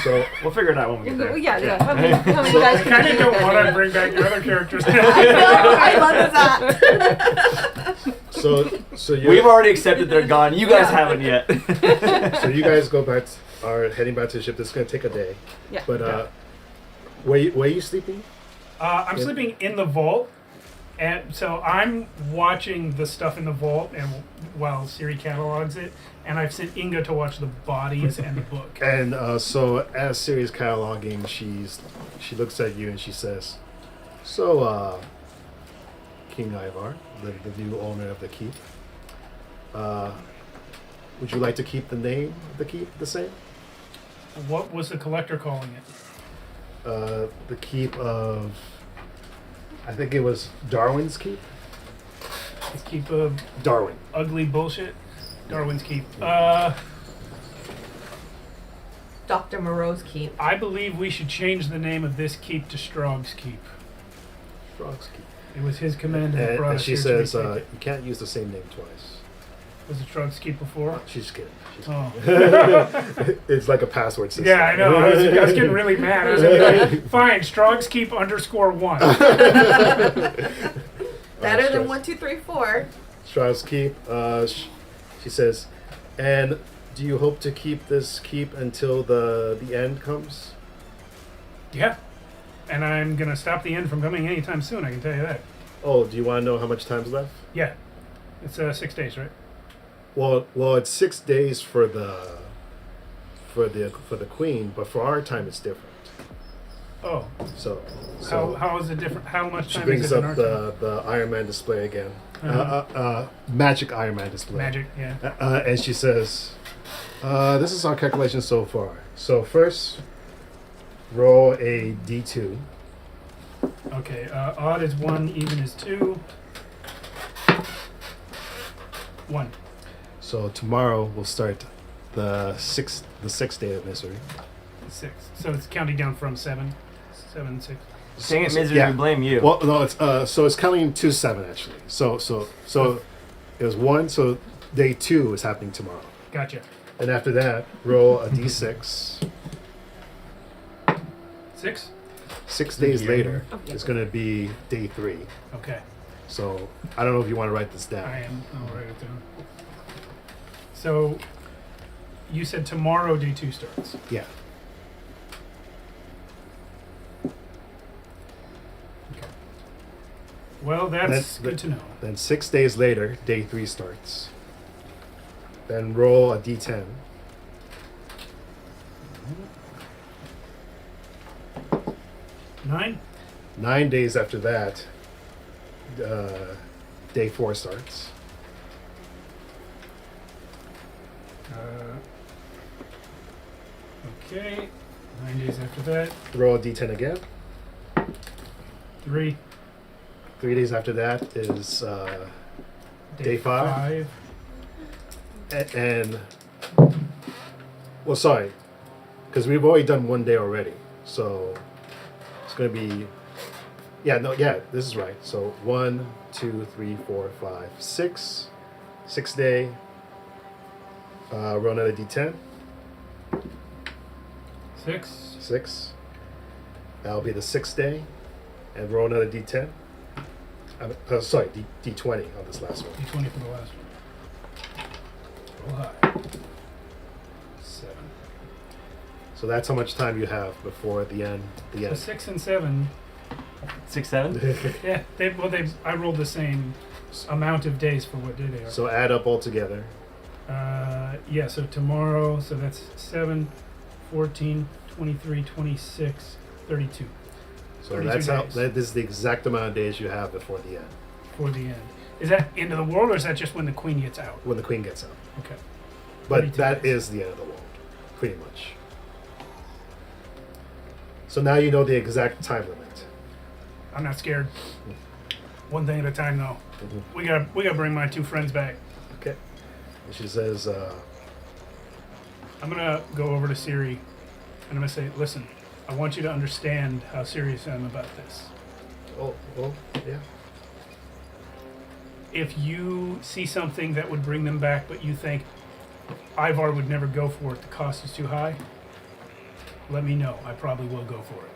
so We'll figure it out when we get there. Yeah. How many guys I can kind of you don't think want to of? bring back your other characters. I love that. so you We've already accepted they're gone. You guys Yeah. haven't yet. so you guys go back. Are heading back to the ship. This is gonna take a day. Yeah. But where are you sleeping? I'm sleeping in the vault, and so I'm watching the stuff in the vault, and while Siri catalogs it, and I've sent Inga to watch the bodies and the book. And so as Siri's cataloging, she looks at you and she says, "So, King Ivar, the new owner of the keep, would you like to keep the name of the keep the same? What was the collector calling it? The keep of, I think it was Darwin's keep. Let's keep a Darwin. ugly bullshit. Darwin's keep. Dr. Moreau's keep. I believe we should change the name of this keep to Strog's keep. Frog's keep. It was his command that brought And us she here says, to make it. you can't use the same name twice. Was it Strog's keep before? She's kidding. Oh. It's like a password system. Yeah, I know. I was getting really mad. I was like, fine, Strog's keep _1. Better than 1, 2, 3, 4. Strauss keep. She says, and do you hope to keep this keep until the end comes? Yeah. And I'm going to stop the end from coming anytime soon, I can tell you that. Oh, do you want to know how much time's left? Yeah. It's 6 days, right? Well, it's 6 days for the queen, but for our time it's different. Oh. So How is it different? How much she time brings is it in up our time? the Iron Man display again. Uh-huh. Magic Iron Man display. Magic, yeah. And she says, this is our calculation so far. So first, roll a d2. Okay, odd is 1, even is 2. 1. So tomorrow we'll start the sixth day of misery. 6. So it's counting down from 7. 7, 6. Dang it, misery, Yeah. we blame you. Well, no, it's so it's counting to 7 actually. So it was 1. So day 2 is happening tomorrow, Gotcha. and after that, roll a d6. 6? 6 days later, Okay. it's gonna be day 3. Okay. So I don't know if you want to write this down. I am. I'll write it down. So, you said tomorrow day 2 starts. Yeah. Well, that's good to know. Then 6 days later, day 3 starts. Then roll a d10. Nine? 9 days after that, day 4 starts. Okay. 9 days after that. Roll a d10 again. 3. 3 days after that is day 5. And well, sorry, because we've already done 1 day already, so it's going to be this is right. So 1, 2, 3, 4, 5, 6 day. Roll another d10. 6. 6. That'll be the 6th day, and roll another d10. Sorry, d20 on this last one. D20 for the last one. Roll high. 7. So that's how much time you have before the end. The So end. 6 and 7. 6, 7. Yeah, I rolled the same amount of days for what day they are. So add up all together. Yeah, so tomorrow, so that's 7, 14, 23, 26, 32 So 32 that's how. days. This is the exact amount of days you have before the end. for the end. Is that end of the world, or is that just when the queen gets out? When the queen gets out. Okay. But 32 that days. is the end of the world, pretty much. So now you know the exact time limit. I'm not scared. One thing at a time, though. Mhm. We gotta bring my 2 friends back. Okay. And she says, I'm gonna go over to Siri, and I'm gonna say, "Listen, I want you to understand how serious I am about this. "Oh, well, yeah." If you see something that would bring them back, but you think Ivar would never go for it, the cost is too high, let me know. I probably will go for it."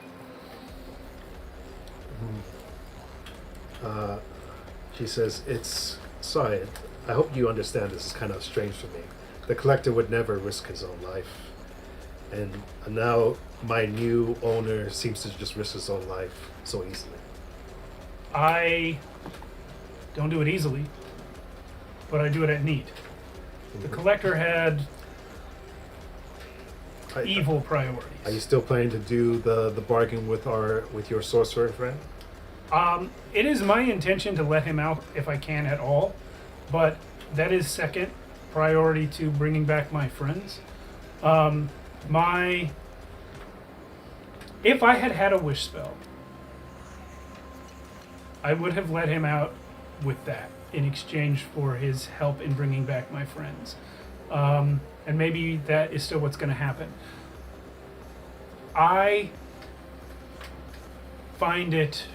She says, sorry, I hope you understand this is kind of strange for me. The collector would never risk his own life. And now my new owner seems to just risk his own life so easily. I don't do it easily, but I do it at need. The collector had evil priorities. Are you still planning to do the bargain with your sorcerer friend? It is my intention to let him out if I can at all, but that is second priority to bringing back my friends. If I had had a wish spell, I would have let him out with that in exchange for his help in bringing back my friends. And maybe that is still what's going to happen. I find it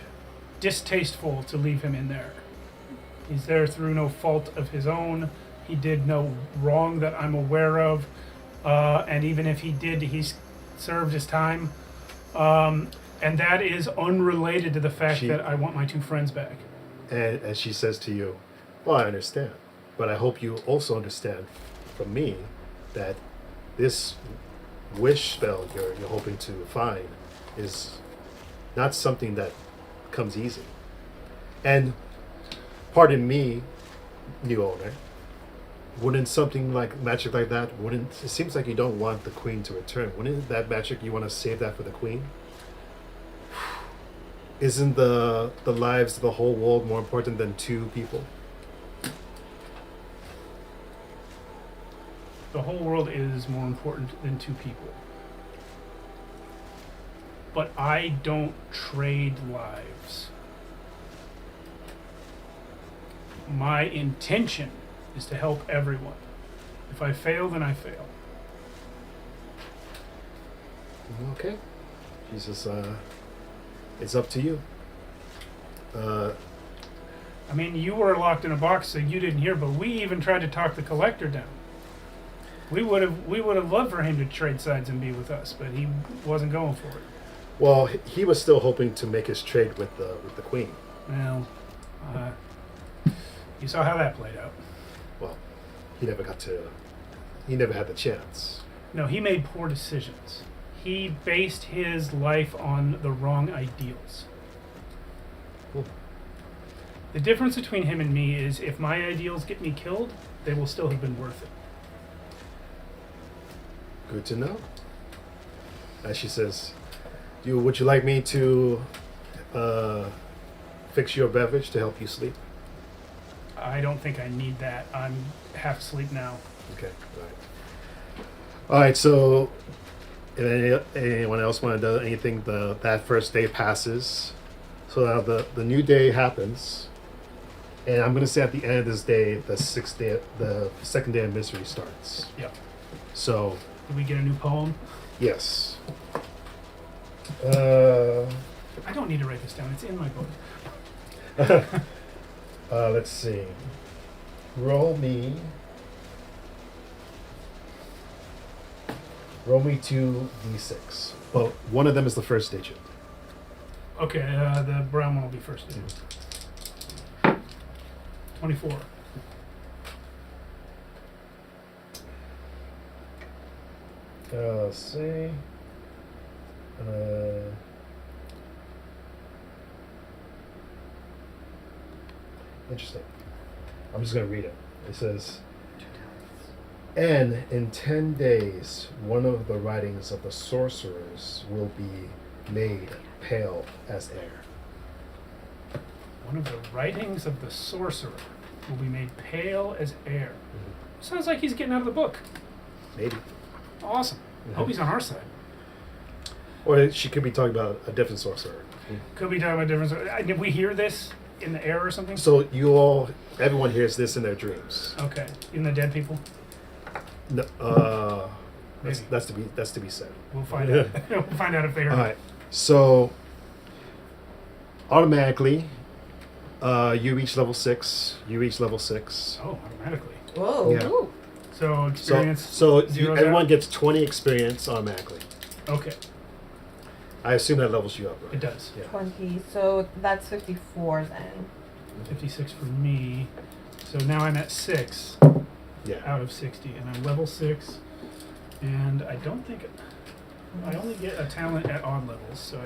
distasteful to leave him in there. He's there through no fault of his own. He did no wrong that I'm aware of. And even if he did, he's served his time. And that is unrelated to the fact that I want my 2 friends back. And she says to you, well, I understand. But I hope you also understand from me that this wish spell you're hoping to find is not something that comes easy. And pardon me, new owner, wouldn't something like magic like that, it seems like you don't want the queen to return. Wouldn't that magic, you want to save that for the queen? Isn't the lives of the whole world more important than 2 people? The whole world is more important than 2 people. But I don't trade lives. My intention is to help everyone. If I fail, then I fail. Okay. Jesus, it's up to you. I mean, you were locked in a box, so you didn't hear, but we even tried to talk the collector down. We would have loved for him to trade sides and be with us, but he wasn't going for it. Well, he was still hoping to make his trade with the queen. Well, you saw how that played out. Well, he never had the chance. No, he made poor decisions. He based his life on the wrong ideals. Cool. The difference between him and me is if my ideals get me killed, they will still have been worth it. Good to know. As she says, would you like me to fix your beverage to help you sleep? I don't think I need that. I'm half asleep now. Okay. All right. All right. So, if anyone else want to do anything, that first day passes. So now the new day happens, and I'm gonna say at the end of this day, the second day of misery starts. Yep. So Did we get a new poem? yes. I don't need to write this down. It's in my book. Let's see. Roll me 2d6. But one of them is the first digit. Okay, the brown one will be first. 24. Let's see. Interesting. I'm just going to read it. It says, and in 10 days, one of the writings of the sorcerers will be made pale as air. One of the writings of the sorcerer will be made pale as air. Sounds like he's getting out of the book. Maybe. Awesome. Hope he's on our side. Or she could be talking about a different sorcerer. Could be talking about different. Did we hear this in the air or something? So everyone hears this in their dreams. Okay, in the dead people. No, Maybe. that's to be said. We'll find out. We'll find out if they heard. All right. So automatically, you reach level 6. You reach level 6. Oh, automatically. Whoa. Yeah. Ooh. So experience. So zeros everyone out? gets 20 experience automatically. Okay, I assume that levels you up, right? it does. Yeah. 20. So that's 54 then. 56 for me. So now I'm at 6 Yeah. out of 60, and I'm level 6. And I don't think I only get a talent at odd levels, so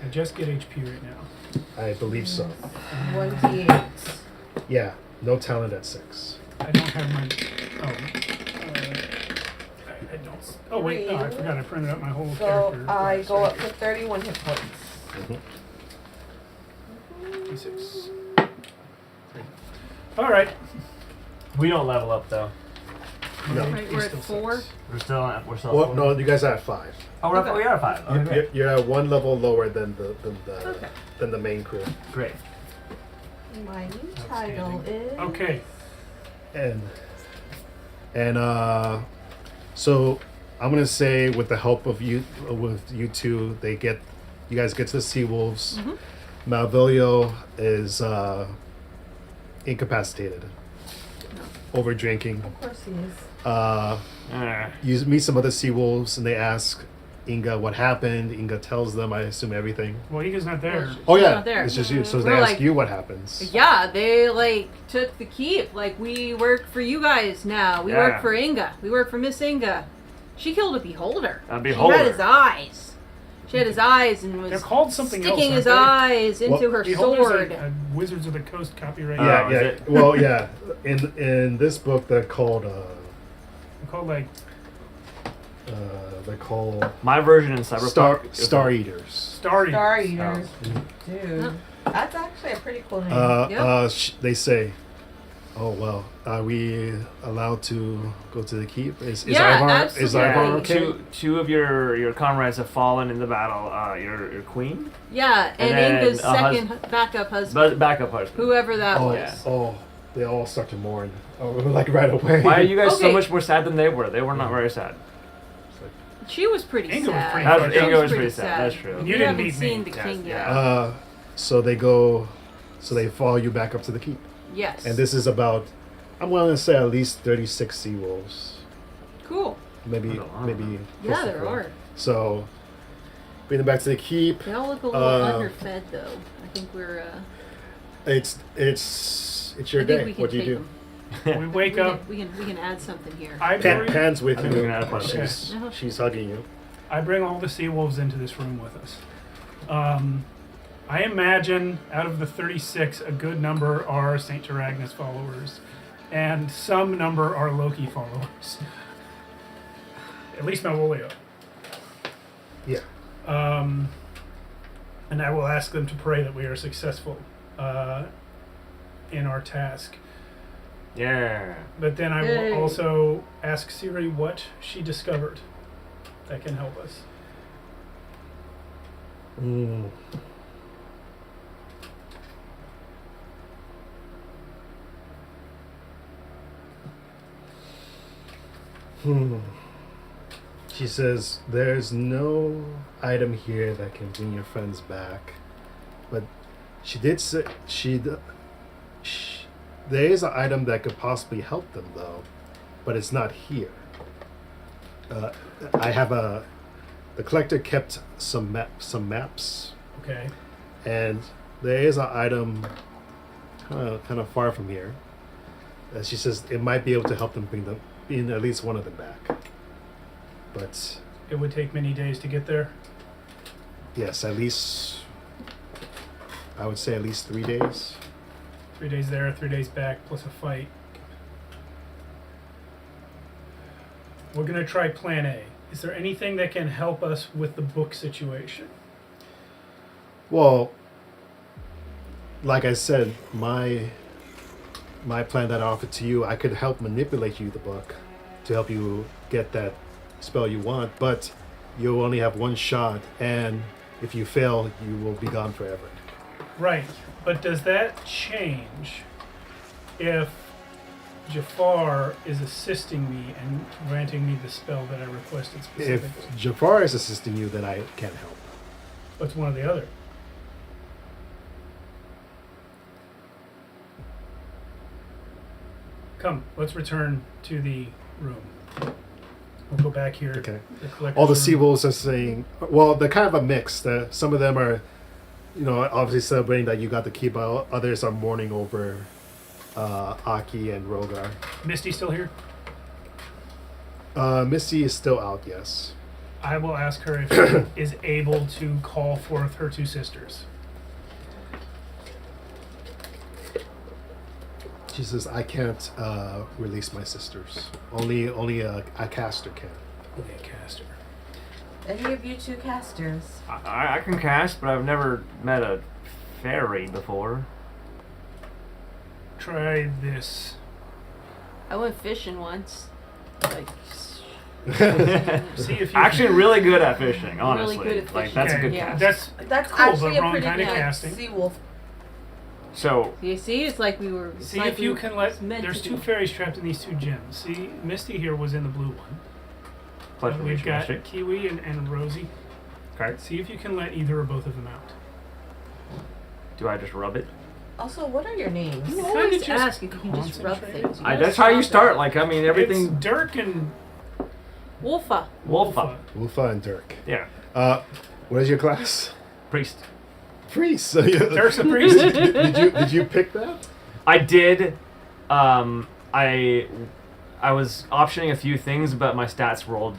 I just get HP right now. I believe so. 28. Yeah. No talent at 6. I don't have my. Oh. I don't. Oh wait, no, I forgot. I printed out my whole So character. I go up to 31 hit points. D6. All right. We don't level up though. No. Right, He's we're at still 4. 6. We're still at Well, four? no, you guys are at 5. Oh, Okay. we are at 5. Okay, great. You're at one level lower than Okay. the main crew. Great. My new title is. Okay. And so I'm gonna say with the help of you two, you guys get to the sea wolves. Mm-hmm. Malvolio is incapacitated, over drinking. Of course he is. You meet some other sea wolves and they ask Inga what happened. Inga tells them, I assume, everything. Well, Inga's not there. Oh She's yeah, not there. it's just you. So We're they ask like- you what happens. Yeah, they took the keep. We work for you guys now. We work Yeah. for Inga. We work for Miss Inga. She killed a beholder. A She beholder. had his eyes. She had his eyes and was They're called something else, sticking aren't his they? eyes into her Beholder's sword. a Wizards of the Coast copyright. Yeah, Oh, yeah. is it? Well, yeah. In this book, they're called They're called like My version in Cyberpunk. Star Eaters. Star Eaters. Star Eaters. Oh. Dude. That's actually a pretty cool name. Yep. They say, "Oh well, are we allowed to go to the keep? Is Yeah, Ivar absolutely. okay?" Two of your comrades have fallen in the battle. Your queen, Yeah, and then Inga's a second backup husband, backup husband. whoever that Oh, was. oh, they all start to mourn, like right away. Why are you guys so Okay. much more sad than they were? They were not very sad. She was pretty Inga was sad. pretty That fucked was, up. Inga was pretty sad. That's true. You We didn't haven't meet seen me. the king yet. Yeah. So they follow you back up to the keep, Yes. and this is about, I'm going to say at least 36 sea wolves, Cool. maybe That's a lot. maybe. Yeah, close to there 4. are. So bring them back to the keep. They all look a little underfed, though. I think we're. It's your I think day. we can What do you take do? 'em. We wake up. We can add something here. I Pan, bring, Pan's with I think you. we can add a bunch of She's, things. she's hugging you. I bring all the sea wolves into this room with us. I imagine out of the 36, a good number are Saint Taragnus followers, and some number are Loki followers. At least Malvolio. Yeah. And I will ask them to pray that we are successful in our task. Yeah. But then I Yay. will also ask Siri what she discovered that can help us. She says, there's no item here that can bring your friends back. But she did say, there is an item that could possibly help them, though. But it's not here. I have the collector kept some maps. Okay. And there is an item kind of far from here. She says it might be able to help them bring at least one of them back. But It would take many days to get there. yes, at least I would say at least 3 days. 3 days there, 3 days back, plus a fight. We're going to try plan A. Is there anything that can help us with the book situation? Well, like I said, my plan that I offered to you, I could help manipulate you the book to help you get that spell you want, but you'll only have one shot, and if you fail, you will be gone forever. Right, but does that change if Jafar is assisting me and granting me the spell that I requested If specifically? Jafar is assisting you, then I can't help. What's one or the other? Come, let's return to the room. We'll go back here. Okay. The collector's All the room. sea wolves are saying, well, they're kind of a mix. Some of them are, obviously celebrating that you got the key, but others are mourning over Aki and Rogar. Misty still here? Misty is still out, yes. I will ask her if she is able to call forth her two sisters. She says, I can't release my sisters. Only a caster can. Only a caster. Any of you two casters? I can cast, but I've never met a fairy before. Try this. I went fishing once. Like, See if you Actually, really good at fishing. Honestly, good at like fishing. that's Okay, a good yeah. cast. That's Cool, but actually a wrong pretty kind of good casting. sea wolf. So you see, it's like we were. it's see like if we you were can let. meant There's to two be. fairies trapped in these two gems. See, Misty here was in the blue one. pleasure And to we've meet you, got Misty. Kiwi and Rosie. Okay. See if you can let either or both of them out. Do I just rub it? Also, what are your names? You Kinda always just ask if you can just rub concentrate. things. You I, gotta that's how you stop start. Like I mean, It's everything. Dirk and Wolfa. Wolfa. Wolfa and Dirk. Yeah. What is your class? Priest. Priest. So Dirk's a priest. did you pick that? I did. I was optioning a few things, but my stats rolled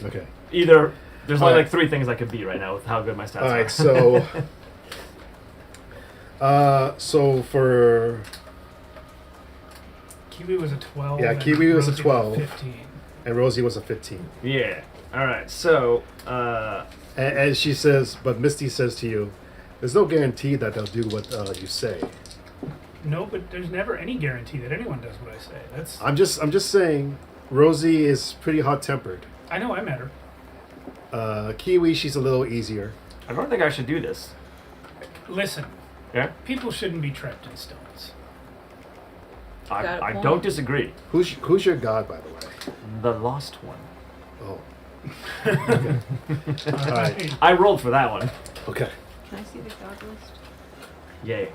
Okay. either. There's only Alright. like 3 things I could be right now with how good my stats All are. right. So. So for Kiwi was a 12. Yeah, and Kiwi was a Rosie 12. 15. and Rosie was a 15. Yeah. All right. So. And she says, but Misty says to you, there's no guarantee that they'll do what you say. No, but there's never any guarantee that anyone does what I say. That's. I'm just saying, Rosie is pretty hot-tempered. I know I met her. Kiwi, she's a little easier. I don't think I should do this. Listen, Yeah. people shouldn't be trapped in stones. Got a I point. don't disagree. Who's your god, by the way? The lost one. Oh. Okay. All right. I rolled for that one. Okay. Can I see the god list? Yay.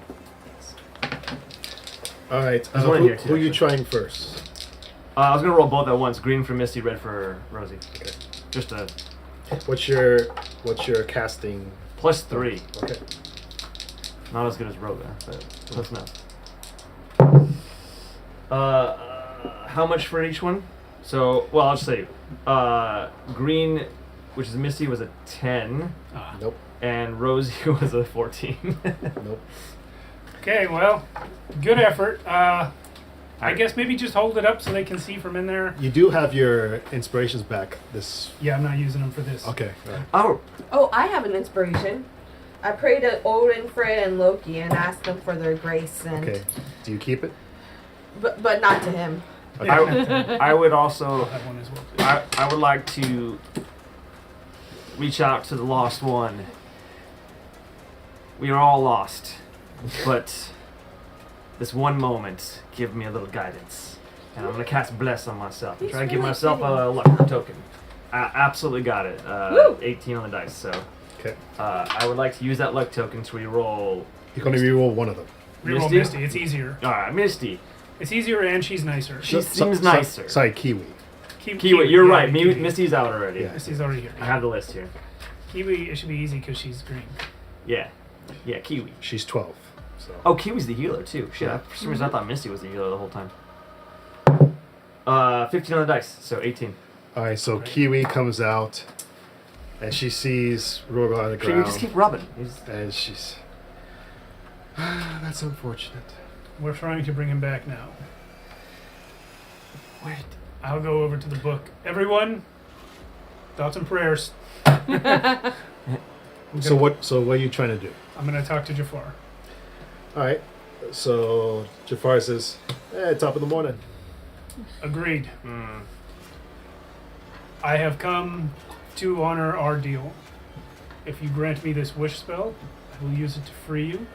All right. There's one in here, too, who are you actually. trying first? I was gonna roll both at once. Green for Misty, red for Rosie. Okay. Just a What's your casting? +3. Okay. Not as good as Roga, but close enough. How much for each one? So, well, I'll just say, green, which is Misty, was a 10, Nope. and Rosie was a 14. Nope. Okay, well, good effort. I guess maybe just hold it up so they can see from in there. You do have your inspirations back. This. Yeah, I'm not using them for this. Okay. All right. Oh, Oh, I have an inspiration. I pray to Odin, Frey, and Loki and ask them for their grace, and Okay. Do you keep it? but not to him. Okay. I would also. That one as well, please. I would like to reach out to the lost one. We are all lost, but this one moment give me a little guidance, and I'm gonna cast bless on myself. I'm He's trying to give really myself kidding. a luck token. I absolutely got it. Woo! 18 on the dice. So Okay. I would like to use that luck token to reroll. You're going to reroll one of them. Reroll Misty? Misty. It's easier. All right, Misty. It's easier, and she's nicer. She seems nicer. Sorry, Kiwi. Kiwi, You're yeah, right. Kiwi. Misty's out already. Yeah. Misty's already here. I have the list here. Kiwi, it should be easy because she's green. Yeah. Yeah, Kiwi. She's 12. So. Oh, Kiwi's the healer too. Shit, for some reason I thought Misty was the healer the whole time. 15 on the dice, so 18. All right, so Kiwi comes out, and she sees Rogar on the Kiwi ground. just keep rubbing. And she's... that's unfortunate. We're trying to bring him back now. Wait. I'll go over to the book. Everyone, thoughts and prayers. So what are you trying to do? I'm going to talk to Jafar. All right. So Jafar says, top of the morning. Agreed. I have come to honor our deal. If you grant me this wish spell, I will use it to free you,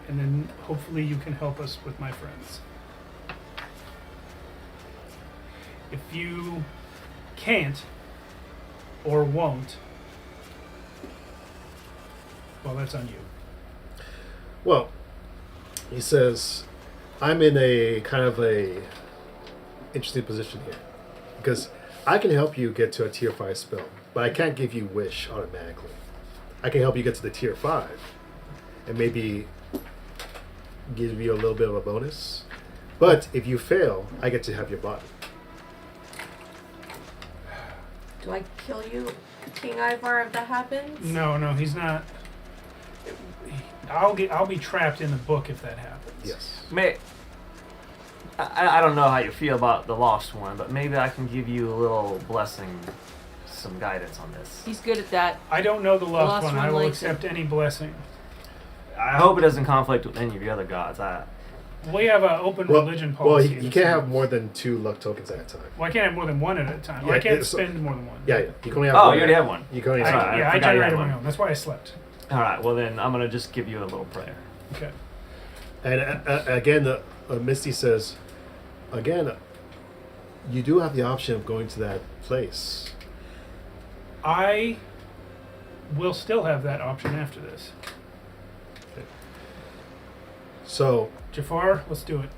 and then hopefully you can help us with my friends. If you can't or won't, well, that's on you. Well, he says, I'm in a kind of a interesting position here. Because I can help you get to a tier 5 spell, but I can't give you wish automatically. I can help you get to the tier 5 and maybe give you a little bit of a bonus. But if you fail, I get to have your body. Do I kill you, King Ivar, if that happens? No, he's not. I'll be trapped in the book if that happens. Yes. I don't know how you feel about the lost one, but maybe I can give you a little blessing, some guidance on this. He's good at that. I don't know the lost lost one. one I will likes accept any blessing. I hope it doesn't conflict with any of the other gods. We have an open Well, religion well, policy. you in can't this have house. more than 2 luck tokens at a time. Well, I can't have more than one at a time. Yeah, I can't so- spend more than one. Yeah. You can only have Oh, one. you already have one. You can only I, have Sorry, yeah, I forgot you had generated one. my own. That's why I slept. All right, well then I'm gonna just give you a little prayer. Okay. And again, Misty says, again, you do have the option of going to that place. I will still have that option after this. So, Jafar, let's do it.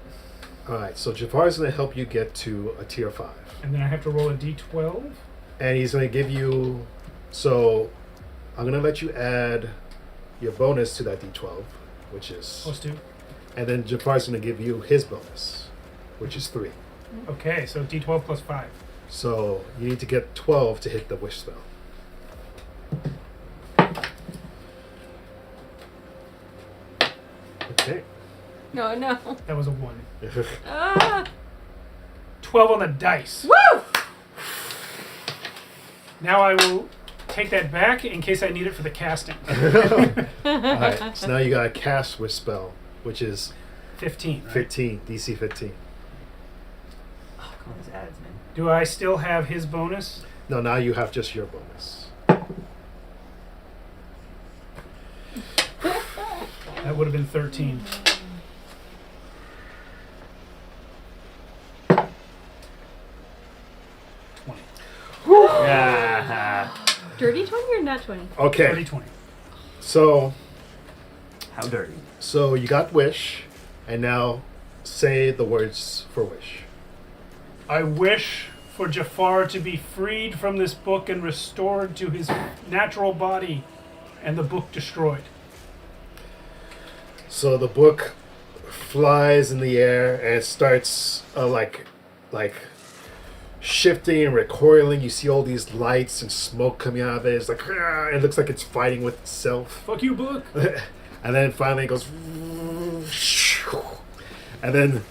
all right. So Jafar is going to help you get to a tier 5, And then I have to roll a d12. and he's going to give you. So, I'm going to let you add your bonus to that d12, which is, Plus 2. and then Jafar's going to give you his bonus, which is 3. Okay, so d12 plus 5. So you need to get 12 to hit the wish spell. Okay. No. That was a 1. Ah! 12 on the dice. Woo! Now I will take that back in case I need it for the casting. All right. So now you got a cast wish spell, which is 15. Right? 15, DC 15. Oh, come on, these ads, man. Do I still have his bonus? No, now you have just your bonus. That would have been 13. Yeah. Dirty 20 or not 20? Okay. 30, 20. So How dirty. you got wish, and now say the words for wish. I wish for Jafar to be freed from this book and restored to his natural body, and the book destroyed. So the book flies in the air and it starts like shifting and recoiling. You see all these lights and smoke coming out of it. It's like it looks like it's fighting with itself. Fuck you, book. And then finally it goes, and then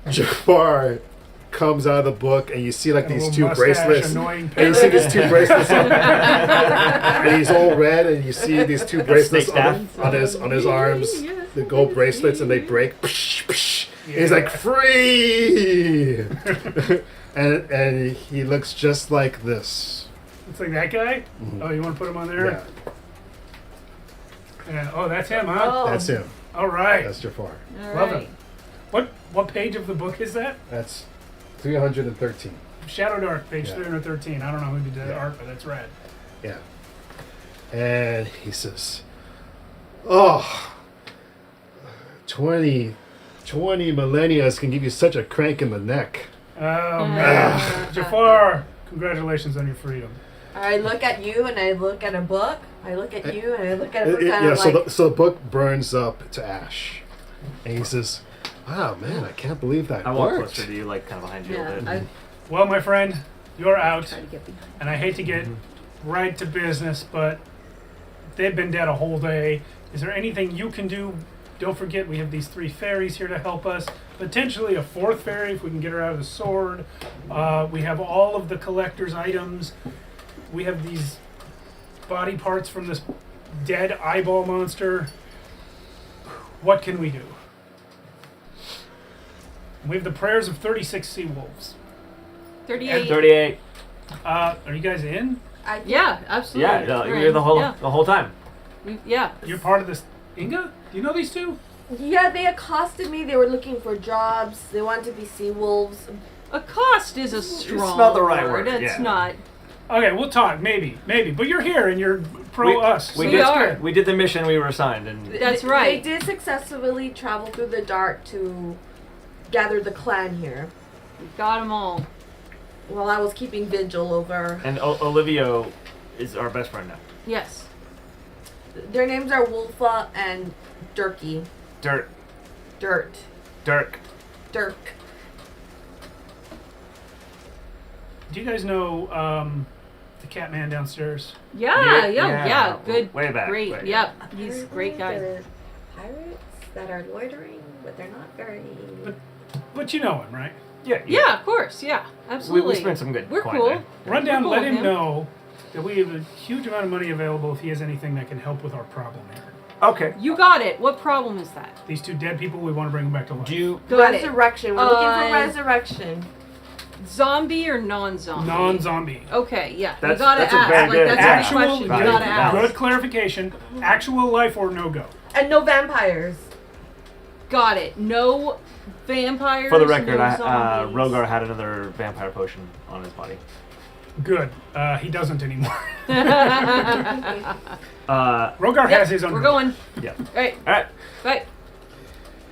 Jafar comes out of the book, and you see like Got a these little two mustache, bracelets. annoying And you see parrot. these two bracelets, and he's all red, and you see these two bracelets snake on his arms, the gold bracelets, and they break. Psh, psh, and he's like free, and he looks just like this. It's like that guy? Mhm. Oh, you want to put him on there? Yeah, Yeah. Oh, that's him, huh? Oh. that's him. All right. That's Jafar. All Love right. it. What page of the book is that? That's 313. Shadow Dark, page Yeah. 313. I don't know who did the Yeah. art, but that's rad. Yeah. And he says, "Oh, 20 millennia can give you such a crank in the neck." Oh, man. Jafar, congratulations on your freedom. I look at you and I look at a book. I look at you and I look at a book. Kind Yeah, of so like, the book burns up to ash. And he says, "Wow, man, I can't believe that I walk worked." closer to you, like kind of behind you a Yeah, bit. I Well, my friend, you're out. try to get behind. And I hate to get right to business, but they've been dead a whole day. Is there anything you can do? Don't forget, we have these 3 fairies here to help us. Potentially a 4th fairy if we can get her out of the sword. We have all of the collector's items. We have these body parts from this dead eyeball monster. What can we do? We have the prayers of 36 sea wolves. 38. 38. Are you guys in? I Yeah, absolutely. Yeah, no, We're you're in. the whole Yeah. time. Yeah. You're part of this. Inga? Do you know these two? Yeah, they accosted me. They were looking for jobs. They wanted to be sea wolves. Accost is a strong not the right word, It's yeah. not. Okay, we'll talk. Maybe. But you're here and you're pro us. We We did, are. We did the mission we were assigned, and That's They right. did successfully travel through the dark to gather the clan here. We got them all. While I was keeping vigil over. Olivia is our best friend now. Yes. Their names are Wolfa and Dirky. Dirk. Dirk. Do you guys know the cat man downstairs? Yeah, Yeah, yeah. yeah. Good. Way back, Great. way Yep. He's a Apparently great guy. They're pirates that are loitering, but they're not very. But you know him, right? Yeah. Yeah, of course. Yeah, We, absolutely. we spent some good We're coin cool. there. Run down, Cool, let him man. know that we have a huge amount of money available if he has anything that can help with our problem here. Okay. You got it. What problem is that? These 2 dead people, we want to bring them back to life. Do you... Got it. Resurrection. We're looking for resurrection. Zombie or non-zombie? Non-zombie. Okay, yeah. That's- you gotta that's a ask. very Like good- that's yeah. a good Actual, question. You Right. gotta ask. good clarification. Actual life or no go? And no vampires. Got it. No vampires. For the record, no I, zombies. Rogar had another vampire potion on his body. Good. He doesn't anymore. Uh, Rogar Yep, has his own. We're going. yeah. Right. Alright. Right.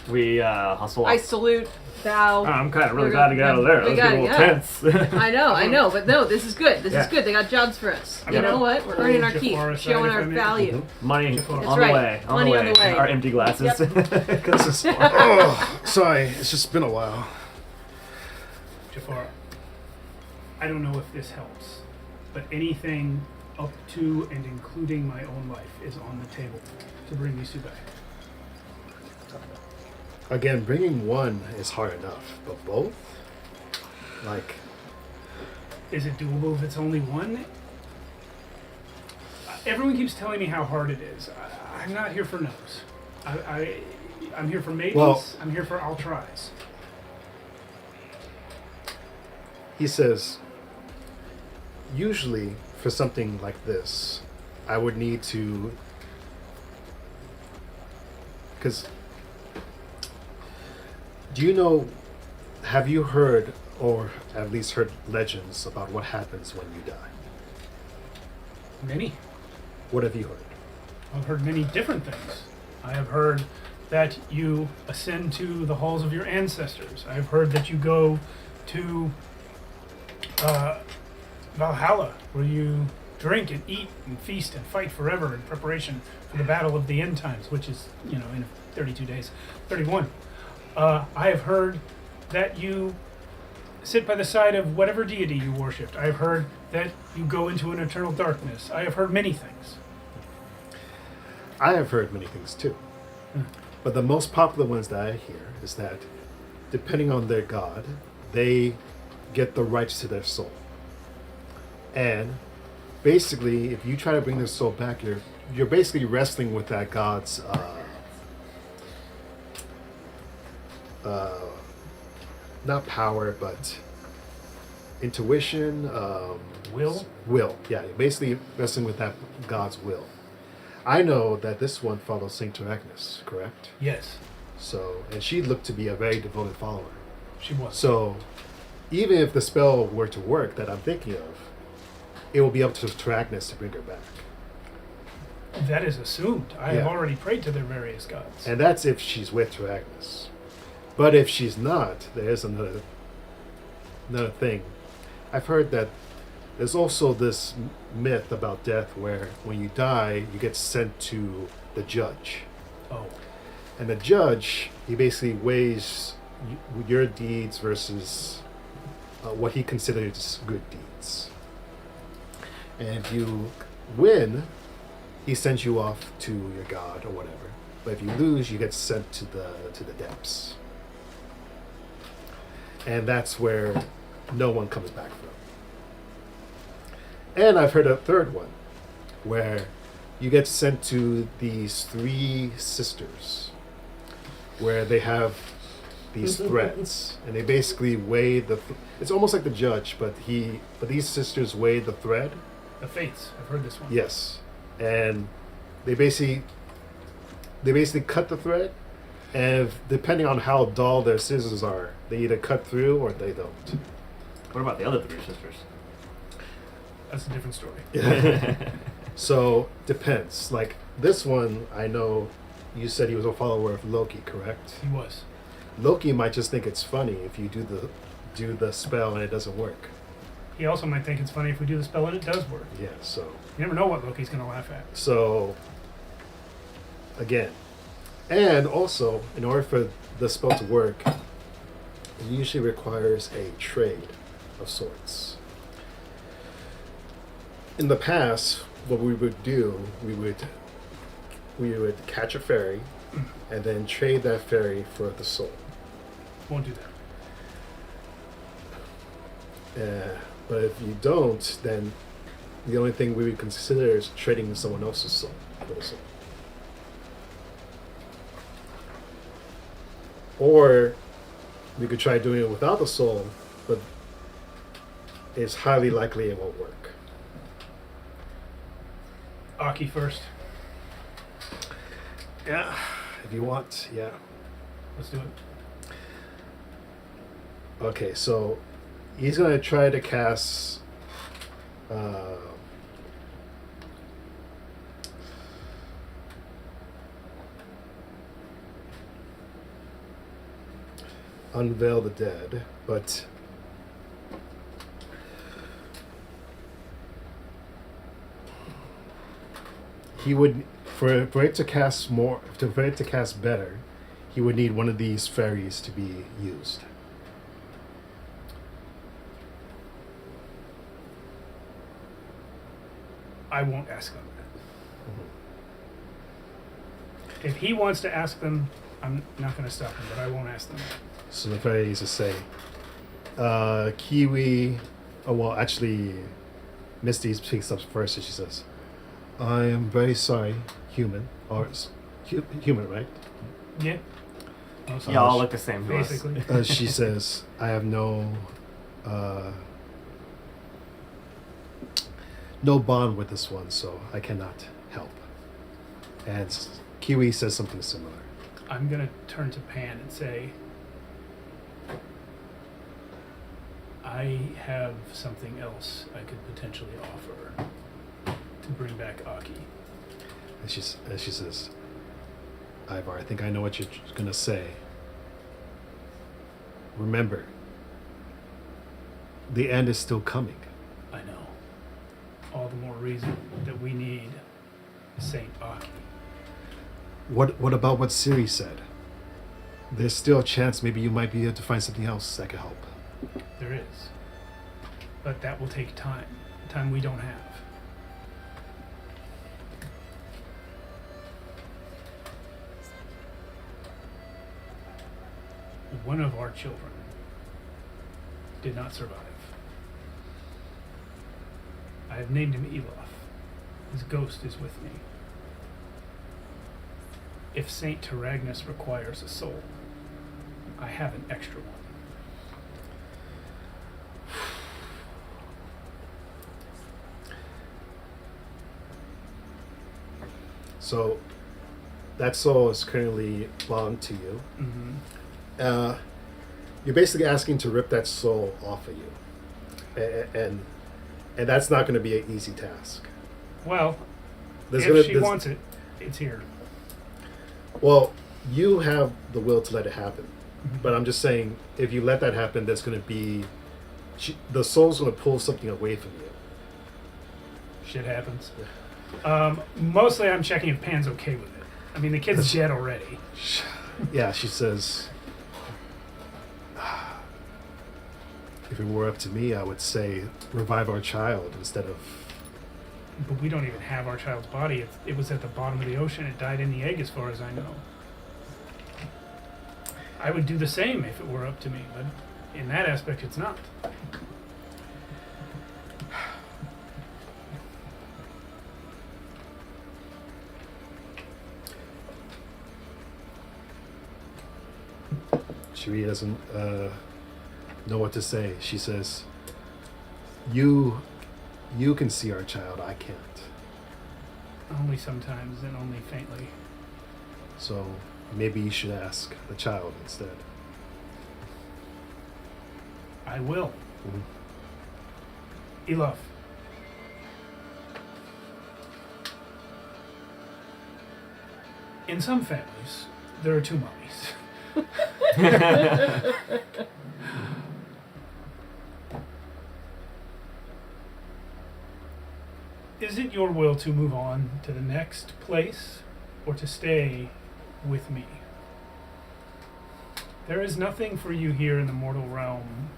We hustle I off. salute. Bow. I'm kind of really We're glad to get out of there. we That was got getting a it, little tense. I know, but no, this is good. This Yeah. is good. They got jobs for us. You Yeah. know what? We're earning our keep, Jafar aside, showing if our I may. value. Money That's on right. the way. Money on the way. Our empty glasses. This is, oh, sorry, it's just been a while. Jafar, I don't know if this helps, but anything up to and including my own life is on the table to bring these 2 back. Again, bringing one is hard enough, but both? Like, Is it doable if it's only 1? Everyone keeps telling me how hard it is. I'm not here for no's. I'm here for maybes. Well- I'm here for I'll tries. he says, usually for something like this, I would need to, because, do you know, have you heard, or at least heard legends about what happens when you die? Many. What have you heard? I've heard many different things. I have heard that you ascend to the halls of your ancestors. I have heard that you go to Valhalla, where you drink and eat and feast and fight forever in preparation for the battle of the end times, which is, in 32 days, 31. I have heard that you sit by the side of whatever deity you worshipped. I have heard that you go into an eternal darkness. I have heard many things. I have heard many things too. But the most popular ones that I hear is that depending on their god, they get the rights to their soul. And basically, if you try to bring their soul back, you're basically wrestling with that god's not power, but intuition, will. Yeah, you're basically wrestling with that god's will. I know that this one follows Saint Agnes, correct? Yes, So, and she looked to be a very devoted follower. she was. So, even if the spell were to work that I'm thinking of, it will be up to Agnes to bring her back. That is assumed. I have Yeah. already prayed to their various gods. And that's if she's with Agnes. But if she's not, there's another thing. I've heard that there's also this myth about death where when you die, you get sent to the judge. Oh, And the judge, he basically weighs your deeds versus what he considers good deeds. And if you win, he sends you off to your god or whatever. But if you lose, you get sent to the depths. And that's where no one comes back from. And I've heard a third one, where you get sent to these 3 sisters, where they have these threads, and they basically weigh it's almost like the judge, but these sisters weigh the thread. the Fates. I've heard this one. Yes, and they basically cut the thread, and depending on how dull their scissors are, they either cut through or they don't. What about the other 3 sisters? That's a different story. So depends. Like this one, I know you said he was a follower of Loki, correct? He was. Loki might just think it's funny if you do the spell and it doesn't work. He also might think it's funny if we do the spell and it does work. Yeah. So You never know what Loki's going to laugh at. So, again, and also, in order for the spell to work, it usually requires a trade of sorts. In the past, what we would do, we would catch a fairy, and then trade that fairy for the soul. Won't do that. But if you don't, then the only thing we would consider is trading someone else's soul for the soul. Or we could try doing it without the soul, but it's highly likely it won't work. Aki first. Yeah, if you want, yeah. Let's do it. Okay, so he's gonna try to cast Unveil the Dead, but he would for it to cast better, he would need one of these fairies to be used. I won't ask them that. If he wants to ask them, I'm not going to stop him, but I won't ask them. So the fairies will say, Kiwi. Oh well, actually, Misty speaks up first, and she says, "I am very sorry, human, or human, right?" Yeah. Oh, so Y'all look the same to us. basically. She says, "I have no bond with this one, so I cannot help." And Kiwi says something similar. I'm going to turn to Pan and say, I have something else I could potentially offer to bring back Aki. And she says, "Ivar, I think I know what you're gonna say. Remember, the end is still coming." I know. All the more reason that we need Saint Aki. What about what Siri said? There's still a chance maybe you might be able to find something else that could help. There is. But that will take time. Time we don't have. One of our children did not survive. I have named him Elof. His ghost is with me. If Saint Taragnus requires a soul, I have an extra one. So that soul is currently bound to you. Mm-hmm. You're basically asking to rip that soul off of you, and that's not going to be an easy task. Well, There's if gonna- she there's- wants it, it's here. Well, you have the will to let it happen, Mhm. but I'm just saying, if you let that happen, there's going to be the soul's going to pull something away from you. Shit happens. Mostly I'm checking if Pan's okay with it. I mean, the kid's dead already. Yeah, she says, if it were up to me, I would say revive our child instead of... But we don't even have our child's body. It was at the bottom of the ocean. It died in the egg, as far as I know. I would do the same if it were up to me, but in that aspect, it's not. She doesn't know what to say. She says, you can see our child, I can't. Only sometimes and only faintly. So maybe you should ask the child instead. I will. Mhm. Elof. In some families, there are two mummies. Is it your will to move on to the next place or to stay with me? There is nothing for you here in the mortal realm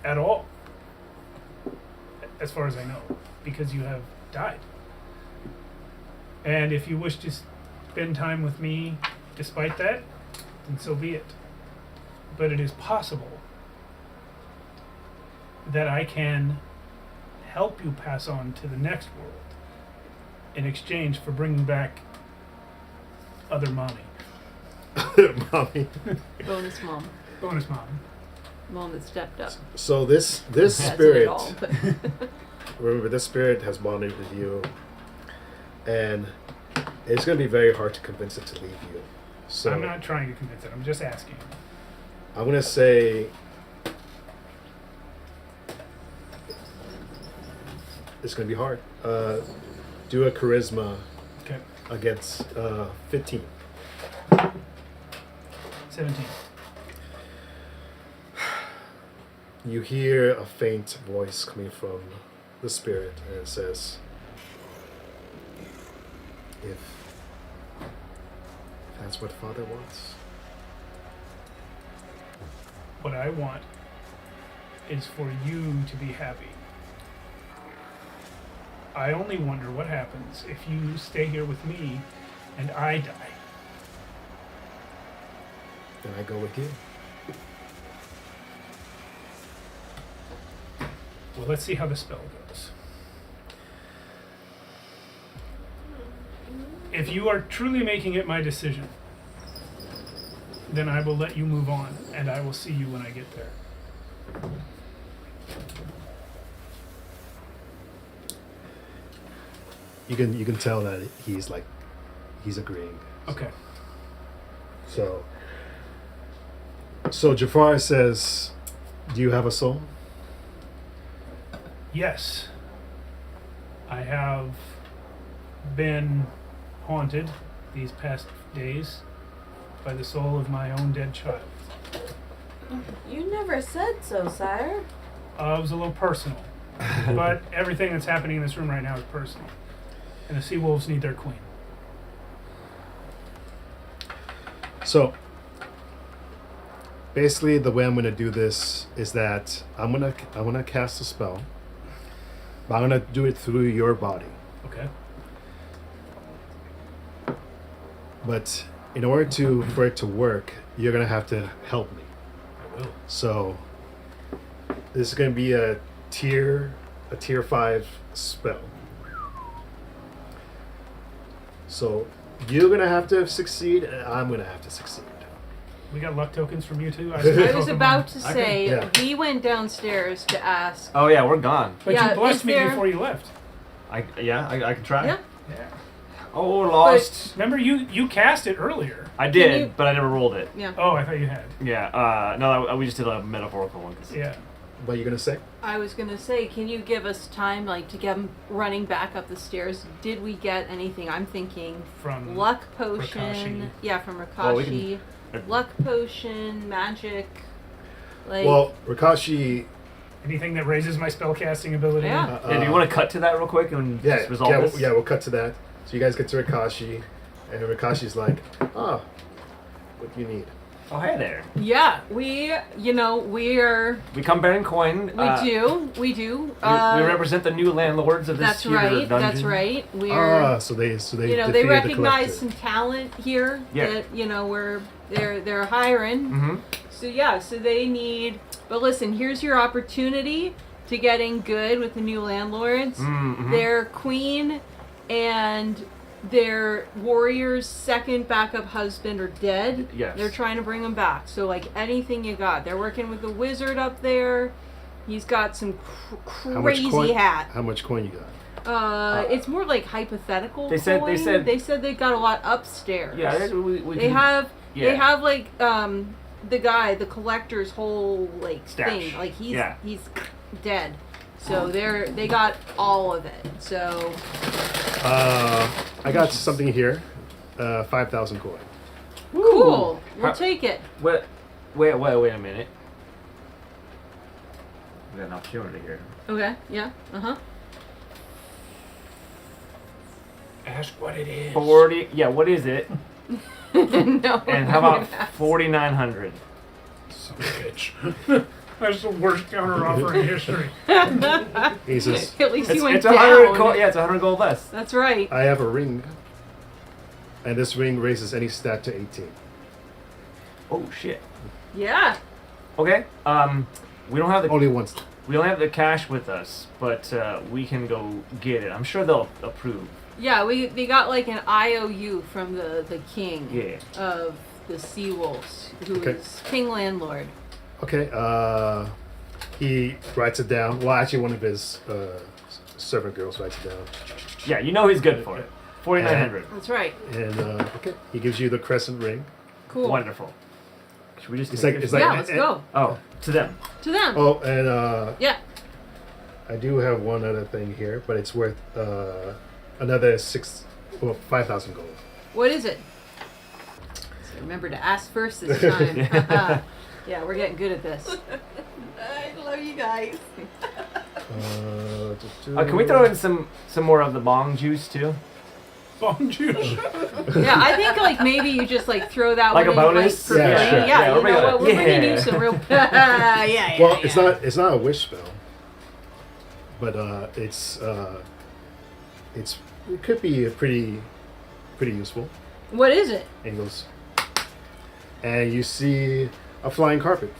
at all, as far as I know, because you have died. And if you wish to spend time with me despite that, then so be it. But it is possible that I can help you pass on to the next world in exchange for bringing back other mommy. Mommy. Bonus mom. Bonus mom. Mom that stepped up. So this That's it spirit, all, but remember, this spirit has bonded with you, and it's going to be very hard to convince it to leave you. So I'm not trying to convince it. I'm just asking. I'm going to say it's going to be hard. Do a charisma Okay. against 15. 17. You hear a faint voice coming from the spirit, and it says, if that's what Father wants. What I want is for you to be happy. I only wonder what happens if you stay here with me and I die. Then I go with you. Well, let's see how the spell goes. If you are truly making it my decision, then I will let you move on, and I will see you when I get there. You can tell that he's agreeing. Okay. So Jafar says, do you have a soul? Yes. I have been haunted these past days by the soul of my own dead child. You never said so, sire. It was a little personal. But everything that's happening in this room right now is personal. And the sea wolves need their queen. So basically the way I'm gonna do this is that I'm gonna cast a spell, but I'm gonna do it through your body. Okay. But in order for it to work, you're gonna have to help me. I will. So This is going to be a tier 5 spell. So you're going to have to succeed, and I'm going to have to succeed. We got luck tokens from you too. I was about to say, yeah. we went downstairs to ask. Oh yeah, we're gone. But Yeah, you blessed is me there- before you left. I can try. Yeah. Yeah. Oh, lost. Remember you cast it earlier. I did, you- but I never rolled it. Yeah. Oh, I thought you had. Yeah. No, we just did a metaphorical one. 'Cause- Yeah. What are you going to say? I was gonna say, can you give us time, like, to get him running back up the stairs? Did we get anything? I'm thinking From luck potion. Rakashi. Yeah, from Well, we Rakashi. can- Luck potion, magic. Like, Well, Rakashi, anything that raises my spellcasting ability. Yeah. Yeah, do you want to cut to that real quick and yeah, just resolve yeah, this? we'll cut to that. So you guys get to Rakashi, and then Rakashi's like, "Oh, what do you need?" Oh, hey there. yeah, we're We come bearing coin. we do. We represent the new landlords of this That's here right. dungeon. That's right. We're. So they They defeated recognize the some talent here Yeah. that they're hiring. Mm-hmm. So they need. But listen, here's your opportunity to get in good with the new landlords. Mm-hmm. Their queen and their warrior's second backup husband are dead. Yes. They're trying to bring them back. So like anything you got, they're working with the wizard up there. He's got some How much crazy coin? hat. How much coin you got? It's more like hypothetical. They said- they said they got a lot upstairs. Yeah, we They can- have yeah. they have like the collector's whole like Stash. thing. Like he's Yeah. dead. So they got all of it. So I got something here. 5,000 coin. cool. We'll How- take it. Wait a minute. We got an opportunity here. Okay. Yeah. Uh-huh. Ask what it is. 40. Yeah, what is it? No. And how about 4,900? Son of a bitch. That's the worst counter offer in history. He says, At least you went It's down. 100 gold. Yeah, it's 100 gold less. That's right. "I have a ring, and this ring raises any stat to 18." Oh shit. Yeah. Okay. We don't have the Only once. we don't have the cash with us, but we can go get it. I'm sure they'll approve. Yeah. They got like an IOU from the king Yeah. of the Sea Wolves, who is Okay. King Landlord. Okay. He writes it down. Well, actually, one of his servant girls writes it down, Yeah, you know he's good for it. 4,900. That's right. and okay, he gives you the crescent ring. Cool. Wonderful. Should we just? It's take like- this? it's like- Yeah. Let's go Oh, to them. to them. Oh, and Yeah. I do have one other thing here, but it's worth another 5,000 gold. What is it? So remember to ask first this time. Yeah, we're getting good at this. I love you guys. Can we throw in some more of the bong juice too? Bone juice. Yeah, I think like maybe you just like throw that Like one a in bonus? like, for Yeah, free. sure. Yeah, Yeah, you we're know gonna- what? We're bringing yeah. you some real. Yeah. Well, it's not a wish spell, but it could be a pretty useful. What is it? And he goes, and you see a flying carpet.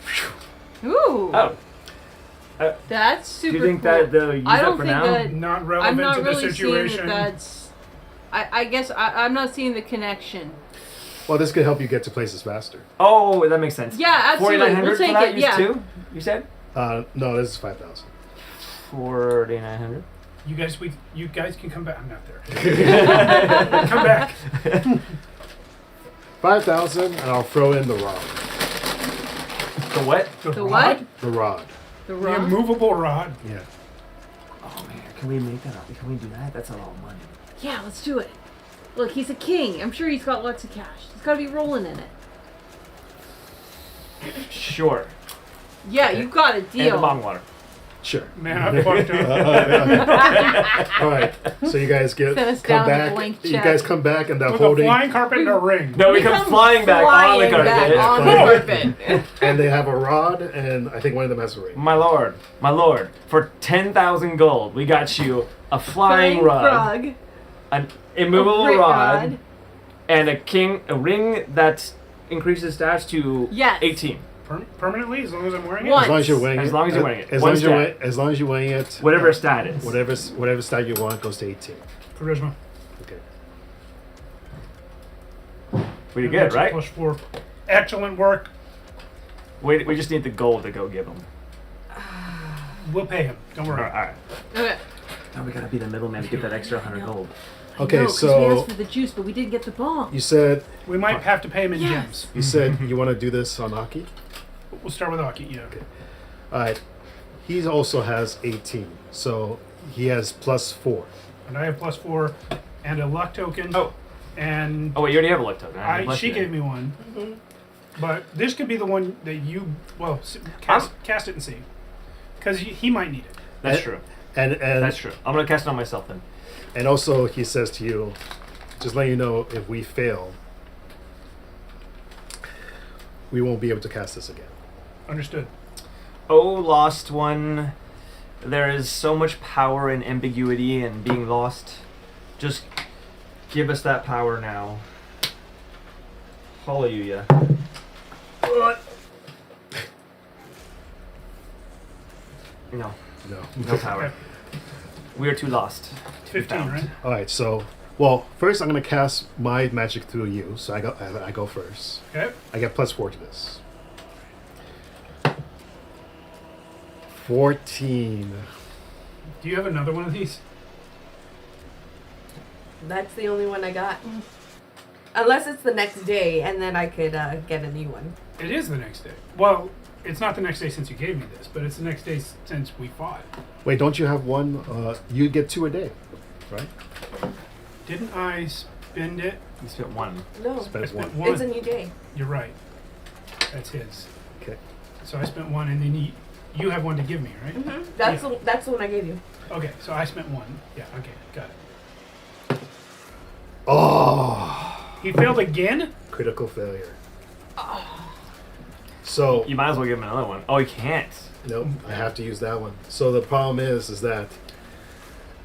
Ooh. Oh, That's super. do you think cool. that they'll use I that don't for think now? that. Not I'm relevant not to the really seeing situation. that. That's. I guess I'm not seeing the connection. Well, this could help you get to places faster. Oh, that makes sense. Yeah, absolutely. 4,900 We'll take for that? it, Use yeah. 2? You said? No, this is 5,000. 4,900. You guys can come back. I'm not there. Come back. 5,000, and I'll throw in the rod. The what? The what? The rod. The The rum. immovable rod. Yeah. Oh man, can we make that up? Can we do that? That's a lot of money. Yeah, let's do it. Look, he's a king. I'm sure he's got lots of cash. He's got to be rolling in it. Sure. Yeah, you got a And the deal. bong water. Sure. Man, I fucked up. All right. So you guys Send us come down the back. blank You check. guys come back, and they're With a holding, flying carpet and a ring. No, we come flying back on the carpet. on Yeah. the carpet. and they have a rod, and I think one of them has a ring. My lord, for 10,000 gold, we got you a flying rod, frog, an immovable a rod, rod. and a ring that increases stats to Yes. 18. Permanently, as long as I'm wearing it. Once. As long as you're wearing it. As long as you're wearing it. As One long as you're stat. as long as you're wearing it. Whatever stat is. Whatever stat you want goes to 18. Charisma. Okay. Pretty And good, that's a right? +4. Excellent work. We just need the gold to go give him. We'll pay him. Don't worry. Alright. Okay. Now we gotta be the middleman to get that extra 100 gold. Okay, I know, 'cause we so asked for the juice, but we didn't get the bomb. you said We might have to pay him in Yes. gems. you said you want to do this on Aki. We'll start with Aki. Yeah. Okay. All right. He also has 18, so he has +4. And I have +4 and a luck token. Oh. And Oh wait, you already have a luck token. she gave me one. Mhm. But this could be the one that you cast it and see, because he might need it. That's true. And That's true. I'm gonna cast it on myself then. and also he says to you, just letting you know, if we fail, we won't be able to cast this again. Understood. Oh, lost one. There is so much power in ambiguity and being lost. Just give us that power now. Hallelujah. No, No. no power. We are too lost. to be 15, found. right? All right. So, well, first I'm gonna cast my magic through you. So I go first. Okay. I get +4 to this. 14. Do you have another one of these? That's the only one I got. Unless it's the next day, and then I could get a new one. It is the next day. Well, it's not the next day since you gave me this, but it's the next day since we fought. Wait, don't you have one? You get 2 a day, right? Didn't I spend it? You spent one. No, I Spend spent one. one. it's a new day. You're right. That's his. Okay. So I spent one, and then you have one to give me, right? That's Yeah. that's the one I gave you. Okay, so I spent one. Yeah, okay, got it. Oh, He failed again? critical failure. So You might as well give him another one. Oh, you can't. nope, I have to use that one. So the problem is that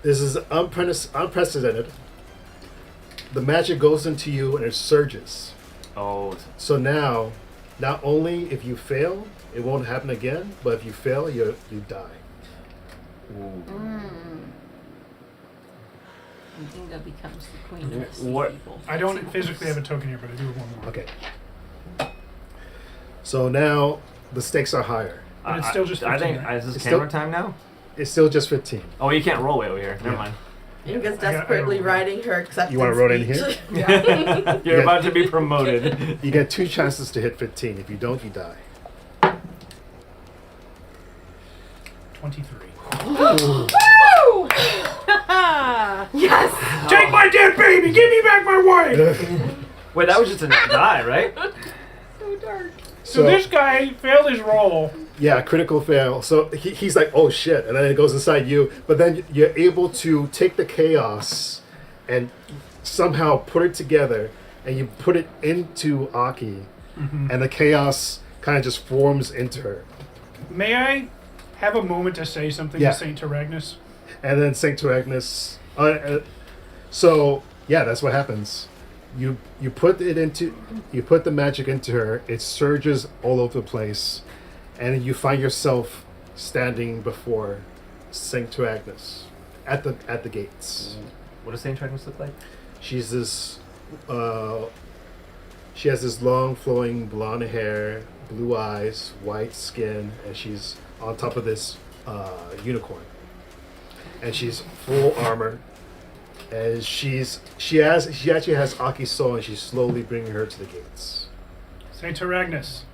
this is unprecedented. The magic goes into you and it surges. Oh, So now, not only if you fail, it won't happen again, but if you fail, you die. And Inga becomes the queen of the sea What- people. I don't physically have a token here, but I do have one more. Okay. So now the stakes are higher. But it's still just I 15, think right? is this It's camera still- time now? It's still just 15. Oh, you can't roll way over here. Never Yeah. mind. Inga's I got- I desperately don't- writing her acceptance You wanna roll it in speech. here? You're Yeah. about to be promoted. You get 2 chances to hit 15. If you don't, you die. 23. Yes. Take my dead baby! Give me back my wife! Wait, that was just a die, right? So dark. So this guy failed his roll. Yeah, critical fail. So he's like, oh shit, and then it goes inside you. But then you're able to take the chaos and somehow put it together, and you put it into Aki, and the chaos kind of just forms into her. May I have a moment to say something Yeah. to Saint Teragnus? And then Saint to Agnes. So yeah, that's what happens. You put the magic into her. It surges all over the place, and you find yourself standing before Saint to Agnes at the gates. What does Saint Trident look like? She's this. She has this long, flowing blonde hair, blue eyes, white skin, and she's on top of this unicorn. And she's full armor, and she actually has Aki's soul, and she's slowly bringing her to the gates. Saint Teragnus,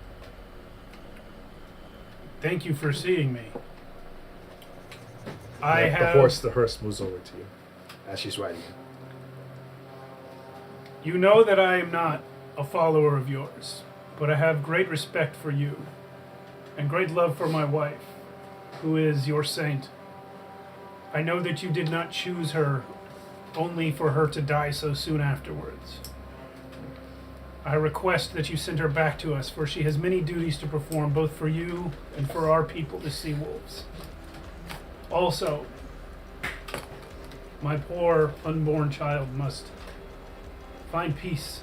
thank you for seeing me. The hearse moves over to you as she's riding. You know that I am not a follower of yours, but I have great respect for you and great love for my wife, who is your saint. I know that you did not choose her only for her to die so soon afterwards. I request that you send her back to us, for she has many duties to perform, both for you and for our people, the Sea Wolves. Also, my poor unborn child must find peace.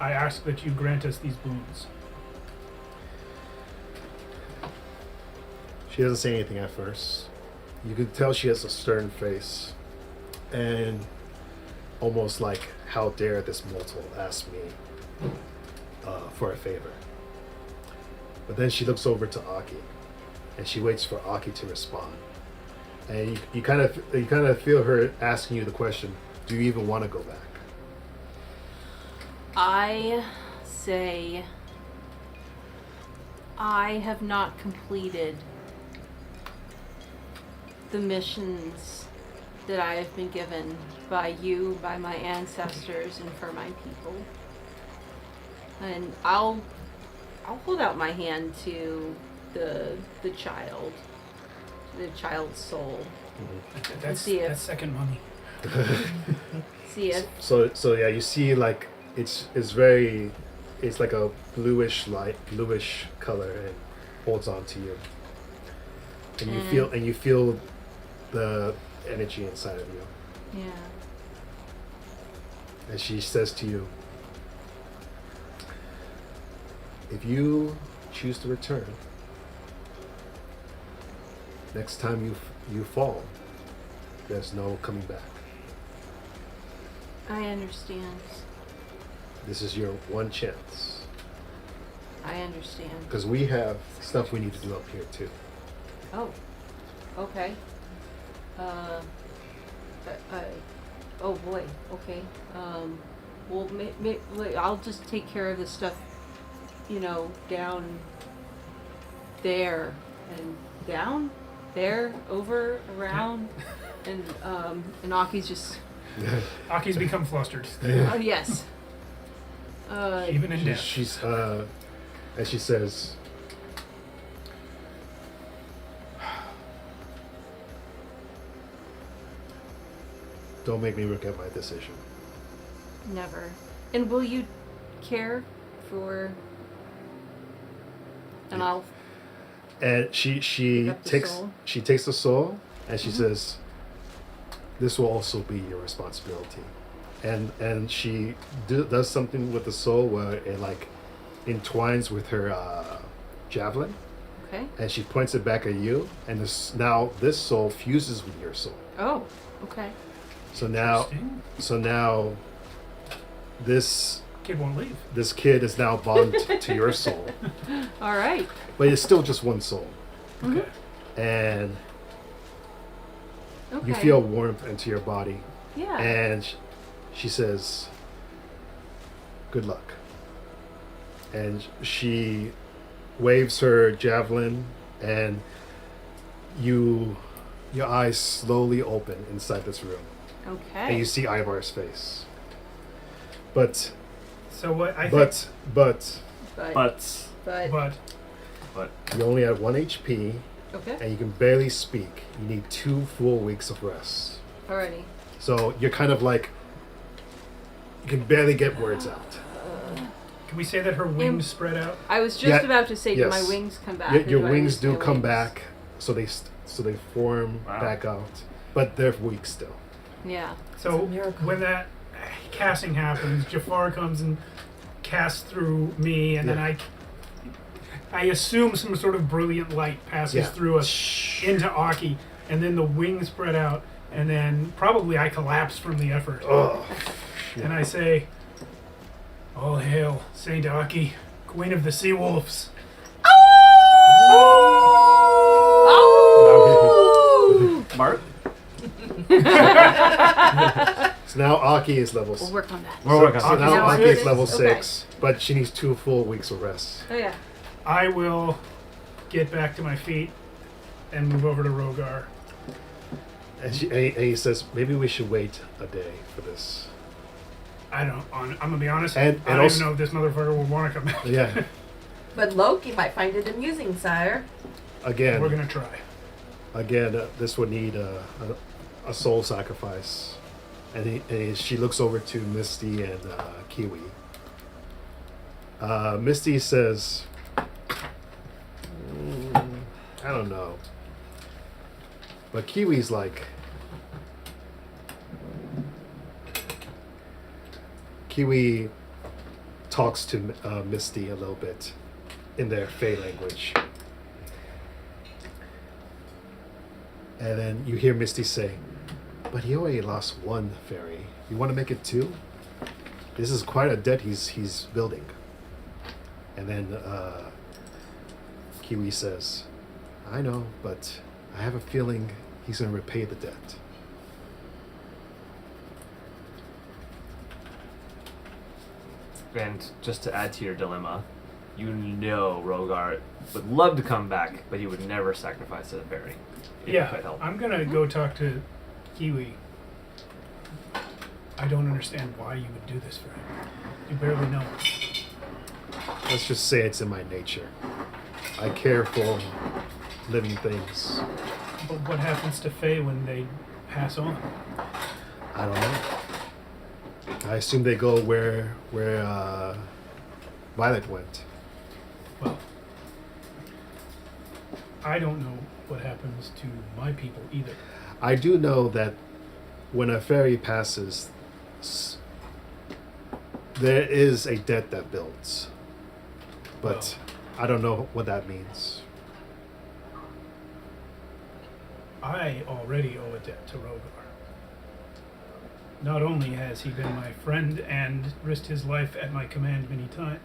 I ask that you grant us these boons. She doesn't say anything at first. You can tell she has a stern face. And almost like, how dare this mortal ask me for a favor. But then she looks over to Aki. And she waits for Aki to respond. And you kind of feel her asking you the question, do you even want to go back? I say I have not completed the missions that I have been given by you, by my ancestors, and for my people. And I'll hold out my hand to the child's soul. That's see if- that's second money. See if So yeah, you see like it's like a bluish color and holds on to you. And you feel the energy inside of you. yeah. And she says to you, if you choose to return, next time you fall, there's no coming back. I understand. This is your one chance. I understand. Because we have stuff we need to do up here too. Oh, okay. Oh boy. Okay. Well, wait, I'll just take care of the stuff, down there and down there, over, around, and Aki's just. Aki's become flustered. Oh yes. Even in death. She's and she says, don't make me regret my decision. Never. And will you care for? And Yeah. I'll. And she Pick up the takes soul. she takes the soul and she says, this will also be your responsibility. And she does something with the soul where it like entwines with her javelin, Okay. and she points it back at you, and now this soul fuses with your soul. Oh. Okay. So now Interesting. this Kid won't leave. this kid is now bonded to your soul, All right. but it's still just one soul, Okay. and Okay. you feel warmth into your body. Yeah. And she says, good luck. And she waves her javelin, and your eyes slowly open inside this room. Okay. And you see Ivar's face. But So what I think. but But. But you only have 1 HP, Okay. and you can barely speak. You need 2 full weeks of rest. Alrighty. So you're kind of like, you can barely get words out. can we say that her wings spread out? I was just Yeah, about to say, do my yes. wings come back? Your, or your do I wings lose do my come wings? back, so they form Wow. back out, but they're weak still. Yeah. So It's a miracle. when that casting happens, Jafar comes and casts through me, and then Yeah. I assume some sort of brilliant light passes Yeah. through us into Aki, and then the wings spread out, and then probably I collapse from the effort. Oh, And I say, all hail, Saint Aki, Queen of the Sea Wolves. Oh! Mark? so now Aki is level. We'll work on that. We're working So on now Now Aki Aki is level is- okay. 6, but she needs 2 full weeks of rest. Oh yeah. I will get back to my feet and move over to Rogar. And he says, maybe we should wait a day for this. I'm gonna be honest. And I don't also- even know if this motherfucker will want to come out. Yeah, But Loki might find it amusing, sire. We're again, gonna try. this would need a soul sacrifice. And she looks over to Misty and Kiwi. Misty says, I don't know. But Kiwi's like, Kiwi talks to Misty a little bit in their Fey language. And then you hear Misty say, "But he already lost one fairy. You want to make it two? This is quite a debt he's building." And then Kiwi says, "I know, but I have a feeling he's going to repay the debt." And just to add to your dilemma, you know Rogar would love to come back, but he would never sacrifice a fairy. If he could help. I'm gonna go talk to Kiwi. I don't understand why you would do this for him. You barely know him. Let's just say it's in my nature. I care for living things. But what happens to Fae when they pass on? I don't know. I assume they go where Violet went. Well, I don't know what happens to my people either. I do know that when a fairy passes, there is a debt that builds. But I don't know what that means. I already owe a debt to Rogar. Not only has he been my friend and risked his life at my command many times,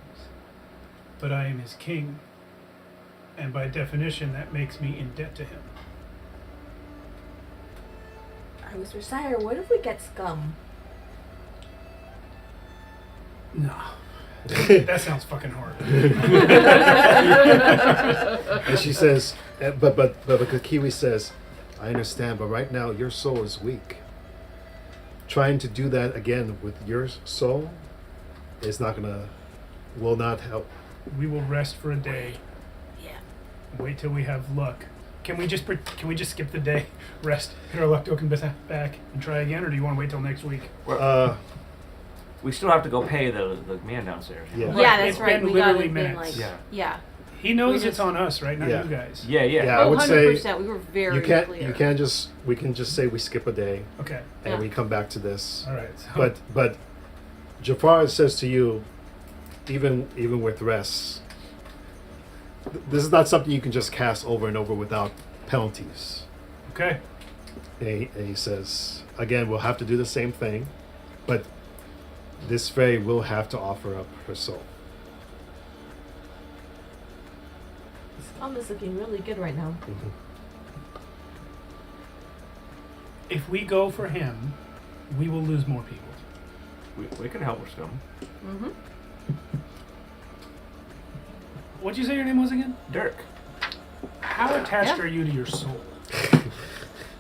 but I am his king, and by definition that makes me in debt to him. I was Sire, what if we get scum? No. That sounds fucking hard. And she says, but because Kiwi says, "I understand, but right now your soul is weak. Trying to do that again with your soul is will not help." We will rest for a day. Yeah. Wait till we have luck. Can we just skip the day, rest, get our luck token back, and try again, or do you want to wait till next week? We still have to go pay the man downstairs. Yeah. Yeah, that's It's right. been We got literally it in minutes. like, yeah. He knows We it's just- on us, right? Not Yeah. you guys. Yeah. Yeah, I Oh, would say 100%. We were very you clear. we can just say we skip a day Okay. and Yeah. we come back to this. All right. So But Jafar says to you, even with rest, this is not something you can just cast over and over without penalties. okay. And he says, again, we'll have to do the same thing, but this fairy will have to offer up her soul. Scum is looking really good right now. If we go for him, we will lose more people. We can help with scum. Mm-hmm. What'd you say your name was again? Dirk. How attached Yeah. are you to your soul?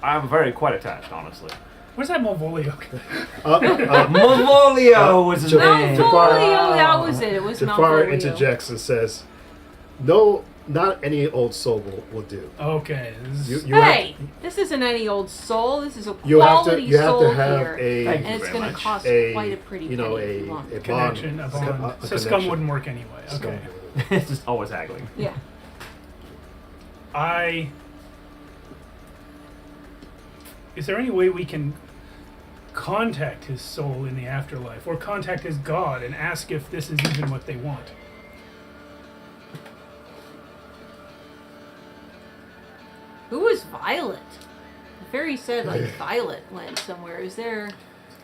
I'm quite attached, honestly. Where's that Malvolio? Malvolio was his name. Malvolio, that was it. It was Jafar Malvolio. interjects and says, "No, not any old soul will do. Okay. This is- You have Hey, this isn't any old soul. This is a you have quality to soul have here. a Thank you And it's very going to much. cost a quite a pretty you penny know if you want. a bond, connection, a bond. a So scum connection. wouldn't work anyway. Scum Okay. wouldn't. It's just always haggling. Yeah. Is there any way we can contact his soul in the afterlife, or contact his god and ask if this is even what they want? Who is Violet? The fairy said like Violet went somewhere. Is there?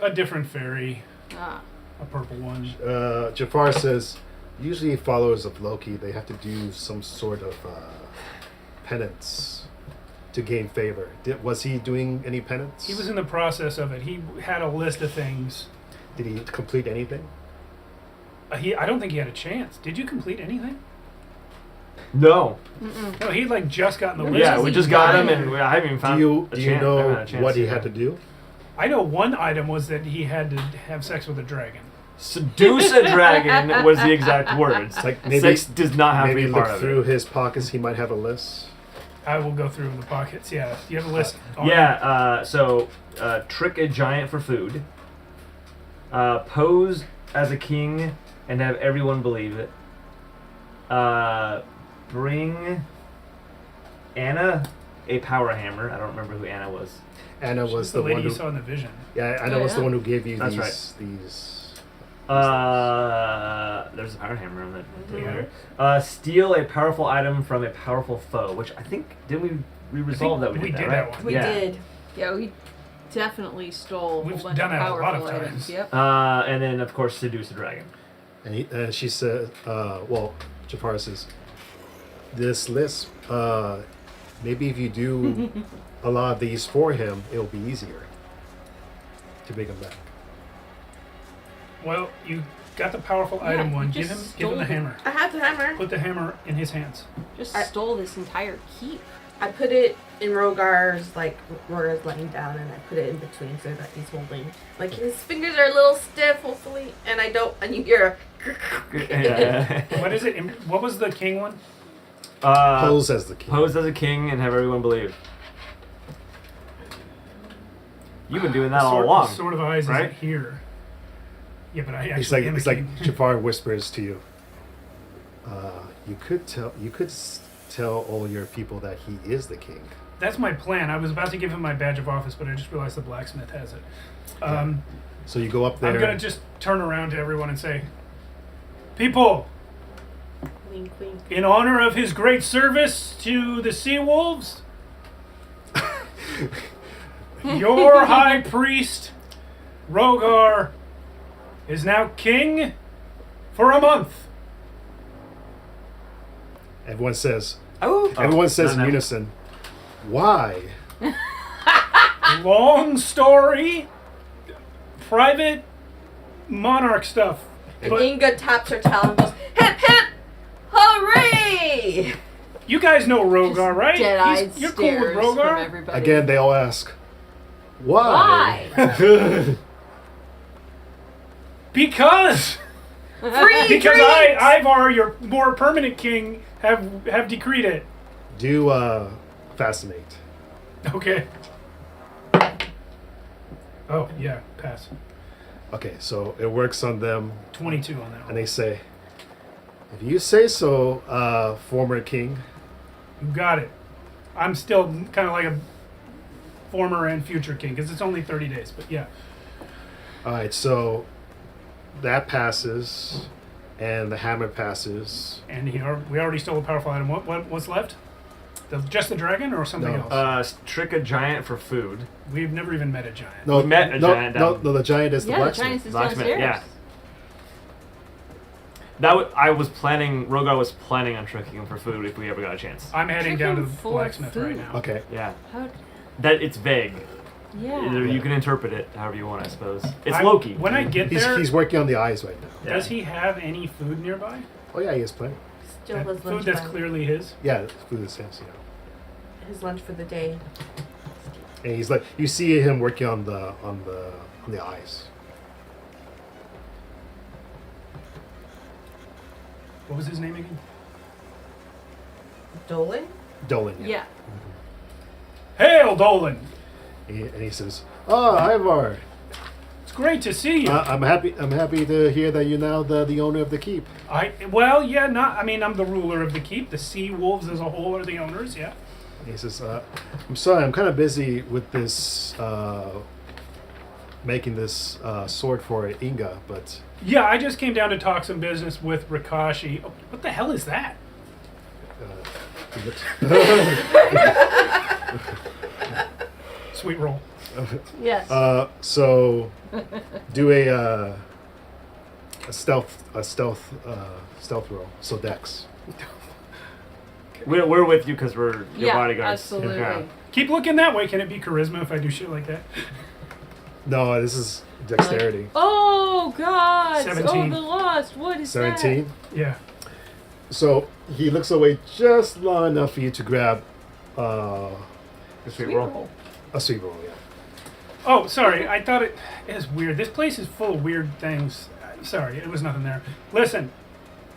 A different fairy, Ah. a purple one. Jafar says, usually followers of Loki, they have to do some sort of penance to gain favor. Was he doing any penance? He was in the process of it. He had a list of things. Did he complete anything? I don't think he had a chance. Did you complete anything? No. No, he like just gotten the list. Yeah, we just got him, done? and I haven't even found. Do a you chance. I haven't had know a chance what he to had to do? I know one item was that he had to have sex with a dragon. Seduce a dragon was the exact words. Like maybe Sex does not have to maybe be part look of through it. his pockets. He might have a list. I will go through the pockets. Yeah, do you have a list? on it? Yeah. So trick a giant for food. Pose as a king and have everyone believe it. Bring Anna a power hammer. I don't remember who Anna was. Anna She's was the the lady one you who. saw in the vision. Yeah, Anna Oh, was the yeah. one who gave you That's these There's a power hammer on that thing. Steal a powerful item from a powerful foe, which I think didn't we resolved that we did that, right? one. We did. Yeah, we definitely stole We've a whole bunch done of that a lot of powerful times. items. Yep. And then of course seduce a dragon. And she said, Jafar says, this list, maybe if you do a lot of these for him, it'll be easier to bring him back. Well, you got the powerful item you one. Give just him the stole hammer. I had the hammer. Put the hammer in his hands. Just I- stole this entire keep. I put it in Rogar's, like, Rogar's laying down, and I put it in between so that he's holding. Like, his fingers are a little stiff, hopefully, and you hear Yeah. What is it? What was the king one? Pose as the king. Pose as a king and have everyone believe. You've been doing that all along. The Sword of Eyes right? isn't here. Yeah, but I actually It's like am a it's like king. Jafar whispers to you. You could tell all your people that he is the king. That's my plan. I was about to give him my badge of office, but I just realized the blacksmith has it. So you go up there. I'm gonna just turn around to everyone and say, "People, Wink, wink. in honor of his great service to the sea wolves, your high priest, Rogar, is now king for a month." Everyone says. Oh, Everyone says in no. unison. Why? Long story, private monarch stuff. And But Inga taps her tail and goes, hip hip, hooray! you guys know Rogar, right? Dead-eyed You're cool with stares from Rogar? everybody. Again, they all ask. Why? Because Free because drinks! Ivar, your more permanent king, have decreed it. Do fascinate. Okay. Oh yeah, pass. Okay, so it works on them, 22 on that and one. they say, "If you say so, former king." You got it. I'm still kind of like a former and future king because it's only 30 days. But yeah, All right, so that passes, and the hammer passes. and we already stole a powerful item. What's left? Just the dragon or something No. else? Trick a giant for food. We've never even met a giant. No, We met a no, giant no, down- no, the giant is the Yeah, the blacksmith. giant is Blacksmith, downstairs. yeah. I was planning. Rogar was planning on tricking him for food if we ever got a chance. I'm heading down to the Chicken for blacksmith right food. now. Okay. Yeah, How, that it's vague. yeah. You can interpret it however you want, I suppose. It's I- Loki. When I get there, He's working on the eyes right now. Yeah. does he have any food nearby? Oh yeah, he has plenty. Still his Food lunch that's money. clearly his. Yeah, food is sense, His lunch for the day. And he's like, you see him working on the eyes. What was his name again? Dolan? Dolan. Yeah. Hail, Dolan! And he says, "Oh, Ivar, It's great to see you. I'm happy. I'm happy to hear that you're now the owner of the keep." I'm the ruler of the keep. The sea wolves as a whole are the owners. Yeah. And he says, "I'm sorry, I'm kind of busy with this, making this sword for Inga, but." Yeah, I just came down to talk some business with Rakashi. Oh, what the hell is that? He looks- Sweet roll. Yes. So do a stealth roll. So Dex. We're with you because we're your yeah, bodyguards. absolutely. Yeah. Keep looking that way. Can it be charisma if I do shit like that? No, this is dexterity. Oh God! 17. Oh, the lost. What is 17. Yeah. So he looks away just long enough for you to grab Sweet that? roll. a sweet roll. Yeah. Oh, sorry. I thought it is weird. This place is full of weird things. Sorry, it was nothing there. Listen,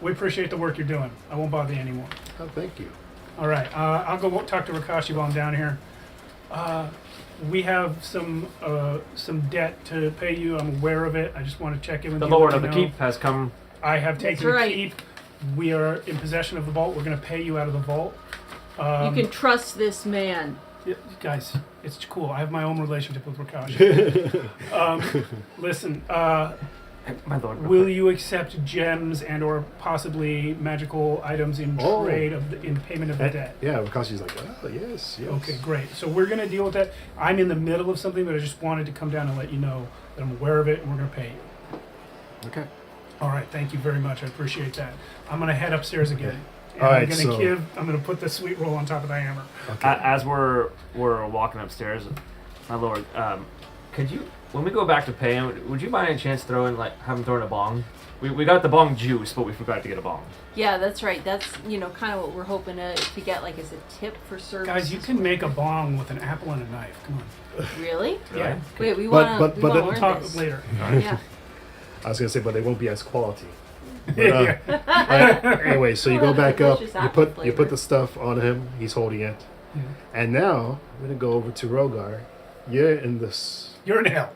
we appreciate the work you're doing. I won't bother you anymore. Oh, thank you. All right. I'll go talk to Rakashi while I'm down here. We have some debt to pay you. I'm aware of it. I just want to check in with The you. Lord let of the you know. Keep has come. I have taken right. the keep. We are in possession of the vault. We're going to pay you out of the vault. You can trust this man. Yeah, guys, it's cool. I have my own relationship with Rakashi. Listen, My lord. Will you accept gems and or possibly magical items in Oh. trade in payment of the debt? Yeah, because she's like, oh, yes. Okay, great. So we're going to deal with that. I'm in the middle of something, but I just wanted to come down and let you know that I'm aware of it and we're going to pay you. Okay. All right, thank you very much. I appreciate that. I'm going to head upstairs again. And All right, I'm going to so- I'm going to put the sweet roll on top of the hammer. Okay. As we're walking upstairs, my lord, could you, when we go back to pay him, would you by any chance have him throw in a bong? We got the bong juice, but we forgot to get a bong. Yeah, that's right. That's kind of what we're hoping to get like as a tip for service. Guys, you can make a bong with an apple and a knife. Come on. Really? Yeah. Wait, we But- want but to then- We'll learn talk this. later. Yeah. I was gonna say, but they won't be as quality. But, Yeah. anyway, so you go Well, back up. delicious You apple put flavor. the stuff on him. He's holding it. Yeah. And now I'm gonna go over to Rogar. You're in this. You're in hell.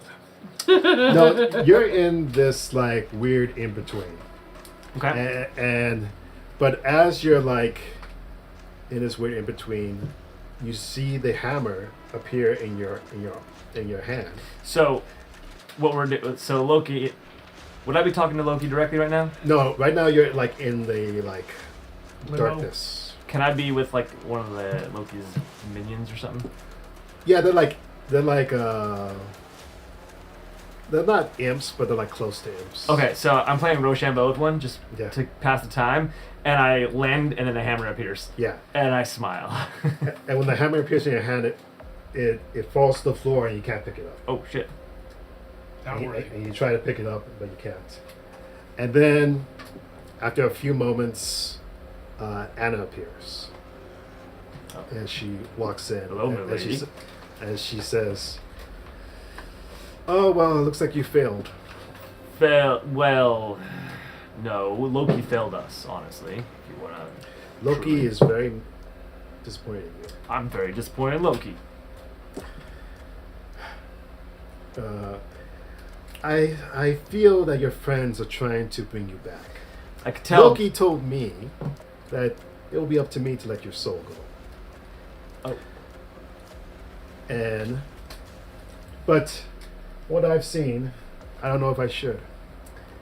No, you're in this like weird in between. Okay. But as you're like in this weird in between, you see the hammer appear in your hand. So, what we're doing? So Loki, would I be talking to Loki directly right now? No, right now you're like in the like Limbo. darkness. Can I be with like one of the Loki's minions or something? Yeah, they're not imps, but they're like close to imps. Okay, so I'm playing Rochambeau with one just Yeah. to pass the time, and I land, and then the hammer appears, Yeah. and I smile. And when the hammer appears in your hand, it falls to the floor and you can't pick it up. Oh shit! Not And worthy. you try to pick it up, but you can't. And then, after a few moments, Anna appears. And she walks in. Hello, and, milady. and she says, "Oh, well, it looks like you failed." Well, no, Loki failed us, honestly. If you wanna, Loki is very disappointed in you. I'm very disappointed in Loki. I feel that your friends are trying to bring you back. I could tell. Loki told me that it will be up to me to let your soul go. Oh. But what I've seen, I don't know if I should.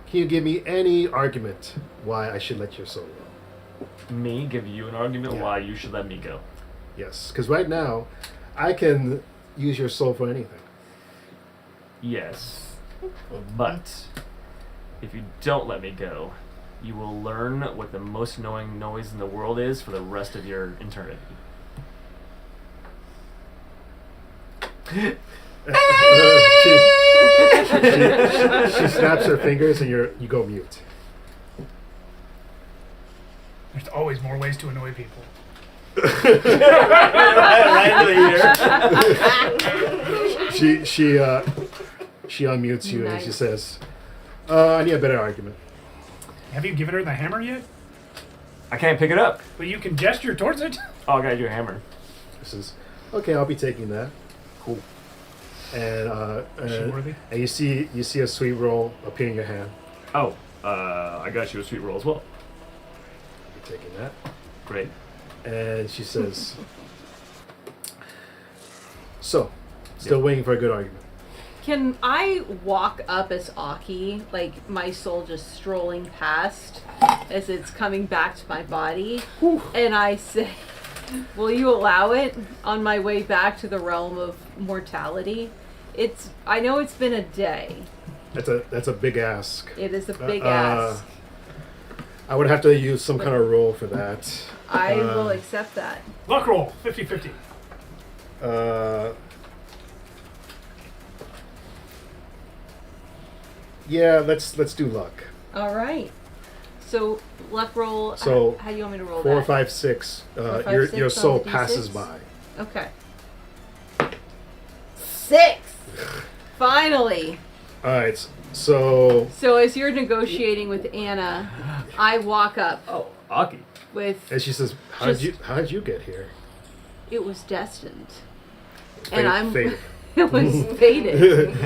Can you give me any argument why I should let your soul go? Me give you an argument Yeah. why you should let me go. Yes, because right now, I can use your soul for anything. Yes, but if you don't let me go, you will learn what the most annoying noise in the world is for the rest of your eternity. She snaps her fingers and you go mute. There's always more ways to annoy people. She unmutes you and she Nice. says, "I need a better argument." Have you given her the hammer yet? I can't pick it up. But you can gesture towards it. Oh, I got your hammer. This is okay. I'll be taking that. Cool. And Is she worthy? and you see a sweet roll appear in your hand. Oh, I got you a sweet roll as well. You're taking that. Great. And she says, "So, still waiting for a good argument." Can I walk up as Aki, like my soul just strolling past as it's coming back to my body? And I say, will you allow it on my way back to the realm of mortality? I know it's been a day. That's a big ask. It is a big Uh, ask. I would have to use some kind of roll for that. I will accept that. Luck roll, 50-50. Yeah, let's do luck. All right. So luck roll. So, how do you want me to roll 4, that? 5, 6. 4, 5, Your 6 on soul the passes D6? by. Okay. 6. Finally. All right. So So as you're negotiating with Anna, I walk up Oh, Aki. with and she says, "How did you get here?" it was destined. Fate- And I'm fated. it was fated.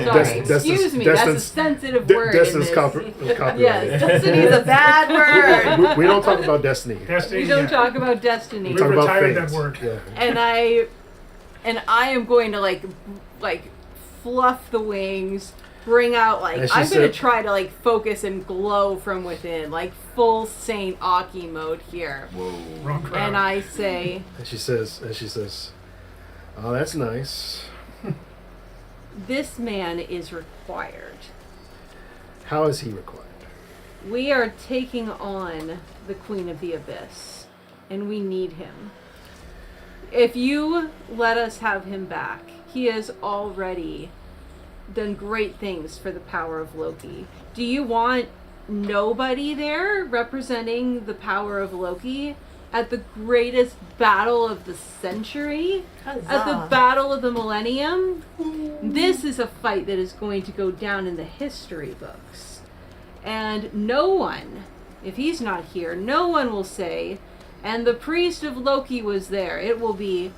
Sorry, Des- excuse me. That's a Destin's- sensitive word. in Destin's this. copyright. Yes, destiny It's is a bad word. We don't talk about destiny. Destiny. We don't yeah. talk about destiny. We We talk about retired fate. that word. Yeah. And I am going to like fluff the wings bring out like And she I'm gonna said- try to like focus and glow from within, like full Saint Aki mode here. Whoa. Wrong crowd. And I say, And she says, "Oh, that's nice. this man is required. How is he required?" We are taking on the Queen of the Abyss, and we need him. If you let us have him back, he has already done great things for the power of Loki. Do you want nobody there representing the power of Loki at the greatest battle of the century? At the Huzzah. battle of the millennium? This is a fight that is going to go down in the history books. And no one, if he's not here, no one will say, and the priest of Loki was there. It will be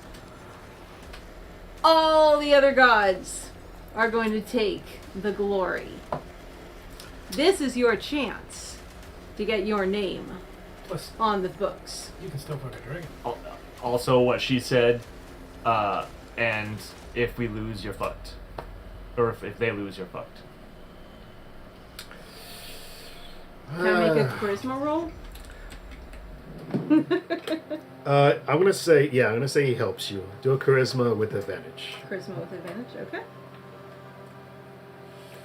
all the other gods are going to take the glory. This is your chance to get your name Plus, on the books. you can still fuck a dragon. Also, what she said, and if we lose, you're fucked. Or if they lose, you're fucked. Can I make a charisma roll? I'm gonna say he helps you. Do a charisma with advantage. Charisma with advantage, okay.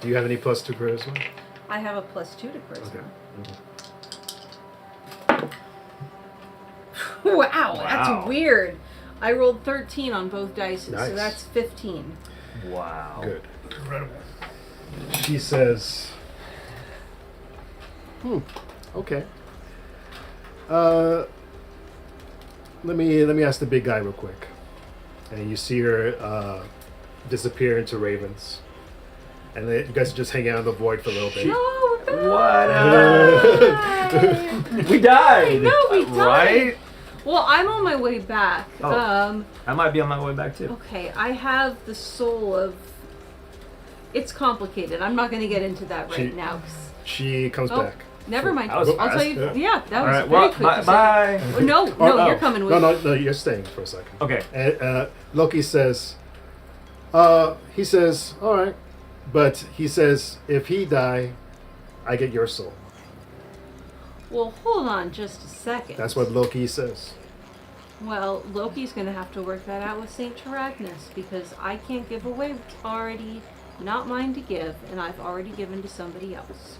Do you have any plus 2 charisma? I have a +2 to charisma. Okay. Wow, Wow. that's weird. I rolled 13 on both dice, Nice. so that's 15. Wow. Good. Incredible. She says, okay. Let me ask the big guy real quick." And you see her disappear into ravens, and then you guys are just hanging out in the void for a little bit. No, What? We died. No, we died. Right? Well, I'm on my way back. Oh. I might be on my way back too. Okay, I have the soul of... It's complicated. I'm not going to get into that right She- now. 'Cause- She comes Oh, back. never mind. That was I'll tell you. fast. Yeah, that All was right. very Well, quick. bye. You said- Bye. Oh, no, you're coming with No, you're staying for a second. Okay. And Loki says, he says, all right, but he says, if he die, I get your soul. Well, hold on just a second. That's what Loki says. Well, Loki's going to have to work that out with Saint Taragnus because I can't give away what's already not mine to give, and I've already given to somebody else.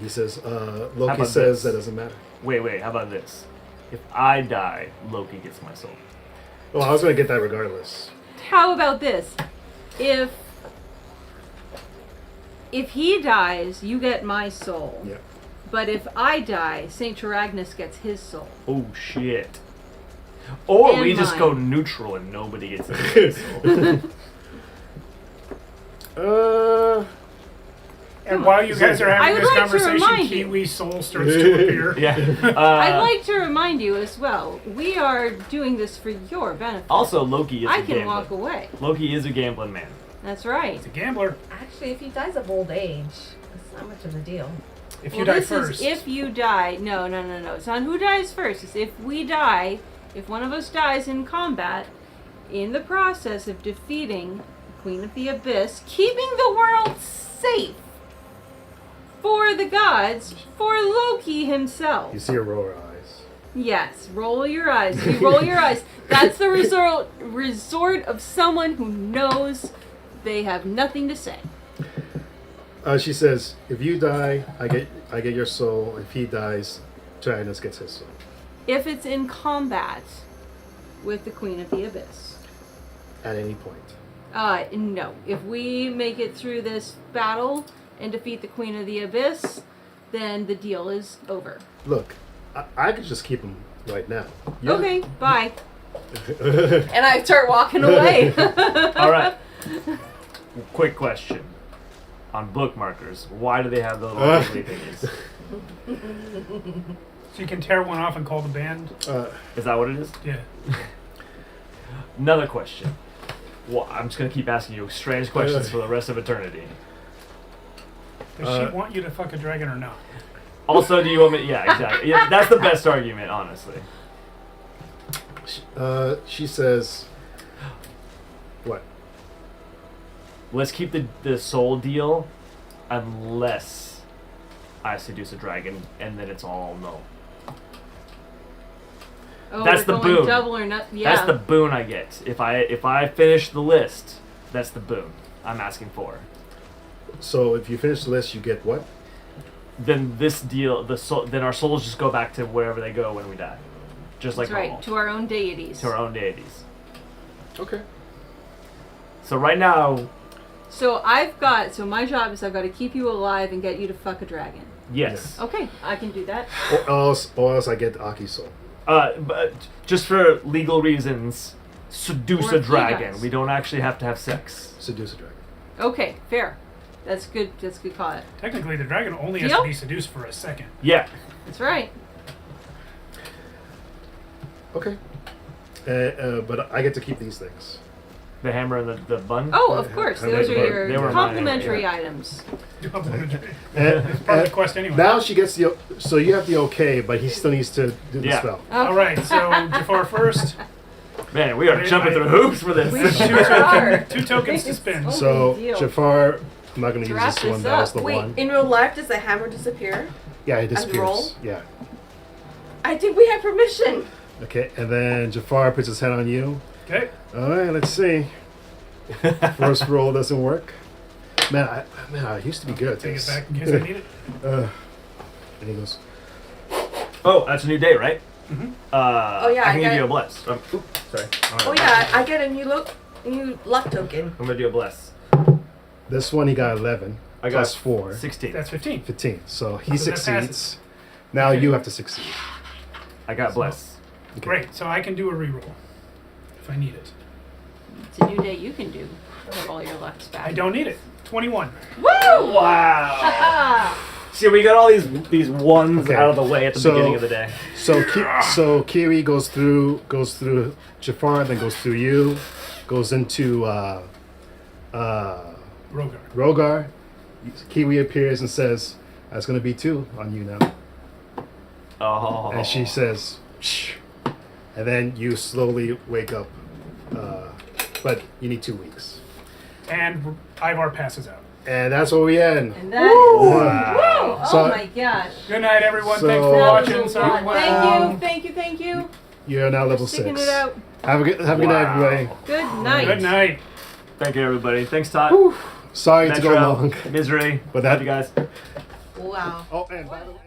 He says, How Loki about says this? that doesn't matter. Wait. How about this? If I die, Loki gets my soul. Well, I was going to get that regardless. How about this? If he dies, you get my soul. Yeah. But if I die, Saint Taragnus gets his soul. Oh shit. Or And we just mine. go neutral and nobody gets my soul. And while you guys are I having would this like to conversation, remind you- Kiwi's soul starts to appear. Yeah. I'd like to remind you as well, we are doing this for your benefit. Also, Loki is I a can walk gambler. away. Loki is a gambling man. That's right. He's a gambler. Actually, if he dies of old age, it's not much of a deal. If Well, you die this first. is if you die. No. It's not who dies first. It's if we die. If one of us dies in combat, in the process of defeating the Queen of the Abyss, keeping the world safe for the gods, for Loki himself. You see her roll her eyes. Yes, roll your eyes. You roll your eyes. That's the resort of someone who knows they have nothing to say. She says, if you die, I get your soul. If he dies, Tyrannus gets his soul. If it's in combat with the Queen of the Abyss. At any point. No. If we make it through this battle and defeat the Queen of the Abyss, then the deal is over. Look, I could just keep him right now. Okay, bye. And I start walking away. All right. Quick question. On bookmarkers, why do they have the little wiggly thingies? So you can tear one off and call the band. Is that what it is? Yeah. Another question. Well, I'm just gonna keep asking you strange questions for the rest of eternity. Does she want you to fuck a dragon or not? Also, do you want me? Yeah, exactly. Yeah, that's the best argument, honestly. She says, what? let's keep the soul deal, unless I seduce a dragon, and then it's all no. Oh, That's we're the going boon. double or not? Yeah. That's the boon I get if I finish the list. That's the boon I'm asking for. So if you finish the list, you get what? Then this deal, then our souls just go back to wherever they go when we die, just like That's right. normal. To our own deities. To our own deities. Okay. So right now, So my job is I've got to keep you alive and get you to fuck a dragon. yes. Okay, I can do that. Or else I get Aki's soul. But just for legal reasons, seduce Or a if he dragon. does. We don't actually have to have sex. Seduce a dragon. Okay, fair. That's good. That's good call. Technically, the dragon only has Deal? to be seduced for a second. Yeah. That's right. Okay. But I get to keep these things. The hammer and the bun. Oh, of course. I Those made are they your were mine, complimentary yeah. items. And, Part of the quest anyway. now she gets the. So you have the okay, but he still needs to do the Yeah. spell. All right, so Jafar first. Man, we are jumping through hoops for this. We Two, sure are. two tokens to spin. Oh, So big deal. Jafar, I'm not going to To use wrap this one. this That was up, the Wait, one. in real life, does the hammer disappear? Yeah, it as a roll? disappears. Yeah. I think we have permission. Okay, and then Jafar puts his hand on you. Okay. All right, let's see. First roll doesn't work. Man, I used to be good at Take it this. back in case I need it. And he goes, Oh, that's a new day, right? Mm-hmm. Oh, yeah, I I can give got you a it. bless. Sorry. Oh yeah, I get a new luck token. I'm gonna do a bless. this one he got 11. I got plus 4. 16. That's 15. 15. So he So that succeeds. passes. Now Okay. you have to succeed. I got bless. Okay. Great, so I can do a reroll if I need it. It's a new day you can do. Have all your lucks back. I don't need it. 21. Woo! Wow. Ah! See, we got all these ones Okay. out of the way at the So- beginning of the day. So Kiri goes through Jafar, then goes through you, goes into Rogar. Rogar. Kiwi appears and says, "That's gonna be 2 on you now." Oh. And she says, "Shh." And then you slowly wake up, but you need 2 weeks. And Ivar passes out. And that's where we end. And that is. Wow. Woo! So- Oh my gosh. Good night, everyone. So- Thanks for That was watching. a Sorry, lot. well, Thank you. You're now level Sticking 6. it out. Have a good night, everybody. Good night. Good night. Thank you, everybody. Thanks, Todd. Sorry to go Metro, long, Misery. but that Love you guys. Wow. Oh, and by the way.